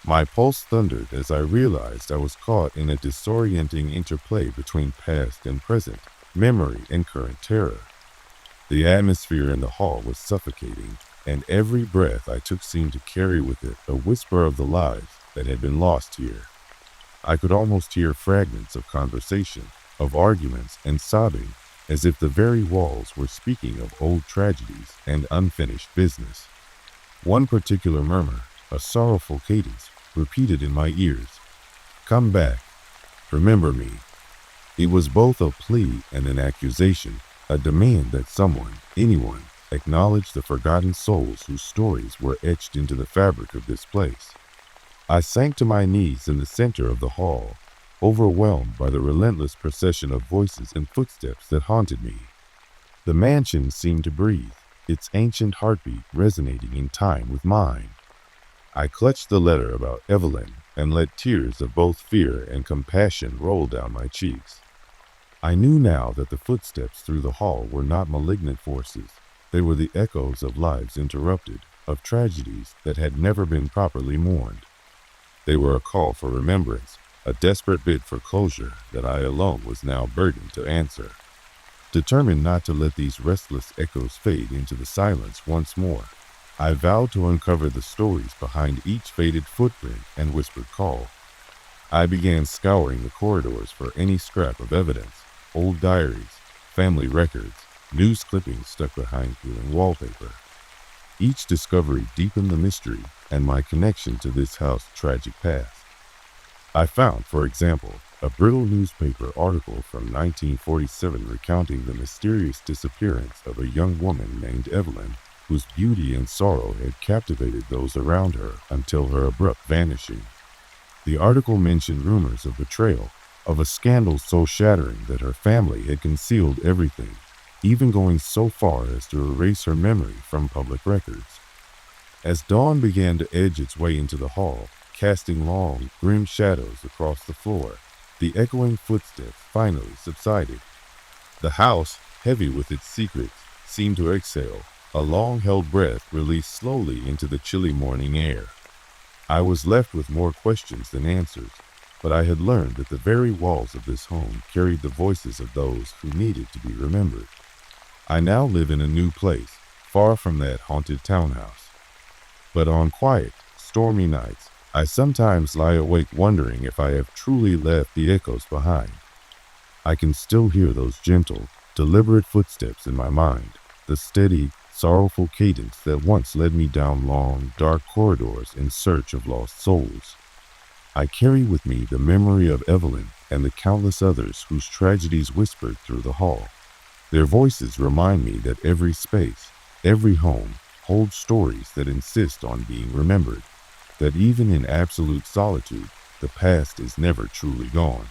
My pulse thundered as I realized I was caught in a disorienting interplay between past and present, memory and current terror. The atmosphere in the hall was suffocating, and every breath I took seemed to carry with it a whisper of the lives that had been lost here. I could almost hear fragments of conversation, of arguments and sobbing, as if the very walls were speaking of old tragedies and unfinished business. One particular murmur, a sorrowful cadence, repeated in my ears, "Come back, remember me." It was both a plea and an accusation, a demand that someone, anyone, acknowledge the forgotten souls whose stories were etched into the fabric of this place. I sank to my knees in the center of the hall, overwhelmed by the relentless procession of voices and footsteps that haunted me. The mansion seemed to breathe, its ancient heartbeat resonating in time with mine. I clutched the letter about Evelyn and let tears of both fear and compassion roll down my cheeks. I knew now that the footsteps through the hall were not malignant forces. They were the echoes of lives interrupted, of tragedies that had never been properly mourned. They were a call for remembrance, a desperate bid for closure that I alone was now burdened to answer. Determined not to let these restless echoes fade into the silence once more, I vowed to uncover the stories behind each faded footprint and whispered call. I began scouring the corridors for any scrap of evidence, old diaries, family records, news clippings stuck behind peeling wallpaper. Each discovery deepened the mystery and my connection to this house's tragic past. I found, for example, a brittle newspaper article from 1947 recounting the mysterious disappearance of a young woman named Evelyn, whose beauty and sorrow had captivated those around her until her abrupt vanishing. The article mentioned rumors of betrayal, of a scandal so shattering that her family had concealed everything, even going so far as to erase her memory from public records. As dawn began to edge its way into the hall, casting long, grim shadows across the floor, the echoing footsteps finally subsided. The house, heavy with its secrets, seemed to exhale, a long-held breath released slowly into the chilly morning air. I was left with more questions than answers, but I had learned that the very walls of this home carried the voices of those who needed to be remembered. I now live in a new place, far from that haunted townhouse. But on quiet, stormy nights, I sometimes lie awake wondering if I have truly left the echoes behind. I can still hear those gentle, deliberate footsteps in my mind, the steady, sorrowful cadence that once led me down long, dark corridors in search of lost souls. I carry with me the memory of Evelyn and the countless others whose tragedies whispered through the hall. Their voices remind me that every space, every home, holds stories that insist on being remembered, that even in absolute solitude, the past is never truly gone.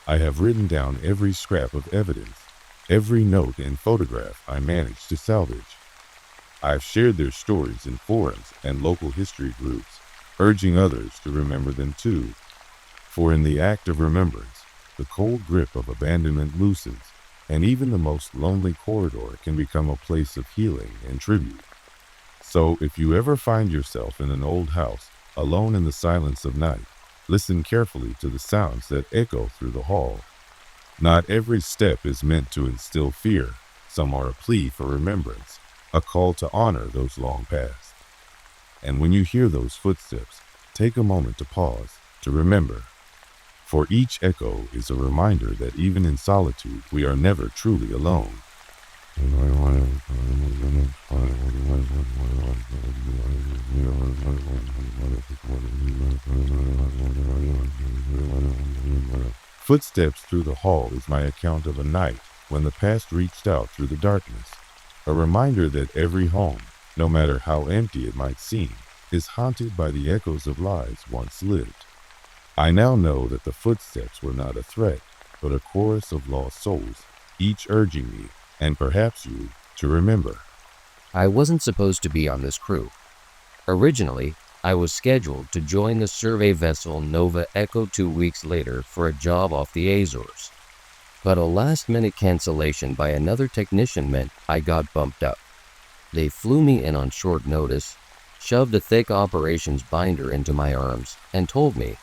I have written down every scrap of evidence, every note and photograph I managed to salvage. I've shared their stories in forums and local history groups, urging others to remember them too. For in the act of remembrance, the cold grip of abandonment loosens, and even the most lonely corridor can become a place of healing and tribute. So if you ever find yourself in an old house, alone in the silence of night, listen carefully to the sounds that echo through the hall. Not every step is meant to instill fear. Some are a plea for remembrance, a call to honor those long past. And when you hear those footsteps, take a moment to pause, to remember. For each echo is a reminder that even in solitude, we are never truly alone. Footsteps through the hall is my account of a night when the past reached out through the darkness, a reminder that every home, no matter how empty it might seem, is haunted by the echoes of lives once lived. I now know that the footsteps were not a threat, but a chorus of lost souls, each urging me, and perhaps you, to remember. I wasn't supposed to be on this crew. Originally, I was scheduled to join the survey vessel Nova Echo 2 weeks later for a job off the Azores. But a last-minute cancellation by another technician meant I got bumped up. They flew me in on short notice, shoved a thick operations binder into my arms, and told me,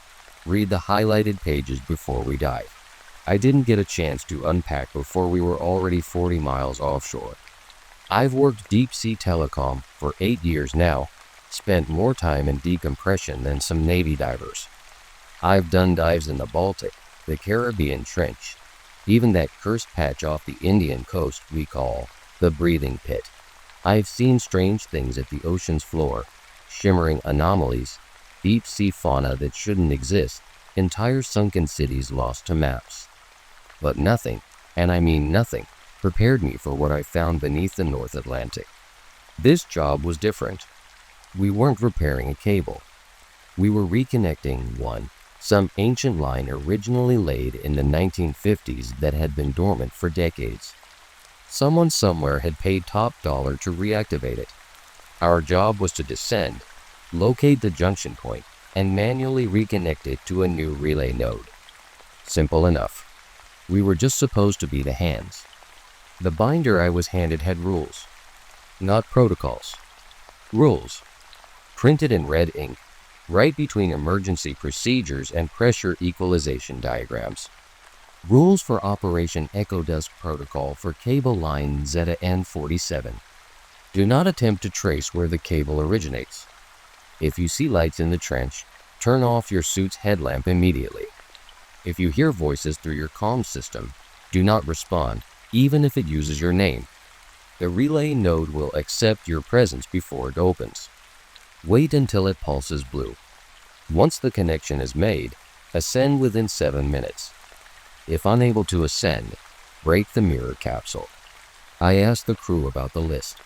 read the highlighted pages before we dive. I didn't get a chance to unpack before we were already 40 miles offshore. I've worked deep-sea telecom for 8 years now, spent more time in decompression than some Navy divers. I've done dives in the Baltic, the Caribbean Trench, even that cursed patch off the Indian coast we call the breathing pit. I've seen strange things at the ocean's floor, shimmering anomalies, deep-sea fauna that shouldn't exist, entire sunken cities lost to maps. But nothing, and I mean nothing, prepared me for what I found beneath the North Atlantic. This job was different. We weren't repairing a cable. We were reconnecting some ancient line originally laid in the 1950s that had been dormant for decades. Someone somewhere had paid top dollar to reactivate it. Our job was to descend, locate the junction point, and manually reconnect it to a new relay node. Simple enough. We were just supposed to be the hands. The binder I was handed had rules, not protocols. Rules, printed in red ink, right between emergency procedures and pressure equalization diagrams. Rules for Operation Echo Dusk Protocol for cable line ZN47. Do not attempt to trace where the cable originates. If you see lights in the trench, turn off your suit's headlamp immediately. If you hear voices through your comm system, do not respond, even if it uses your name. The relay node will accept your presence before it opens. Wait until it pulses blue. Once the connection is made, ascend within 7 minutes. If unable to ascend, break the mirror capsule. I asked the crew about the list.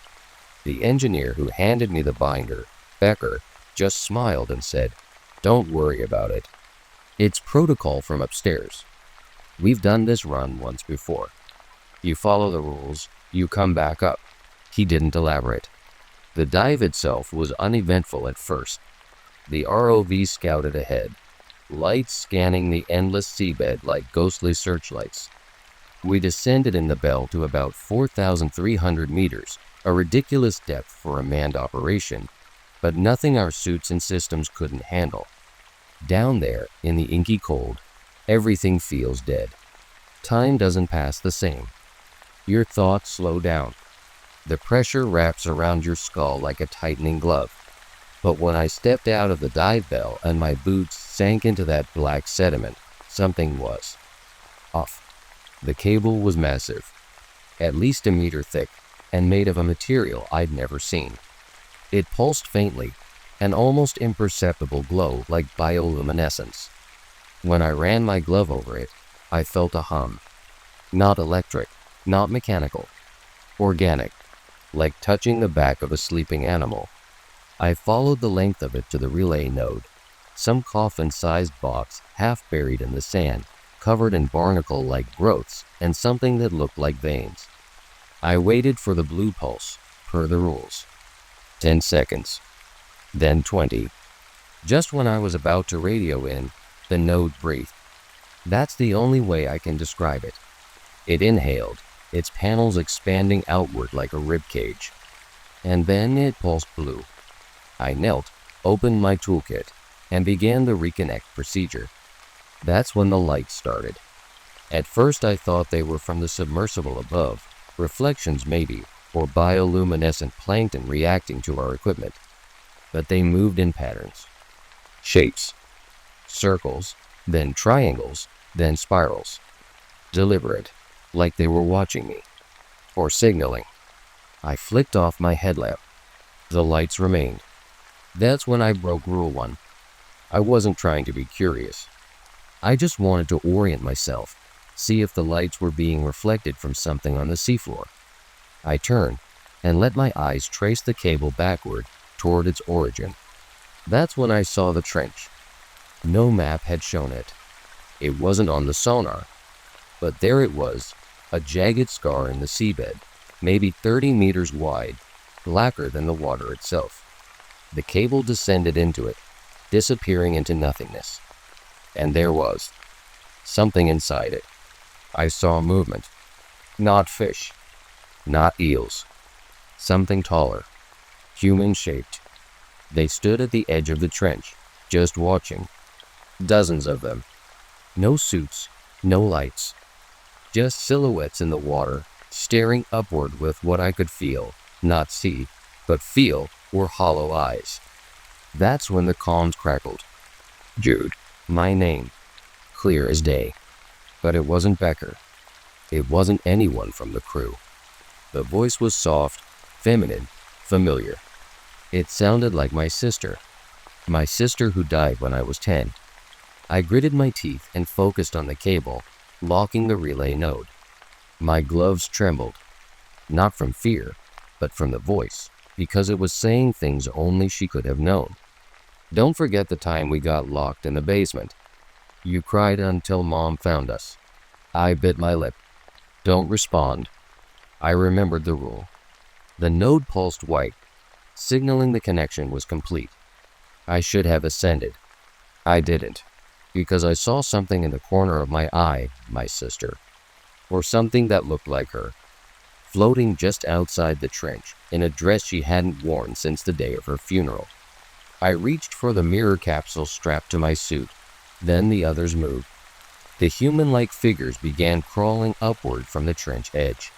The engineer who handed me the binder, Becker, just smiled and said, "Don't worry about it. It's protocol from upstairs. We've done this run once before. You follow the rules, you come back up." He didn't elaborate. The dive itself was uneventful at first. The ROV scouted ahead, lights scanning the endless seabed like ghostly searchlights. We descended in the bell to about 4,300 meters, a ridiculous depth for a manned operation, but nothing our suits and systems couldn't handle. Down there, in the inky cold, everything feels dead. Time doesn't pass the same. Your thoughts slow down. The pressure wraps around your skull like a tightening glove. But when I stepped out of the dive bell and my boots sank into that black sediment, something was off. The cable was massive, at least a meter thick, and made of a material I'd never seen. It pulsed faintly, an almost imperceptible glow like bioluminescence. When I ran my glove over it, I felt a hum. Not electric, not mechanical. Organic, like touching the back of a sleeping animal. I followed the length of it to the relay node, some coffin-sized box half buried in the sand, covered in barnacle-like growths and something that looked like veins. I waited for the blue pulse, per the rules. 10 seconds. Then 20. Just when I was about to radio in, the node breathed. That's the only way I can describe it. It inhaled, its panels expanding outward like a ribcage. And then it pulsed blue. I knelt, opened my toolkit, and began the reconnect procedure. That's when the lights started. At first I thought they were from the submersible above, reflections maybe, or bioluminescent plankton reacting to our equipment. But they moved in patterns. Shapes. Circles, then triangles, then spirals. Deliberate, like they were watching me, or signaling. I flicked off my headlamp. The lights remained. That's when I broke Rule 1. I wasn't trying to be curious. I just wanted to orient myself, see if the lights were being reflected from something on the seafloor. I turned and let my eyes trace the cable backward toward its origin. That's when I saw the trench. No map had shown it. It wasn't on the sonar, but there it was, a jagged scar in the seabed, maybe 30 meters wide, blacker than the water itself. The cable descended into it, disappearing into nothingness. And there was something inside it. I saw movement. Not fish. Not eels. Something taller. Human-shaped. They stood at the edge of the trench, just watching. Dozens of them. No suits, no lights. Just silhouettes in the water, staring upward with what I could feel, not see, but feel were hollow eyes. That's when the comms crackled. Jude, my name, clear as day. But it wasn't Becker. It wasn't anyone from the crew. The voice was soft, feminine, familiar. It sounded like my sister who died when I was 10. I gritted my teeth and focused on the cable, locking the relay node. My gloves trembled, not from fear, but from the voice, because it was saying things only she could have known. Don't forget the time we got locked in the basement. You cried until Mom found us. I bit my lip. Don't respond. I remembered the rule. The node pulsed white, signaling the connection was complete. I should have ascended. I didn't, because I saw something in the corner of my eye, my sister, or something that looked like her, floating just outside the trench in a dress she hadn't worn since the day of her funeral. I reached for the mirror capsule strapped to my suit. Then the others moved. The human-like figures began crawling upward from the trench edge.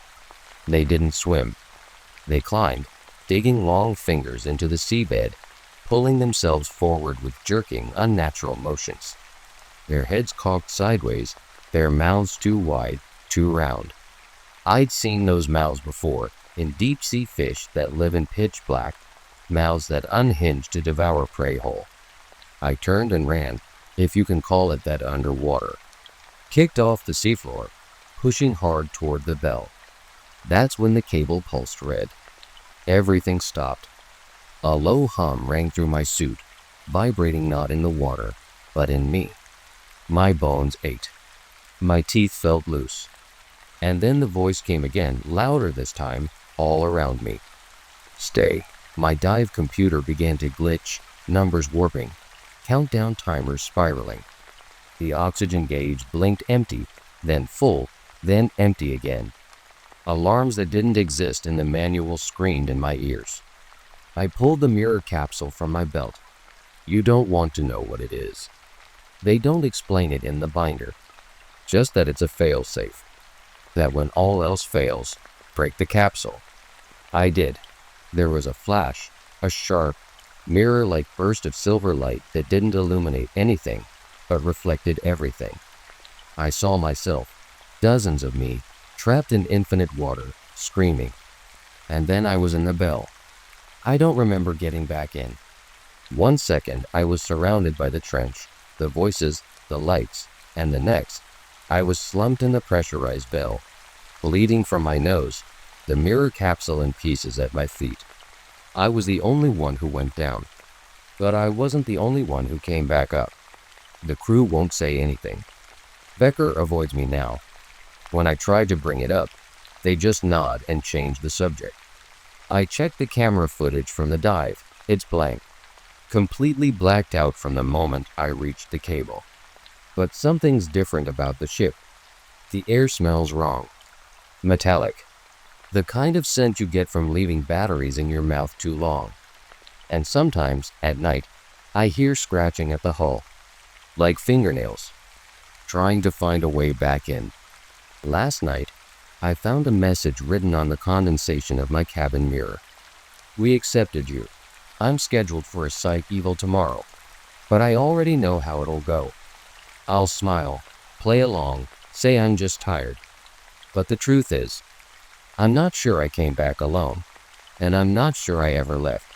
They didn't swim. They climbed, digging long fingers into the seabed, pulling themselves forward with jerking, unnatural motions. Their heads cocked sideways, their mouths too wide, too round. I'd seen those mouths before, in deep-sea fish that live in pitch black, mouths that unhinge to devour prey whole. I turned and ran, if you can call it that, underwater. Kicked off the seafloor, pushing hard toward the bell. That's when the cable pulsed red. Everything stopped. A low hum rang through my suit, vibrating not in the water, but in me. My bones ached. My teeth felt loose. And then the voice came again, louder this time, all around me. Stay. My dive computer began to glitch, numbers warping, countdown timers spiraling. The oxygen gauge blinked empty, then full, then empty again. Alarms that didn't exist in the manual screamed in my ears. I pulled the mirror capsule from my belt. You don't want to know what it is. They don't explain it in the binder, just that it's a fail-safe. That when all else fails, break the capsule. I did. There was a flash, a sharp, mirror-like burst of silver light that didn't illuminate anything, but reflected everything. I saw myself, dozens of me, trapped in infinite water, screaming. And then I was in the bell. I don't remember getting back in. 1 second, I was surrounded by the trench, the voices, the lights, and the next, I was slumped in the pressurized bell, bleeding from my nose, the mirror capsule in pieces at my feet. I was the only one who went down, but I wasn't the only one who came back up. The crew won't say anything. Becker avoids me now. When I try to bring it up, they just nod and change the subject. I check the camera footage from the dive. It's blank, completely blacked out from the moment I reached the cable. But something's different about the ship. The air smells wrong. Metallic. The kind of scent you get from leaving batteries in your mouth too long. And sometimes, at night, I hear scratching at the hull, like fingernails, trying to find a way back in. Last night, I found a message written on the condensation of my cabin mirror. We accepted you. I'm scheduled for a psych eval tomorrow, but I already know how it'll go. I'll smile, play along, say I'm just tired. But the truth is, I'm not sure I came back alone, and I'm not sure I ever left.